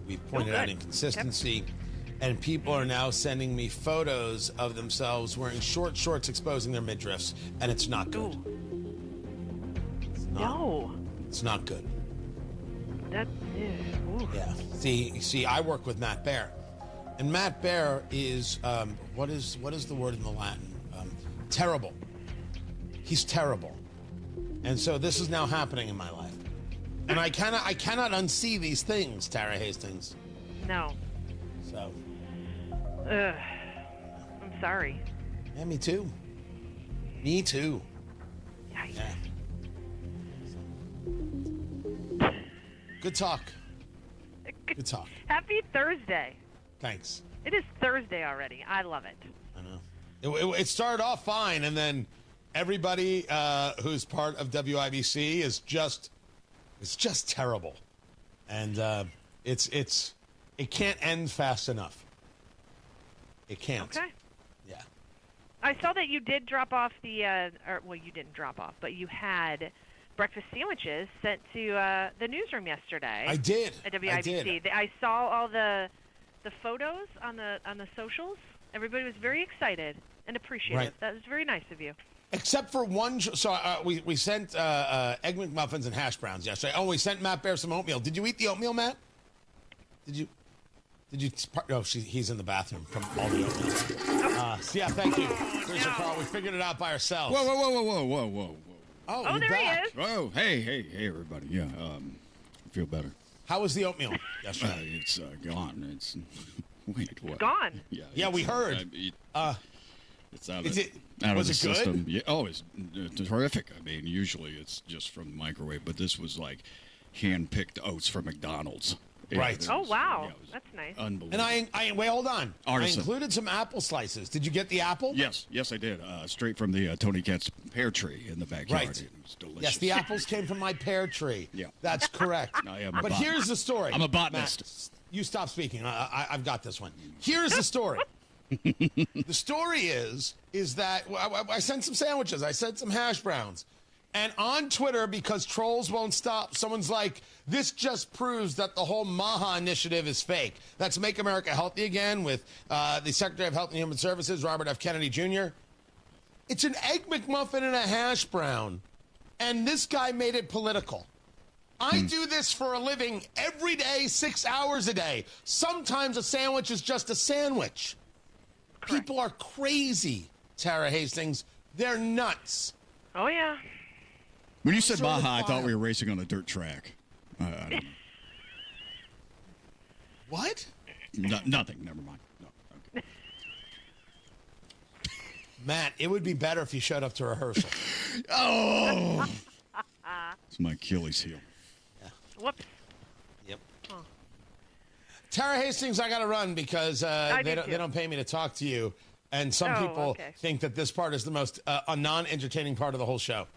We've pointed out inconsistency. Yep. And people are now sending me photos of themselves wearing short shorts exposing their midriffs, and it's not good. It's not good. Yeah. See, I work with Matt Baer, and Matt Baer is what is the word in the Latin? Terrible. He's terrible, and so this is now happening in my life, and I cannot unsee these things, Tara Hastings. No. So. I'm sorry. Yeah, me too. Me too. Yikes. Yeah. Good talk. Good talk. Happy Thursday. Thanks. It is Thursday already. I love it. I know. It started off fine, and then everybody who's part of WIBC is just terrible, and it can't end fast enough. It can't. Okay. Yeah. I saw that you did drop off you didn't drop off, but you had breakfast sandwiches sent to the newsroom yesterday. I did. At WIBC. I did. I saw all the photos on the socials. Everybody was very excited and appreciative. Right. That was very nice of you. Except for one. So we sent Egg McMuffins and hash browns yesterday. Oh, we sent Matt Bear some oatmeal. Did you eat the oatmeal, Matt? Did you? Oh, he's in the bathroom from all the oatmeal. Yeah, thank you. There's a call. We figured it out by ourselves. Whoa. Oh, there back. he is. Oh, hey, everybody. Yeah, I feel better. How was the oatmeal yesterday? It's gone. It's wait, what? It's gone. Yeah, we heard. It's out Is of, it- out was of the it good? system. Yeah. Oh, it's terrific. I mean, usually it's just from the microwave, but this was like hand-picked oats from McDonald's. Yeah, Right. it was- Oh, wow. yeah, it was That's nice. Unbelievable. And I wait, hold on. Artisan. I included some apple slices. Did you get the apple? Yes, I did. Straight from the Tony Katz pear tree in the backyard. Right. It was delicious. Yes, the apples came from my pear tree. Yeah. That's correct. I am a But here's the story. I'm a botanist. Matt, you stop speaking. I've got this one. Here's the story. The story is that I sent some sandwiches. I sent some hash browns. And on Twitter, because trolls won't stop, someone's like, this just proves that the whole MAHA initiative is fake. That's Make America Healthy Again with the Secretary of Health and Human Services, Robert F. Kennedy Jr. It's an Egg McMuffin and a hash brown. And this guy made it political. I do this for a living every day, 6 hours a day. Sometimes a sandwich is just a sandwich. Correct. People are crazy, Tara Hastings. They're nuts. Oh, yeah. When you said Sort of Baja, I thought file. we were racing on a dirt track. I don't know. What? Nothing. Never mind. No. Okay. Matt, it would be better if you showed up to rehearsal. Oh! It's my Achilles heel. Whoops. Yep. Oh. Tara Hastings, I got to run because they don't pay me to talk to you. And some people okay. think that this part is the most non-entertaining part of the whole show.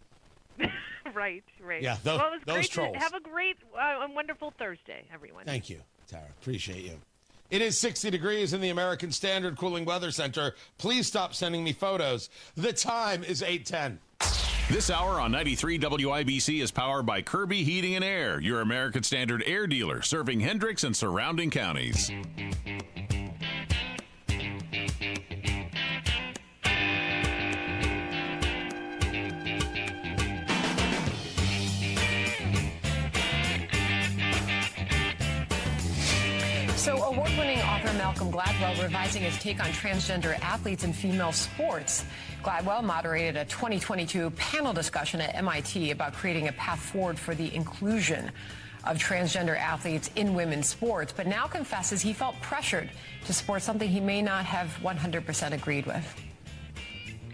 Right. Yeah, Well, it was those great trolls. Have a great and wonderful Thursday, everyone. Thank you, Tara. Appreciate you. It is 60 degrees in the American Standard Cooling Weather Center. Please stop sending me photos. The time is 8:10. This hour on 93 WIBC is powered by Kirby Heating and Air, your American Standard air dealer, serving Hendricks and surrounding counties. So, award-winning author Malcolm Gladwell revising his take on transgender athletes in female sports. Gladwell moderated a 2022 panel discussion at MIT about creating a path forward for the inclusion of transgender athletes in women's sports, but now confesses he felt pressured to support something he may not have 100% agreed with.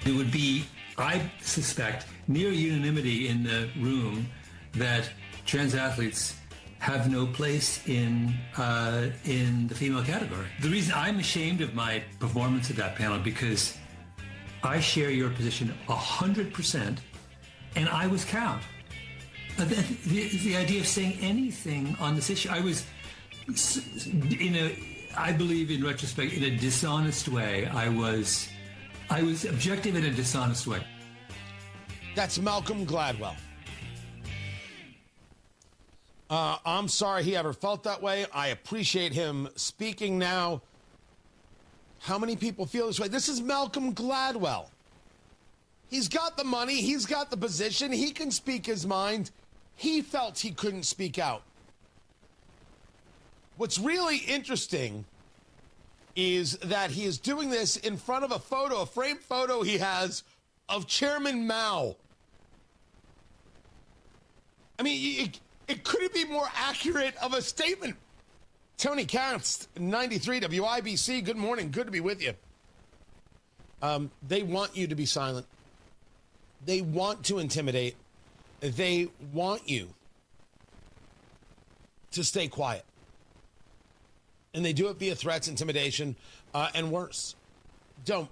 It would be, I suspect, near unanimity in the room that trans athletes have no place in the female category. The reason I'm ashamed of my performance at that panel because I share your position 100%, and I was cowed. The idea of saying anything on this issue, I was I believe in retrospect, in a dishonest way. I was objective in a dishonest way. That's Malcolm Gladwell. I'm sorry he ever felt that way. I appreciate him speaking now. How many people feel this way? This is Malcolm Gladwell. He's got the money. He's got the position. He can speak his mind. He felt he couldn't speak out. What's really interesting is that he is doing this in front of a framed photo he has of Chairman Mao. I mean, it couldn't be more accurate of a statement. Tony Katz, 93 WIBC. Good morning. Good to be with you. They want you to be silent. They want to intimidate. They want you to stay quiet. And they do it via threats, intimidation, and worse. Don't.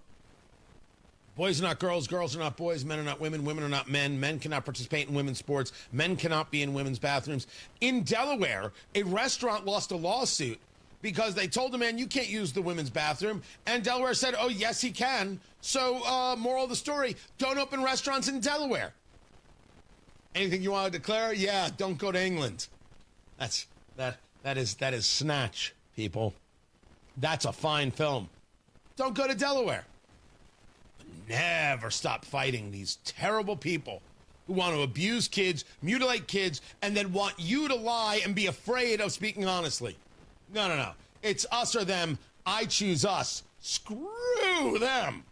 Boys are not girls, girls are not boys, men are not women, women are not men, men cannot participate in women's sports, men cannot be in women's bathrooms. In Delaware, a restaurant lost a lawsuit because they told the man, you can't use the women's bathroom, and Delaware said, oh, yes, he can. So, moral of the story, don't open restaurants in Delaware. Anything you want to declare? Yeah, don't go to England. That is Snatch, people. That's a fine film. Don't go to Delaware. Never stop fighting these terrible people who want to abuse kids, mutilate kids, and then want you to lie and be afraid of speaking honestly. No. It's us or them. I choose us. Screw them.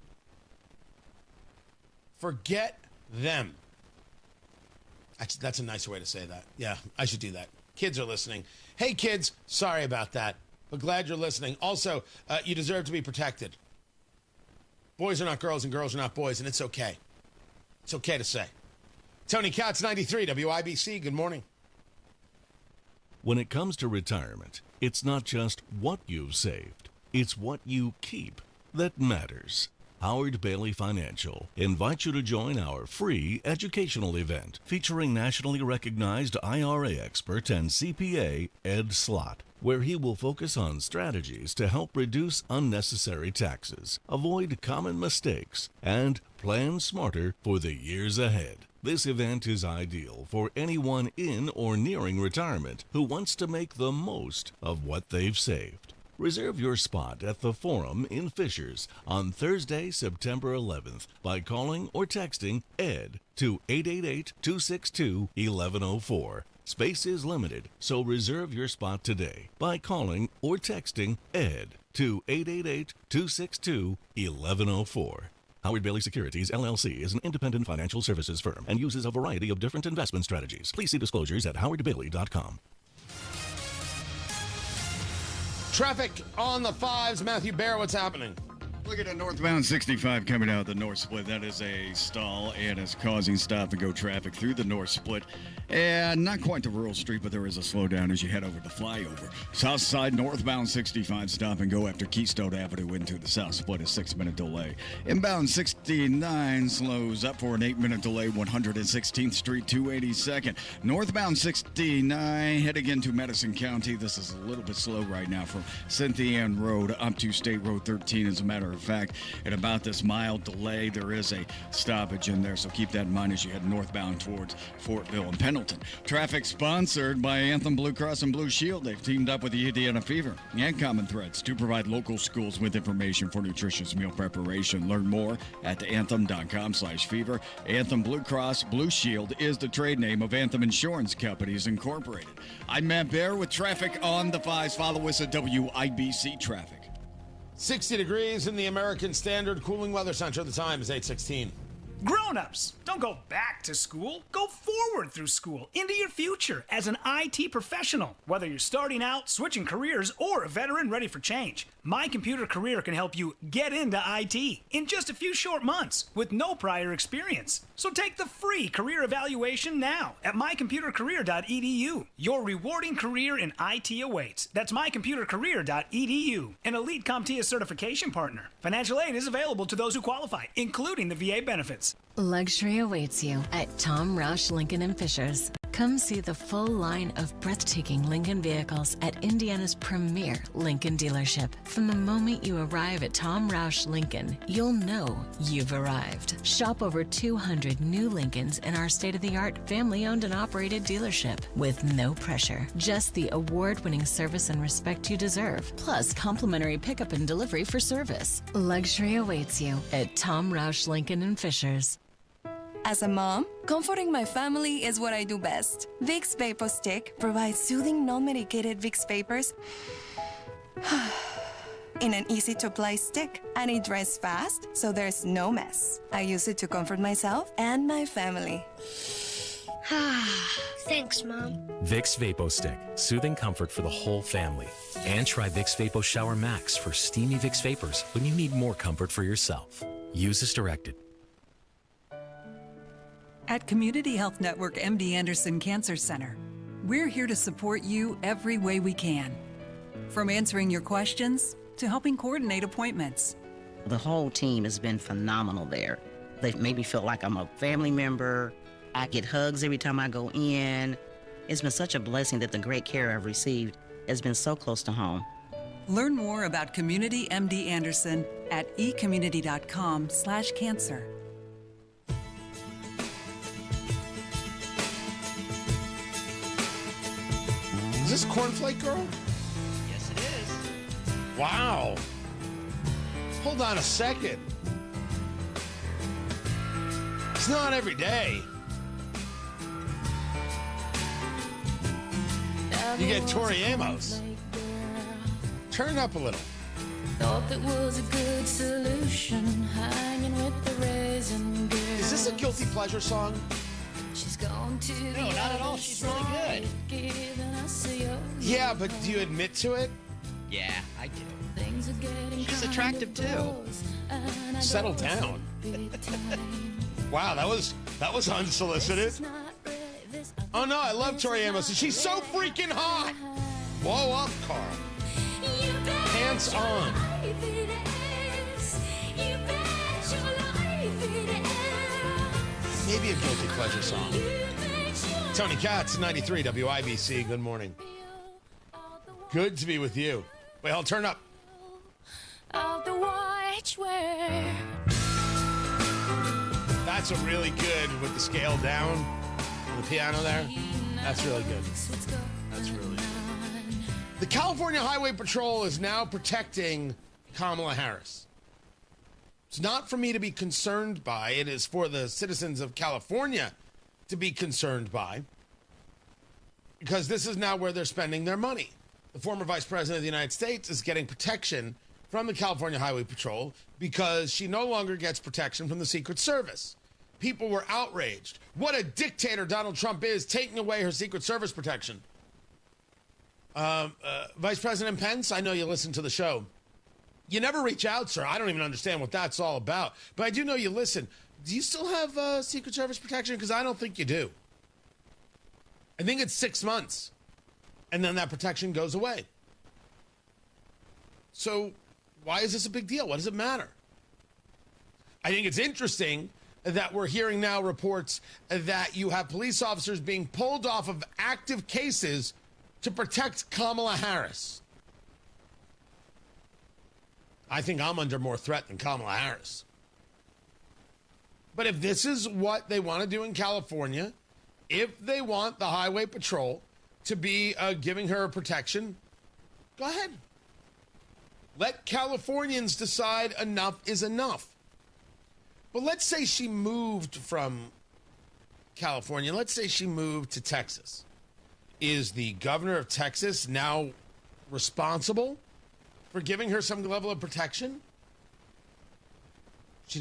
Forget them. Actually, that's a nicer way to say that. Yeah, I should do that. Kids are listening. Hey, kids, sorry about that, but glad you're listening. Also, you deserve to be protected. Boys are not girls and girls are not boys, and it's okay. It's okay to say. Tony Katz, 93 WIBC. Good morning. When it comes to retirement, it's not just what you've saved, it's what you keep that matters. Howard Bailey Financial invites you to join our free educational event featuring nationally recognized IRA expert and CPA Ed Slott, where he will focus on strategies to help reduce unnecessary taxes, avoid common mistakes, and plan smarter for the years ahead. This event is ideal for anyone in or nearing retirement who wants to make the most of what they've saved. Reserve your spot at the Forum in Fishers on Thursday, September 11th by calling or texting ED to 888-262-1104. Space is limited, so reserve your spot today by calling or texting ED to 888-262-1104. Howard Bailey Securities, LLC is an independent financial services firm and uses a variety of different investment strategies. Please see disclosures at howardbailey.com. Traffic on the fives. Matthew Bear, what's happening? Look at a northbound 65 coming out of the north split. That is a stall and is causing stop-and-go traffic through the north split. And not quite to Rural Street, but there is a slowdown as you head over the flyover. South side, northbound 65, stop-and-go after Keystone Avenue into the south split, a 6-minute delay. Inbound 69 slows up for an 8-minute delay, 116th Street, 282nd. Northbound 69 heading into Madison County. This is a little bit slow right now from Cynthia Ann Road up to State Road 13, as a matter of fact. And about this mild delay, there is a stoppage in there, so keep that in mind as you head northbound towards Fortville and Pendleton. Traffic sponsored by Anthem Blue Cross and Blue Shield. They've teamed up with the Indiana Fever and Common Threads to provide local schools with information for nutritious meal preparation. Learn more at anthem.com/fever. Anthem Blue Cross Blue Shield is the trade name of Anthem Insurance Companies Incorporated. I'm Matt Bear with traffic on the fives. Follow us at WIBC Traffic. 60 degrees in the American Standard Cooling Weather Center. The time is 8:16. Grown-ups, don't go back to school. Go forward through school into your future as an IT professional. Whether you're starting out, switching careers, or a veteran ready for change, My Computer Career can help you get into IT in just a few short months with no prior experience. So take the free career evaluation now at mycomputercareer.edu. Your rewarding career in IT awaits. That's mycomputercareer.edu, an elite CompTIA certification partner. Financial aid is available to those who qualify, including the VA benefits. Luxury awaits you at Tom Roush Lincoln and Fishers. Come see the full line of breathtaking Lincoln vehicles at Indiana's premier Lincoln dealership. From the moment you arrive at Tom Roush Lincoln, you'll know you've arrived. Shop over 200 new Lincolns in our state-of-the-art family-owned and operated dealership with no pressure. Just the award-winning service and respect you deserve, plus complimentary pickup and delivery for service. Luxury awaits you at Tom Roush Lincoln and Fishers. As a mom, comforting my family is what I do best. Vicks Vapor Stick provides soothing, non-medicated Vicks vapors in an easy-to-apply stick, and it dries fast, so there's no mess. I use it to comfort myself and my family. Thanks, Mom. Vicks Vapo Stick, soothing comfort for the whole family. And try Vicks Vapo Shower Max for steamy Vicks vapors when you need more comfort for yourself. Use as directed. At Community Health Network MD Anderson Cancer Center, we're here to support you every way we can. From answering your questions to helping coordinate appointments. The whole team has been phenomenal there. They've made me feel like I'm a family member. I get hugs every time I go in. It's been such a blessing that the great care I've received has been so close to home. Learn more about Community MD Anderson at ecommunity.com/cancer. Is this Cornflake Girl? Yes, it is. Wow. Hold on a second. It's not every day. You get Tori Amos. Turn up a little. Thought that was a good solution, hanging with the raisin girl. Is this a guilty pleasure song? She's gone to No, not at all. She's really good. Yeah, but do you admit to it? Yeah, I do. Things are getting She's attractive too. Settle down. Wow, that was unsolicited. Oh no, I love Tori Amos. She's so freaking hot. Blow up, Carl. Pants on. Maybe a guilty pleasure song. Tony Katz, 93 WIBC. Good morning. Good to be with you. Wait, I'll turn up. That's a really good with the scale down on the piano there. That's really good. That's really good. The California Highway Patrol is now protecting Kamala Harris. It's not for me to be concerned by. It is for the citizens of California to be concerned by, because this is now where they're spending their money. The former Vice President of the United States is getting protection from the California Highway Patrol because she no longer gets protection from the Secret Service. People were outraged. What a dictator Donald Trump is, taking away her Secret Service protection. Vice President Pence, I know you listen to the show. You never reach out, sir. I don't even understand what that's all about. But I do know you listen. Do you still have Secret Service protection? Because I don't think you do. I think it's 6 months. And then that protection goes away. So why is this a big deal? What does it matter? I think it's interesting that we're hearing now reports that you have police officers being pulled off of active cases to protect Kamala Harris. I think I'm under more threat than Kamala Harris. But if this is what they want to do in California, if they want the Highway Patrol to be giving her protection, go ahead. Let Californians decide enough is enough. But let's say she moved from California. Let's say she moved to Texas. Is the governor of Texas now responsible for giving her some level of protection? She's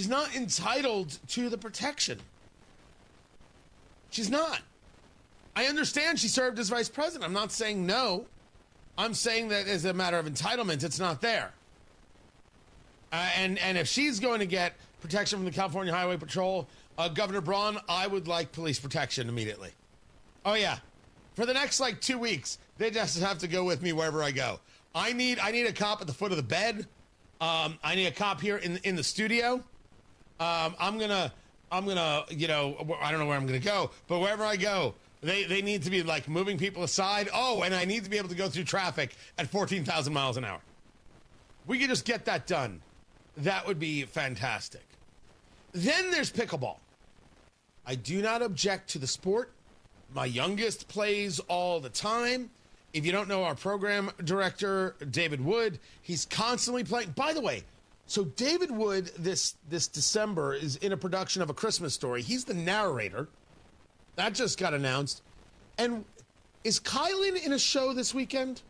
not entitled to the protection. She's not. I understand she served as vice president. I'm not saying no. I'm saying that as a matter of entitlement, it's not there. And if she's going to get protection from the California Highway Patrol, Governor Braun, I would like police protection immediately. Oh, yeah. For the next, 2 weeks, they just have to go with me wherever I go. I need a cop at the foot of the bed. I need a cop here in the studio. I'm gonna, I don't know where I'm gonna go, but wherever I go, they need to be moving people aside. Oh, and I need to be able to go through traffic at 14,000 miles an hour. We could just get that done. That would be fantastic. Then there's pickleball. I do not object to the sport. My youngest plays all the time. If you don't know our program director, David Wood, he's constantly playing. By the way, so David Wood this December is in a production of A Christmas Story. He's the narrator. That just got announced. And is Kylan in a show this weekend?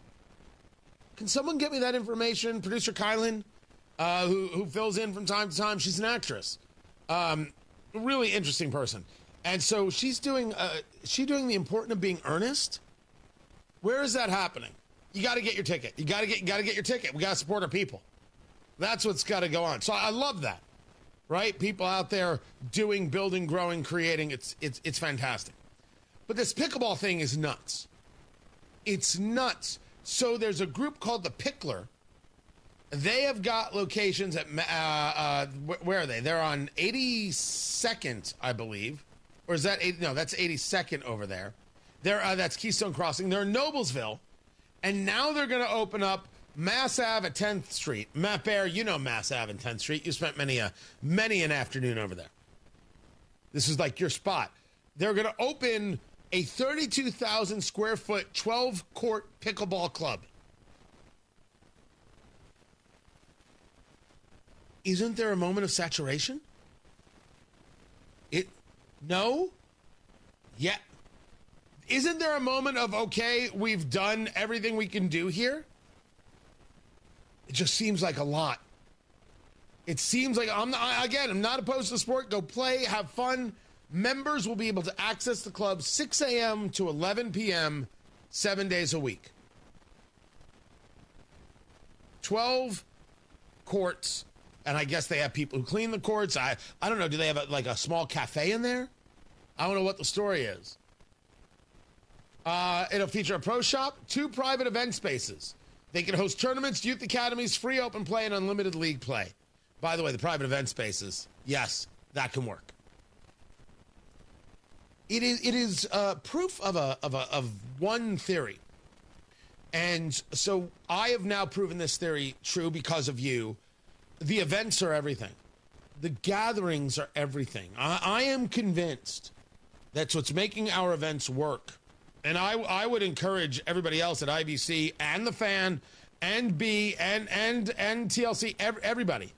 Can someone get me that information? Producer Kylan, who fills in from time to time. She's an actress. Really interesting person. And so she's doing The Importance of Being Earnest. Where is that happening? You got to get your ticket. You got to get your ticket. We got to support our people. That's what's got to go on. So I love that, right? People out there doing, building, growing, creating. It's fantastic. But this pickleball thing is nuts. It's nuts. So there's a group called the Pickler. They have got locations at, where are they? They're on 82nd, I believe. Or is that, no, that's 82nd over there. That's Keystone Crossing. They're in Noblesville. And now they're going to open up Mass Ave at 10th Street. Matt Baer, you know Mass Ave and 10th Street. You spent many an afternoon over there. This is like your spot. They're going to open a 32,000 square foot, 12-court pickleball club. Isn't there a moment of saturation? No? Yeah. Isn't there a moment of, okay, we've done everything we can do here? It just seems like a lot. It seems like, I'm not opposed to the sport. Go play, have fun. Members will be able to access the club 6 a.m. to 11 p.m. 7 days a week. 12 courts, and I guess they have people who clean the courts. I don't know. Do they have a small cafe in there? I don't know what the story is. It'll feature a pro shop, 2 private event spaces. They can host tournaments, youth academies, free open play, and unlimited league play. By the way, the private event spaces, yes, that can work. It is proof of one theory. And so I have now proven this theory true because of you. The events are everything. The gatherings are everything. I am convinced that's what's making our events work. And I would encourage everybody else at IBC and the Fan and B and TLC, everybody,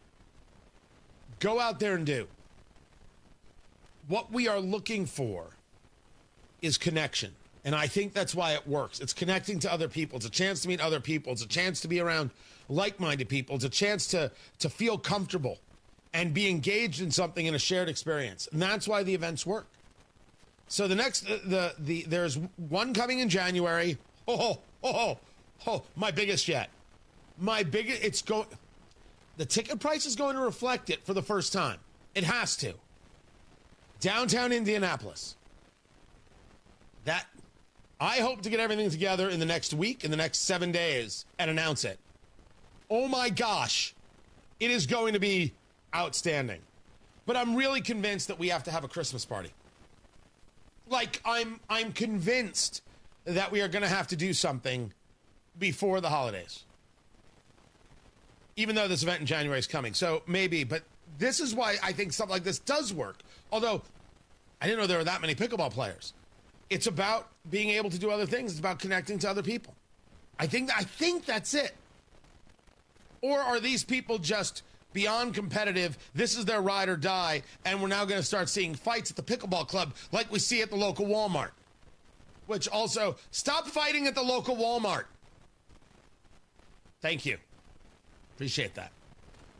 go out there and do. What we are looking for is connection. And I think that's why it works. It's connecting to other people. It's a chance to meet other people. It's a chance to be around like-minded people. It's a chance to feel comfortable and be engaged in something in a shared experience. And that's why the events work. So the next, there's one coming in January. My biggest yet. The ticket price is going to reflect it for the first time. It has to. Downtown Indianapolis. I hope to get everything together in the next week, in the next 7 days, and announce it. Oh my gosh. It is going to be outstanding. But I'm really convinced that we have to have a Christmas party. Like, I'm convinced that we are going to have to do something before the holidays. Even though this event in January is coming. So maybe, but this is why I think something like this does work. Although, I didn't know there were that many pickleball players. It's about being able to do other things. It's about connecting to other people. I think that's it. Or are these people just beyond competitive? This is their ride or die, and we're now going to start seeing fights at the pickleball club like we see at the local Walmart. Which also, stop fighting at the local Walmart. Thank you. Appreciate that.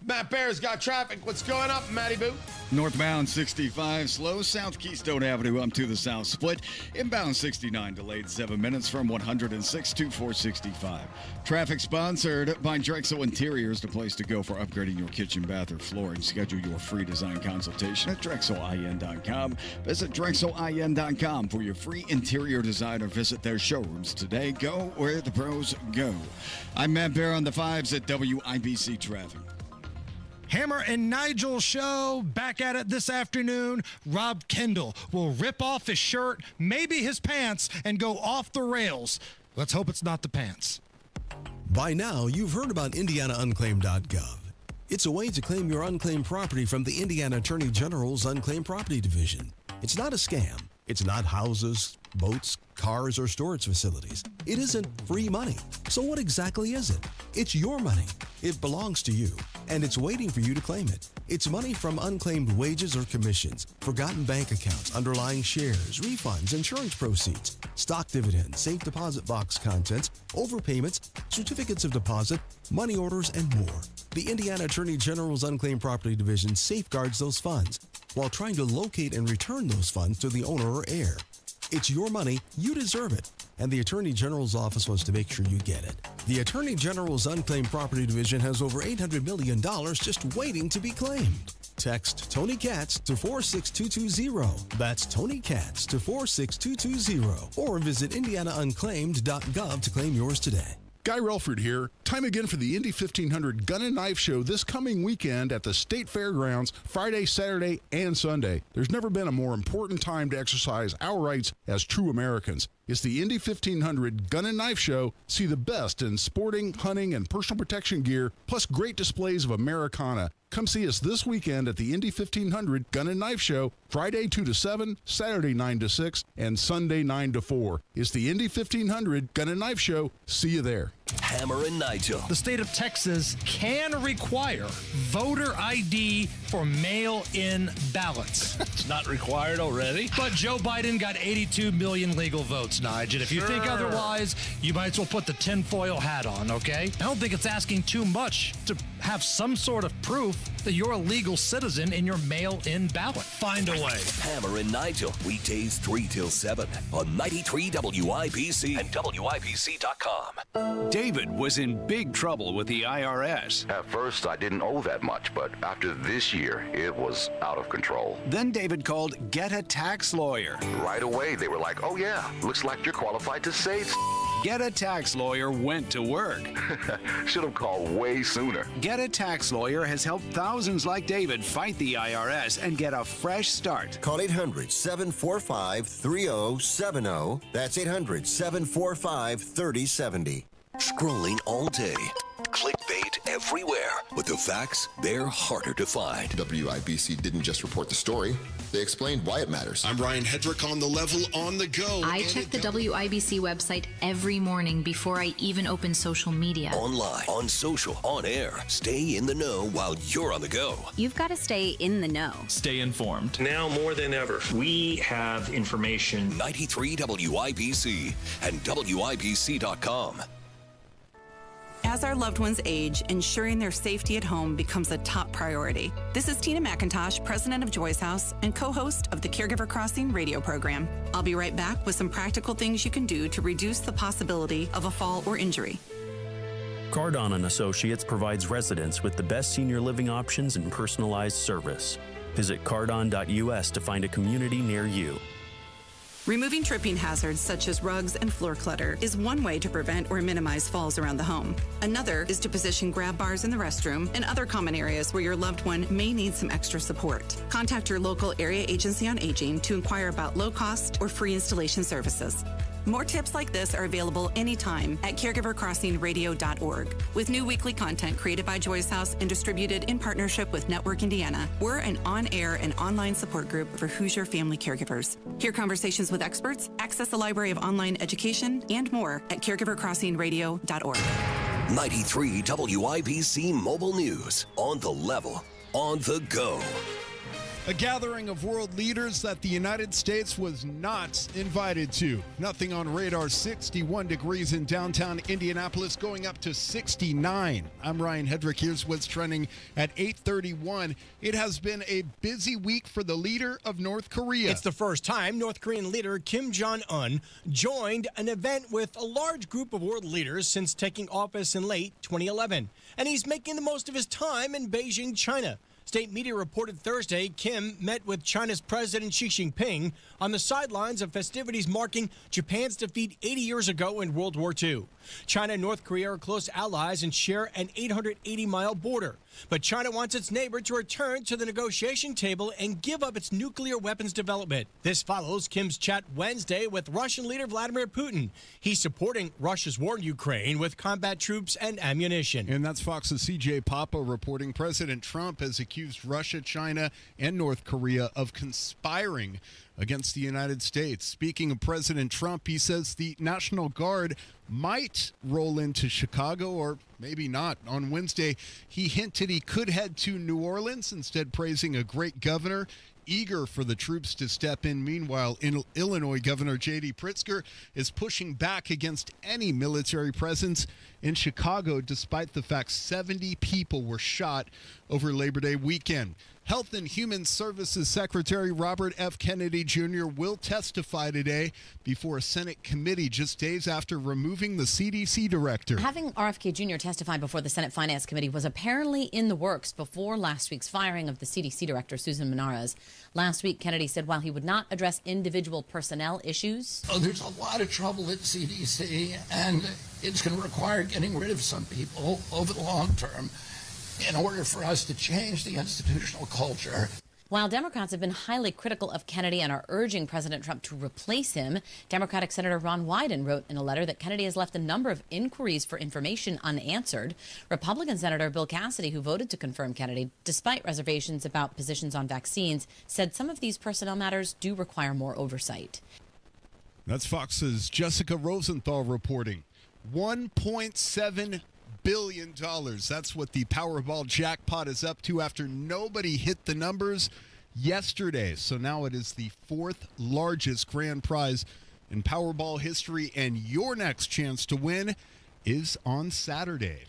Matt Baer's got traffic. What's going up, Matty Boo? Northbound 65 slow, South Keystone Avenue up to the South Split. Inbound 69 delayed 7 minutes from 106 to 465. Traffic sponsored by Drexel Interiors, the place to go for upgrading your kitchen, bath, or flooring. Schedule your free design consultation at DrexelIN.com. Visit DrexelIN.com for your free interior design or visit their showrooms today. Go where the pros go. I'm Matt Baer on the 5s at WIBC Traffic. Hammer and Nigel show back at it this afternoon. Rob Kendall will rip off his shirt, maybe his pants, and go off the rails. Let's hope it's not the pants. By now, you've heard about IndianaUnclaimed.gov. It's a way to claim your unclaimed property from the Indiana Attorney General's Unclaimed Property Division. It's not a scam. It's not houses, boats, cars, or storage facilities. It isn't free money. So what exactly is it? It's your money. It belongs to you, and it's waiting for you to claim it. It's money from unclaimed wages or commissions, forgotten bank accounts, underlying shares, refunds, insurance proceeds, stock dividends, safe deposit box contents, overpayments, certificates of deposit, money orders, and more. The Indiana Attorney General's Unclaimed Property Division safeguards those funds while trying to locate and return those funds to the owner or heir. It's your money, you deserve it, and the Attorney General's office wants to make sure you get it. The Attorney General's Unclaimed Property Division has over $800 million just waiting to be claimed. Text Tony Katz to 46220. That's Tony Katz to 46220. Or visit indianaunclaimed.gov to claim yours today. Guy Relford here. Time again for the Indy 1500 Gun and Knife Show this coming weekend at the State Fairgrounds, Friday, Saturday, and Sunday. There's never been a more important time to exercise our rights as true Americans. It's the Indy 1500 Gun and Knife Show. See the best in sporting, hunting, and personal protection gear, plus great displays of Americana. Come see us this weekend at the Indy 1500 Gun and Knife Show, Friday 2 to 7, Saturday 9 to 6, and Sunday 9 to 4. It's the Indy 1500 Gun and Knife Show. See you there. Hammer and Nigel. The state of Texas can require voter ID for mail-in ballots. It's not required already. But Joe Biden got 82 million legal votes, Nigel. If you think otherwise, you might as well put the tinfoil hat on, okay? I don't think it's asking too much to have some sort of proof that you're a legal citizen in your mail-in ballot. Find a way. Hammer and Nigel, weekdays 3 till 7 on 93 WIBC and WIBC.com. David was in big trouble with the IRS. At first, I didn't owe that much, but after this year, it was out of control. Then David called Get a Tax Lawyer. Right away, they were like, oh yeah, looks like you're qualified to save. Get a Tax Lawyer went to work. Should have called way sooner. Get a Tax Lawyer has helped thousands like David fight the IRS and get a fresh start. Call 800-745-3070. That's 800-745-3070. Scrolling all day. Clickbait everywhere. But the facts, they're harder to find. WIBC didn't just report the story. They explained why it matters. I'm Ryan Hedrick on the level on the go. I check the WIBC website every morning before I even open social media. Online, on social, on air. Stay in the know while you're on the go. You've got to stay in the know. Stay informed. Now more than ever, we have information. 93 WIBC and WIBC.com. As our loved ones age, ensuring their safety at home becomes a top priority. This is Tina McIntosh, president of Joy's House and co-host of the Caregiver Crossing radio program. I'll be right back with some practical things you can do to reduce the possibility of a fall or injury. Cardon & Associates provides residents with the best senior living options and personalized service. Visit cardon.us to find a community near you. Removing tripping hazards such as rugs and floor clutter is one way to prevent or minimize falls around the home. Another is to position grab bars in the restroom and other common areas where your loved one may need some extra support. Contact your local area agency on aging to inquire about low-cost or free installation services. More tips like this are available anytime at caregivercrossingradio.org. With new weekly content created by Joy's House and distributed in partnership with Network Indiana, we're an on-air and online support group for Hoosier family caregivers. Hear conversations with experts, access a library of online education, and more at caregivercrossingradio.org. 93 WIBC Mobile News. On the level, on the go. A gathering of world leaders that the United States was not invited to. Nothing on radar. 61 degrees in downtown Indianapolis, going up to 69. I'm Ryan Hedrick. Here's what's trending at 8:31. It has been a busy week for the leader of North Korea. It's the first time North Korean leader Kim Jong-un joined an event with a large group of world leaders since taking office in late 2011. And he's making the most of his time in Beijing, China. State media reported Thursday Kim met with China's President Xi Jinping on the sidelines of festivities marking Japan's defeat 80 years ago in World War II. China and North Korea are close allies and share an 880-mile border. But China wants its neighbor to return to the negotiation table and give up its nuclear weapons development. This follows Kim's chat Wednesday with Russian leader Vladimir Putin. He's supporting Russia's war in Ukraine with combat troops and ammunition. And that's Fox's CJ Papa reporting President Trump has accused Russia, China, and North Korea of conspiring against the United States. Speaking of President Trump, he says the National Guard might roll into Chicago or maybe not. On Wednesday, he hinted he could head to New Orleans, instead praising a great governor eager for the troops to step in. Meanwhile, Illinois Governor J.D. Pritzker is pushing back against any military presence in Chicago, despite the fact 70 people were shot over Labor Day weekend. Health and Human Services Secretary Robert F. Kennedy Jr. will testify today before a Senate committee just days after removing the CDC director. Having RFK Jr. testify before the Senate Finance Committee was apparently in the works before last week's firing of the CDC director, Susan Menares. Last week, Kennedy said while he would not address individual personnel issues, there's a lot of trouble at CDC, and it's going to require getting rid of some people over the long term in order for us to change the institutional culture. While Democrats have been highly critical of Kennedy and are urging President Trump to replace him, Democratic Senator Ron Wyden wrote in a letter that Kennedy has left a number of inquiries for information unanswered. Republican Senator Bill Cassidy, who voted to confirm Kennedy, despite reservations about positions on vaccines, said some of these personnel matters do require more oversight. That's Fox's Jessica Rosenthal reporting. $1.7 billion. That's what the Powerball jackpot is up to after nobody hit the numbers yesterday. So now it is the fourth largest grand prize in Powerball history, and your next chance to win is on Saturday.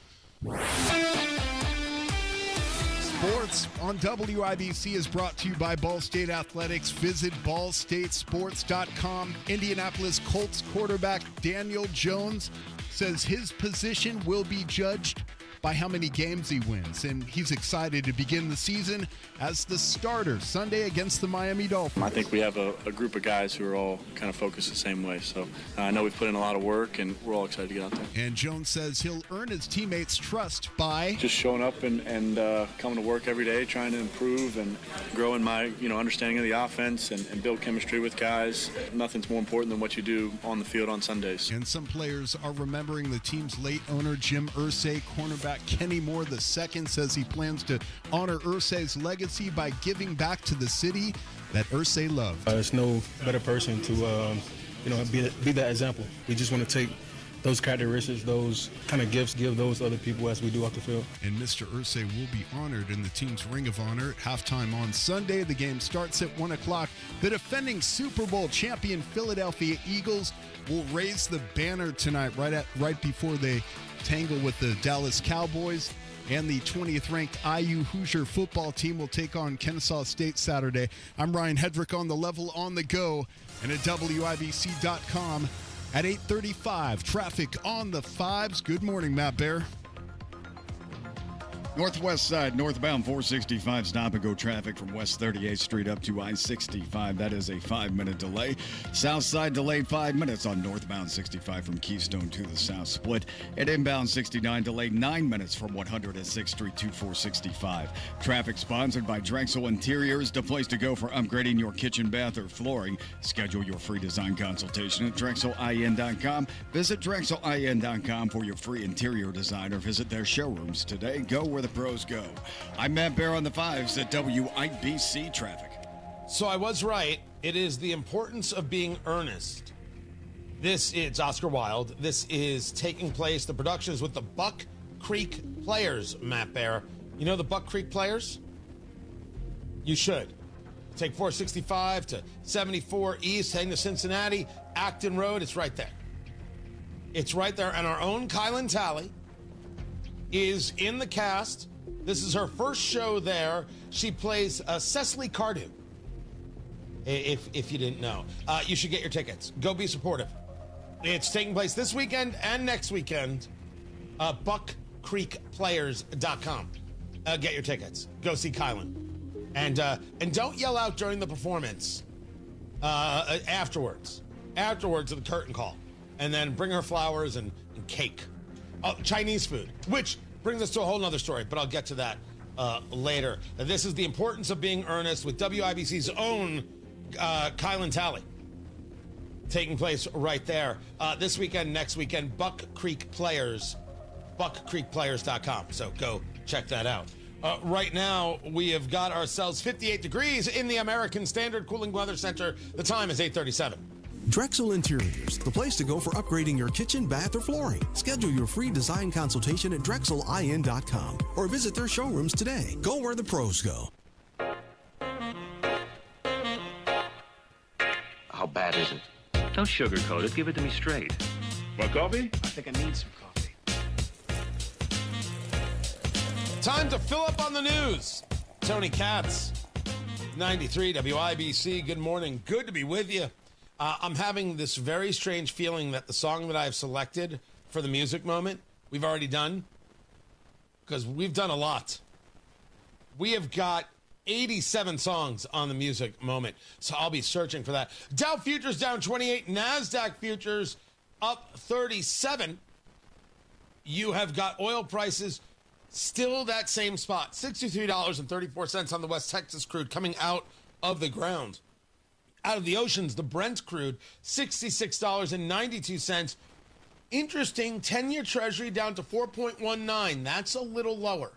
Sports on WIBC is brought to you by Ball State Athletics. Visit ballstatesports.com. Indianapolis Colts quarterback Daniel Jones says his position will be judged by how many games he wins, and he's excited to begin the season as the starter Sunday against the Miami Dolphins. I think we have a group of guys who are all kind of focused the same way, so I know we've put in a lot of work, and we're all excited to get out there. And Jones says he'll earn his teammates' trust by just showing up and coming to work every day, trying to improve and grow in my understanding of the offense and build chemistry with guys. Nothing's more important than what you do on the field on Sundays. And some players are remembering the team's late owner, Jim Irsay. Cornerback Kenny Moore II says he plans to honor Irsay's legacy by giving back to the city that Irsay loved. There's no better person to, be that example. We just want to take those characteristics, those kind of gifts, give those other people as we do off the field. And Mr. Irsay will be honored in the team's Ring of Honor at halftime on Sunday. The game starts at 1 o'clock. The defending Super Bowl champion Philadelphia Eagles will raise the banner tonight right before they tangle with the Dallas Cowboys. And the 20th ranked IU Hoosier football team will take on Kennesaw State Saturday. I'm Ryan Hedrick on the level on the go and at WIBC.com. At 8:35, traffic on the 5s. Good morning, Matt Bear. Northwest side, northbound 465 stop-and-go traffic from West 38th Street up to I-65. That is a 5-minute delay. South side delayed 5 minutes on northbound 65 from Keystone to the South Split. And inbound 69 delayed 9 minutes from 106th Street to 465. Traffic sponsored by Drexel Interiors, the place to go for upgrading your kitchen, bath, or flooring. Schedule your free design consultation at DrexelIN.com. Visit DrexelIN.com for your free interior design or visit their showrooms today. Go where the pros go. I'm Matt Bear on the 5s at WIBC Traffic. So I was right. It is the importance of being earnest. It's Oscar Wilde. This is taking place. The production is with the Buck Creek Players, Matt Bear. You know the Buck Creek Players? You should. Take 465 to 74 East, heading to Cincinnati, Acton Road. It's right there. It's right there. And our own Kylan Talley is in the cast. This is her first show there. She plays Cecily Cardew. If you didn't know, you should get your tickets. Go be supportive. It's taking place this weekend and next weekend. BuckCreekPlayers.com. Get your tickets. Go see Kylan. And don't yell out during the performance. Afterwards of the curtain call. And then bring her flowers and cake. Chinese food, which brings us to a whole nother story, but I'll get to that later. This is the importance of being earnest with WIBC's own Kylan Talley taking place right there. This weekend, next weekend, Buck Creek Players, BuckCreekPlayers.com. So go check that out. Right now, we have got ourselves 58 degrees in the American Standard Cooling Weather Center. The time is 8:37. Drexel Interiors, the place to go for upgrading your kitchen, bath, or flooring. Schedule your free design consultation at DrexelIN.com or visit their showrooms today. Go where the pros go. How bad is it? Don't sugarcoat it. Give it to me straight. Want coffee? I think I need some coffee. Time to fill up on the news. Tony Katz, 93 WIBC. Good morning. Good to be with you. I'm having this very strange feeling that the song that I've selected for the music moment, we've already done, because we've done a lot. We have got 87 songs on the music moment, so I'll be searching for that. Dow futures down 28, NASDAQ futures up 37. You have got oil prices still that same spot, $63.34 on the West Texas crude coming out of the ground. Out of the oceans, the Brent crude, $66.92. Interesting, 10-year Treasury down to 4.19. That's a little lower.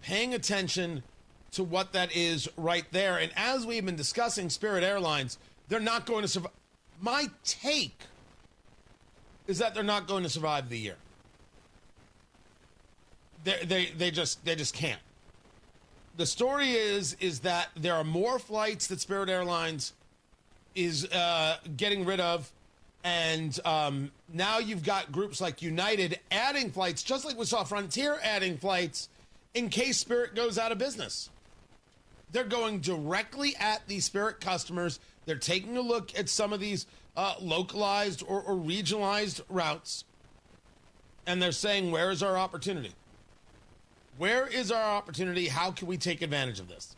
Paying attention to what that is right there. And as we've been discussing, Spirit Airlines, they're not going to survive. My take is that they're not going to survive the year. They just can't. The story is that there are more flights that Spirit Airlines is getting rid of, and now you've got groups like United adding flights, just like we saw Frontier adding flights in case Spirit goes out of business. They're going directly at these Spirit customers. They're taking a look at some of these localized or regionalized routes, and they're saying, where is our opportunity? Where is our opportunity? How can we take advantage of this?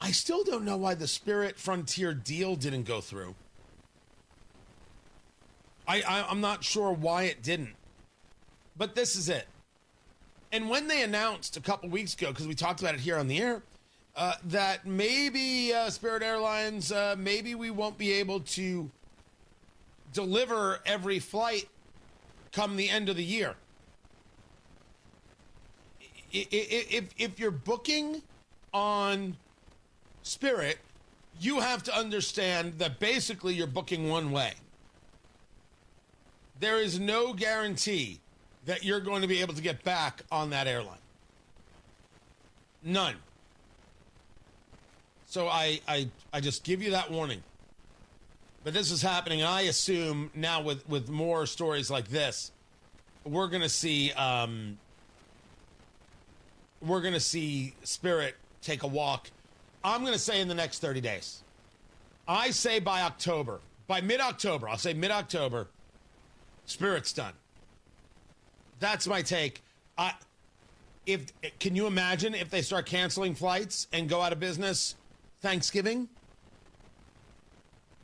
I still don't know why the Spirit Frontier deal didn't go through. I'm not sure why it didn't. But this is it. And when they announced a couple weeks ago, because we talked about it here on the air, that maybe Spirit Airlines, maybe we won't be able to deliver every flight come the end of the year. If you're booking on Spirit, you have to understand that basically you're booking one way. There is no guarantee that you're going to be able to get back on that airline. None. So I just give you that warning. But this is happening, and I assume now with more stories like this, we're going to see Spirit take a walk. I'm going to say in the next 30 days. I say by October, by mid-October, I'll say mid-October, Spirit's done. That's my take. Can you imagine if they start canceling flights and go out of business Thanksgiving?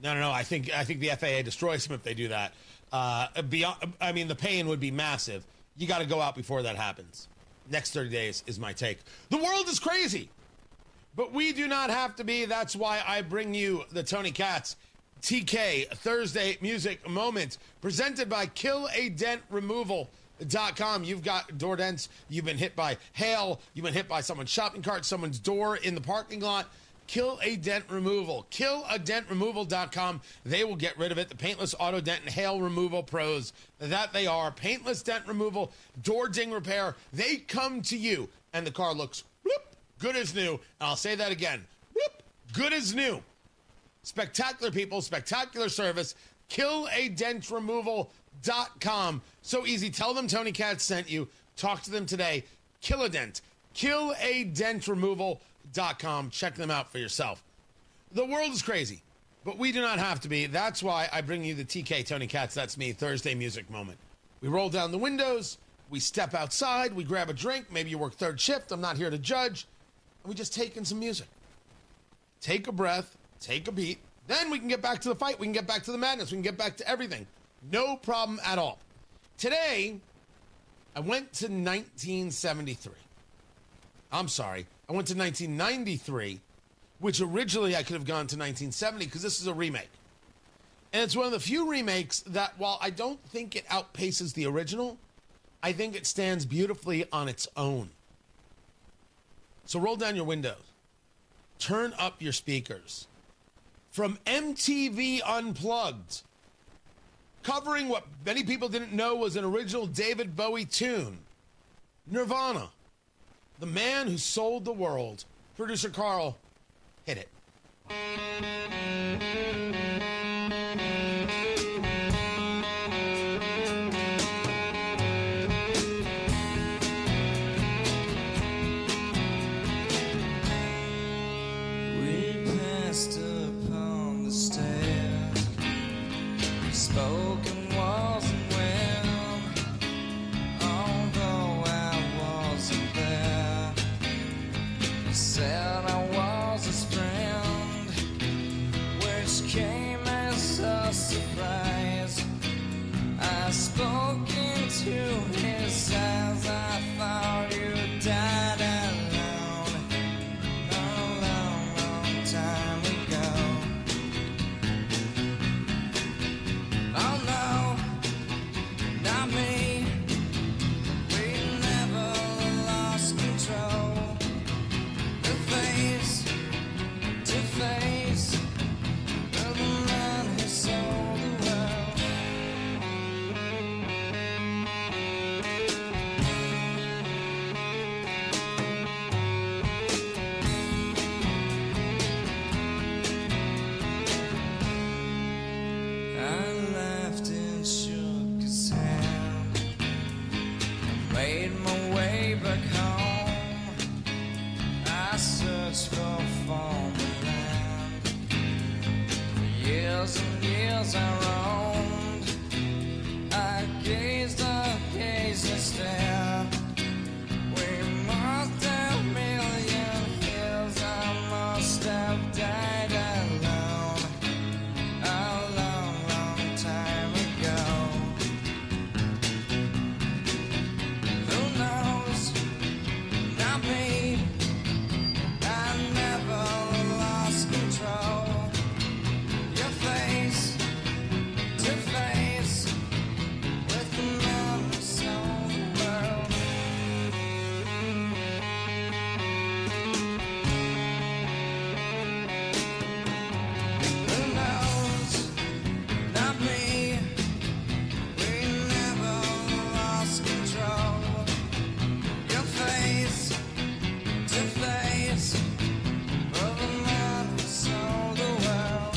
No. I think the FAA destroys them if they do that. The pain would be massive. You got to go out before that happens. Next 30 days is my take. The world is crazy, but we do not have to be. That's why I bring you the Tony Katz TK Thursday Music Moment, presented by KillaDentRemoval.com. You've got door dents. You've been hit by hail. You've been hit by someone's shopping cart, someone's door in the parking lot. Kill a Dent Removal. KillaDentRemoval.com. They will get rid of it. The paintless auto dent and hail removal pros that they are. Paintless dent removal, door ding repair. They come to you, and the car looks whoop, good as new. And I'll say that again. Whoop, good as new. Spectacular people, spectacular service. KillaDentRemoval.com. So easy. Tell them Tony Katz sent you. Talk to them today. Kill a Dent. KillaDentRemoval.com. Check them out for yourself. The world is crazy, but we do not have to be. That's why I bring you the TK Tony Katz, that's me, Thursday Music Moment. We roll down the windows, we step outside, we grab a drink, maybe you work third shift, I'm not here to judge, and we just take in some music. Take a breath, take a beat, then we can get back to the fight, we can get back to the madness, we can get back to everything. No problem at all. Today, I went to 1973. I'm sorry. I went to 1993, which originally I could have gone to 1970 because this is a remake. And it's one of the few remakes that, while I don't think it outpaces the original, I think it stands beautifully on its own. So roll down your windows. Turn up your speakers. From MTV Unplugged, covering what many people didn't know was an original David Bowie tune, Nirvana. The man who sold the world. Producer Carl, hit it. 1,000 years I roamed. I gazed and stared. We must have a million years. I must have died alone a long, long time ago. Who knows? Not me. I never lost control. Your face to face with the man who sold the world. Who knows? Not me. We never lost control. Your face to face with the man who sold the world.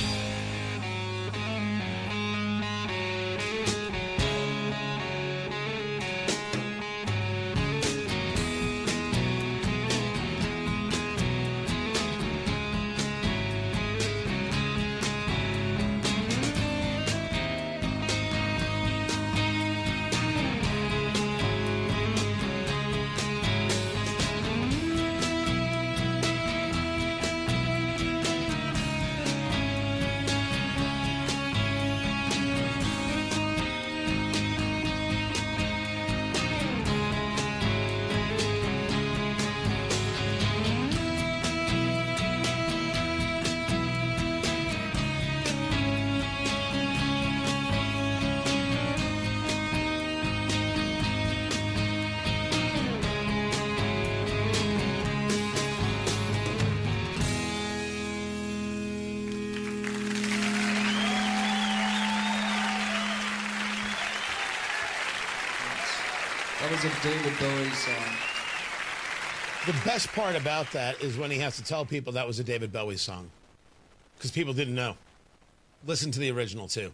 That was a David Bowie song. The best part about that is when he has to tell people that was a David Bowie song. Because people didn't know. Listen to the original, too.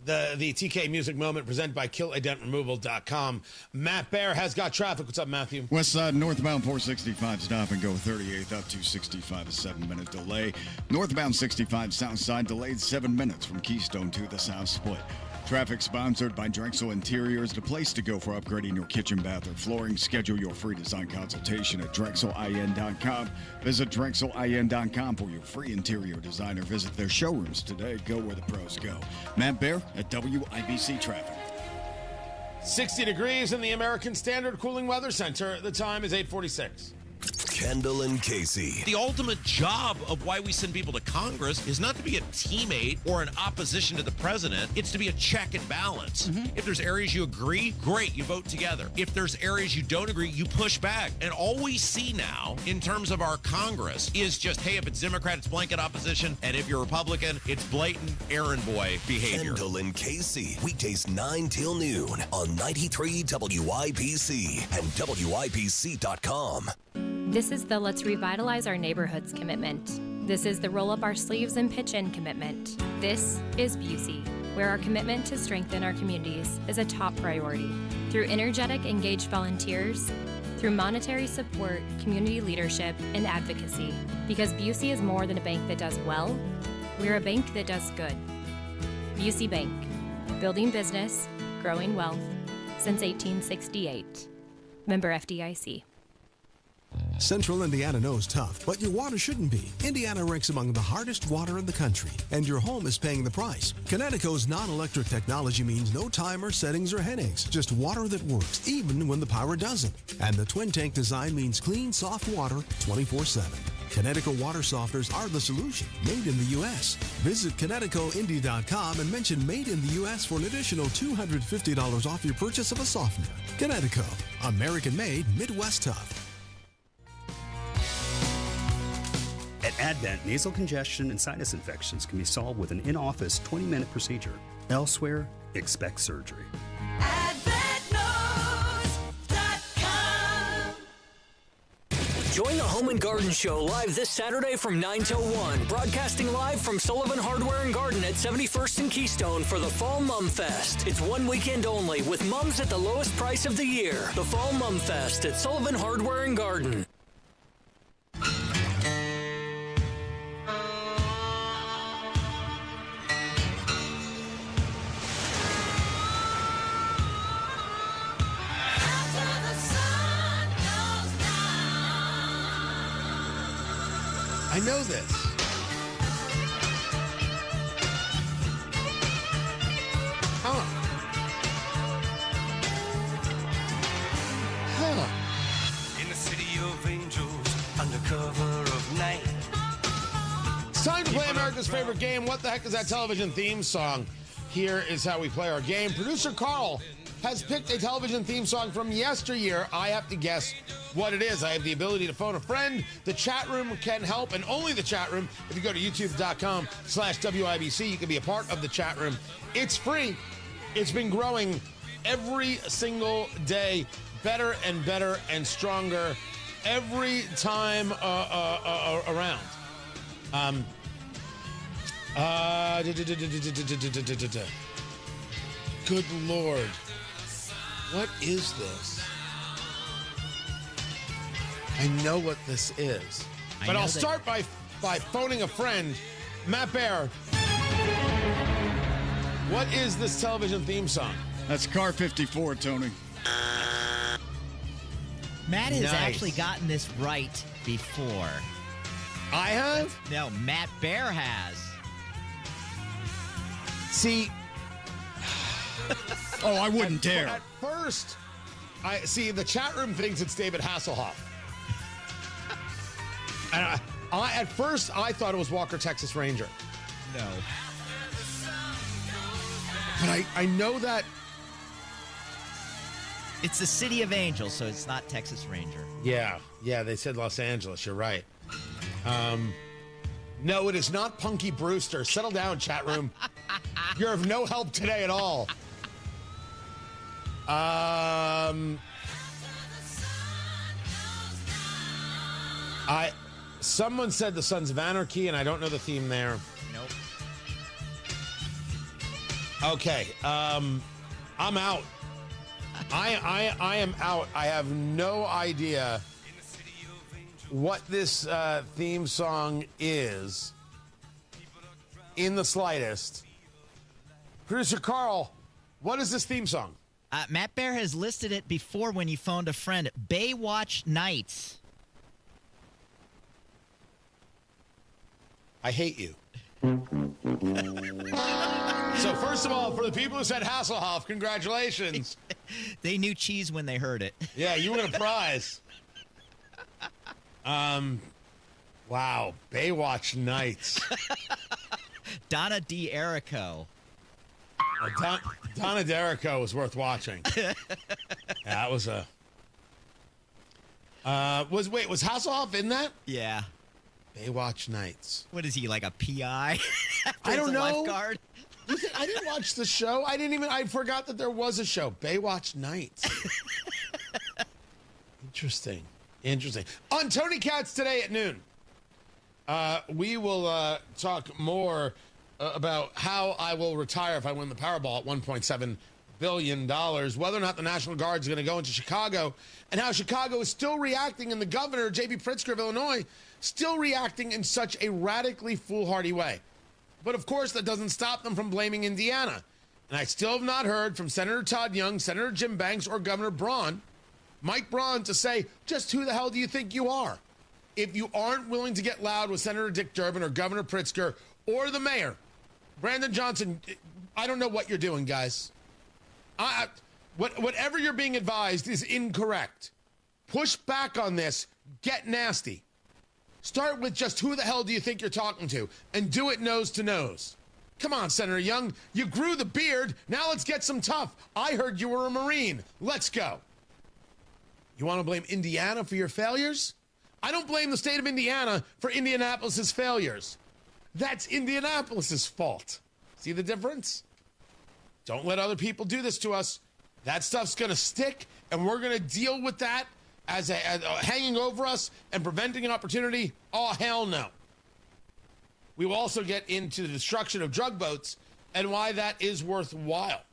The TK Music Moment presented by KillAdentRemoval.com. Matt Bear has got traffic. What's up, Matthew? West side northbound 465 stop and go 38th up to 65, a 7-minute delay. Northbound 65 south side delayed 7 minutes from Keystone to the South Split. Traffic sponsored by Drexel Interiors, the place to go for upgrading your kitchen, bath, or flooring. Schedule your free design consultation at DrexelIN.com. Visit DrexelIN.com for your free interior designer. Visit their showrooms today. Go where the pros go. Matt Bear at WIBC Traffic. 60 degrees in the American Standard Cooling Weather Center. The time is 8:46. Kendall and Casey. The ultimate job of why we send people to Congress is not to be a teammate or an opposition to the president. It's to be a check and balance. If there's areas you agree, great, you vote together. If there's areas you don't agree, you push back. And all we see now in terms of our Congress is just, hey, if it's Democrat, it's blanket opposition. And if you're Republican, it's blatant errand boy behavior. Kendall and Casey. Weekdays 9 till noon on 93 WIBC and WIBC.com. This is the Let's Revitalize Our Neighborhoods commitment. This is the Roll Up Our Sleeves and Pitch In commitment. This is Busey, where our commitment to strengthen our communities is a top priority. Through energetic, engaged volunteers, through monetary support, community leadership, and advocacy. Because Busey is more than a bank that does well, we're a bank that does good. Busey Bank, building business, growing wealth, since 1868. Member FDIC. Central Indiana knows tough, but your water shouldn't be. Indiana ranks among the hardest water in the country, and your home is paying the price. Connecticut's non-electric technology means no timer, settings, or headaches. Just water that works, even when the power doesn't. And the twin tank design means clean, soft water 24/7. Connecticut water softeners are the solution, made in the U.S. Visit ConnecticutIndy.com and mention Made in the U.S. for an additional $250 off your purchase of a softener. Connecticut, American-made, Midwest tough. At Advent, nasal congestion and sinus infections can be solved with an in-office 20-minute procedure. Elsewhere, expect surgery. Join the Home and Garden Show live this Saturday from 9 till 1. Broadcasting live from Sullivan Hardware and Garden at 71st and Keystone for the Fall Mum Fest. It's one weekend only with mums at the lowest price of the year. The Fall Mum Fest at Sullivan Hardware and Garden. I know this. Huh. In the city of angels, under cover of night. It's time to play America's favorite game. What the heck is that television theme song? Here is how we play our game. Producer Carl has picked a television theme song from yesteryear. I have to guess what it is. I have the ability to phone a friend. The chat room can help, and only the chat room. If you go to youtube.com/WIBC, you can be a part of the chat room. It's free. It's been growing every single day, better and better and stronger every time around. Good Lord. What is this? I know what this is. But I'll start by phoning a friend. Matt Bear. What is this television theme song? That's Car 54, Tony. Matt has Nice. actually gotten this right before. I have? No, Matt Bear has. See. Oh, I wouldn't dare. At first, I see the chat room thinks it's David Hasselhoff. And at first, I thought it was Walker, Texas Ranger. No. But I know that. It's the City of Angels, so it's not Texas Ranger. Yeah, they said Los Angeles. You're right. No, it is not Punky Brewster. Settle down, chat room. You're of no help today at all. Someone said the Sons of Anarchy, and I don't know the theme there. Nope. Okay, I'm out. I am out. I have no idea what this theme song is in the slightest. Producer Carl, what is this theme song? Matt Bear has listed it before when you phoned a friend. Baywatch Nights. I hate you. So first of all, for the people who said Hasselhoff, congratulations. They knew cheese when they heard it. Yeah, you win a prize. Wow, Baywatch Nights. Donna D'Errico. Donna D'Errico was worth watching. That was a. Was Hasselhoff in that? Yeah. Baywatch Nights. What is he, like a PI? I don't know. Lifeguard? I didn't watch the show. I forgot that there was a show. Baywatch Nights. Interesting. On Tony Katz today at noon, we will talk more about how I will retire if I win the Powerball at $1.7 billion, whether or not the National Guard is going to go into Chicago, and how Chicago is still reacting, and the governor, J.B. Pritzker of Illinois, still reacting in such a radically foolhardy way. But, of course, that doesn't stop them from blaming Indiana. And I still have not heard from Senator Todd Young, Senator Jim Banks, or Governor Braun, Mike Braun, to say, just who the hell do you think you are? If you aren't willing to get loud with Senator Dick Durbin or Governor Pritzker or the mayor, Brandon Johnson, I don't know what you're doing, guys. Whatever you're being advised is incorrect. Push back on this. Get nasty. Start with just who the hell do you think you're talking to, and do it nose to nose. Come on, Senator Young. You grew the beard. Now let's get some tough. I heard you were a Marine. Let's go. You want to blame Indiana for your failures? I don't blame the state of Indiana for Indianapolis's failures. That's Indianapolis's fault. See the difference? Don't let other people do this to us. That stuff's going to stick, and we're going to deal with that as hanging over us and preventing an opportunity. Oh, hell no. We will also get into the destruction of drug boats and why that is worthwhile.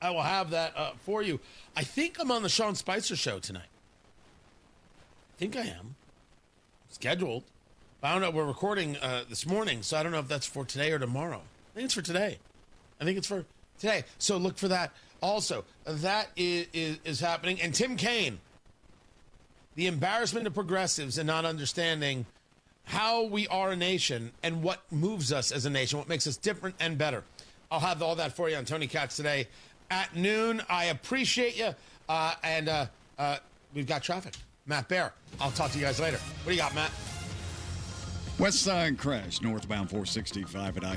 I will have that for you. I think I'm on the Sean Spicer show tonight. I think I am. Scheduled. I don't know. We're recording this morning, so I don't know if that's for today or tomorrow. I think it's for today. So look for that. Also, that is happening. And Tim Kaine, the embarrassment of progressives and not understanding how we are a nation and what moves us as a nation, what makes us different and better. I'll have all that for you on Tony Katz today at noon. I appreciate you. And we've got traffic. Matt Bear. I'll talk to you guys later. What do you got, Matt? West Side crash, northbound 465 at I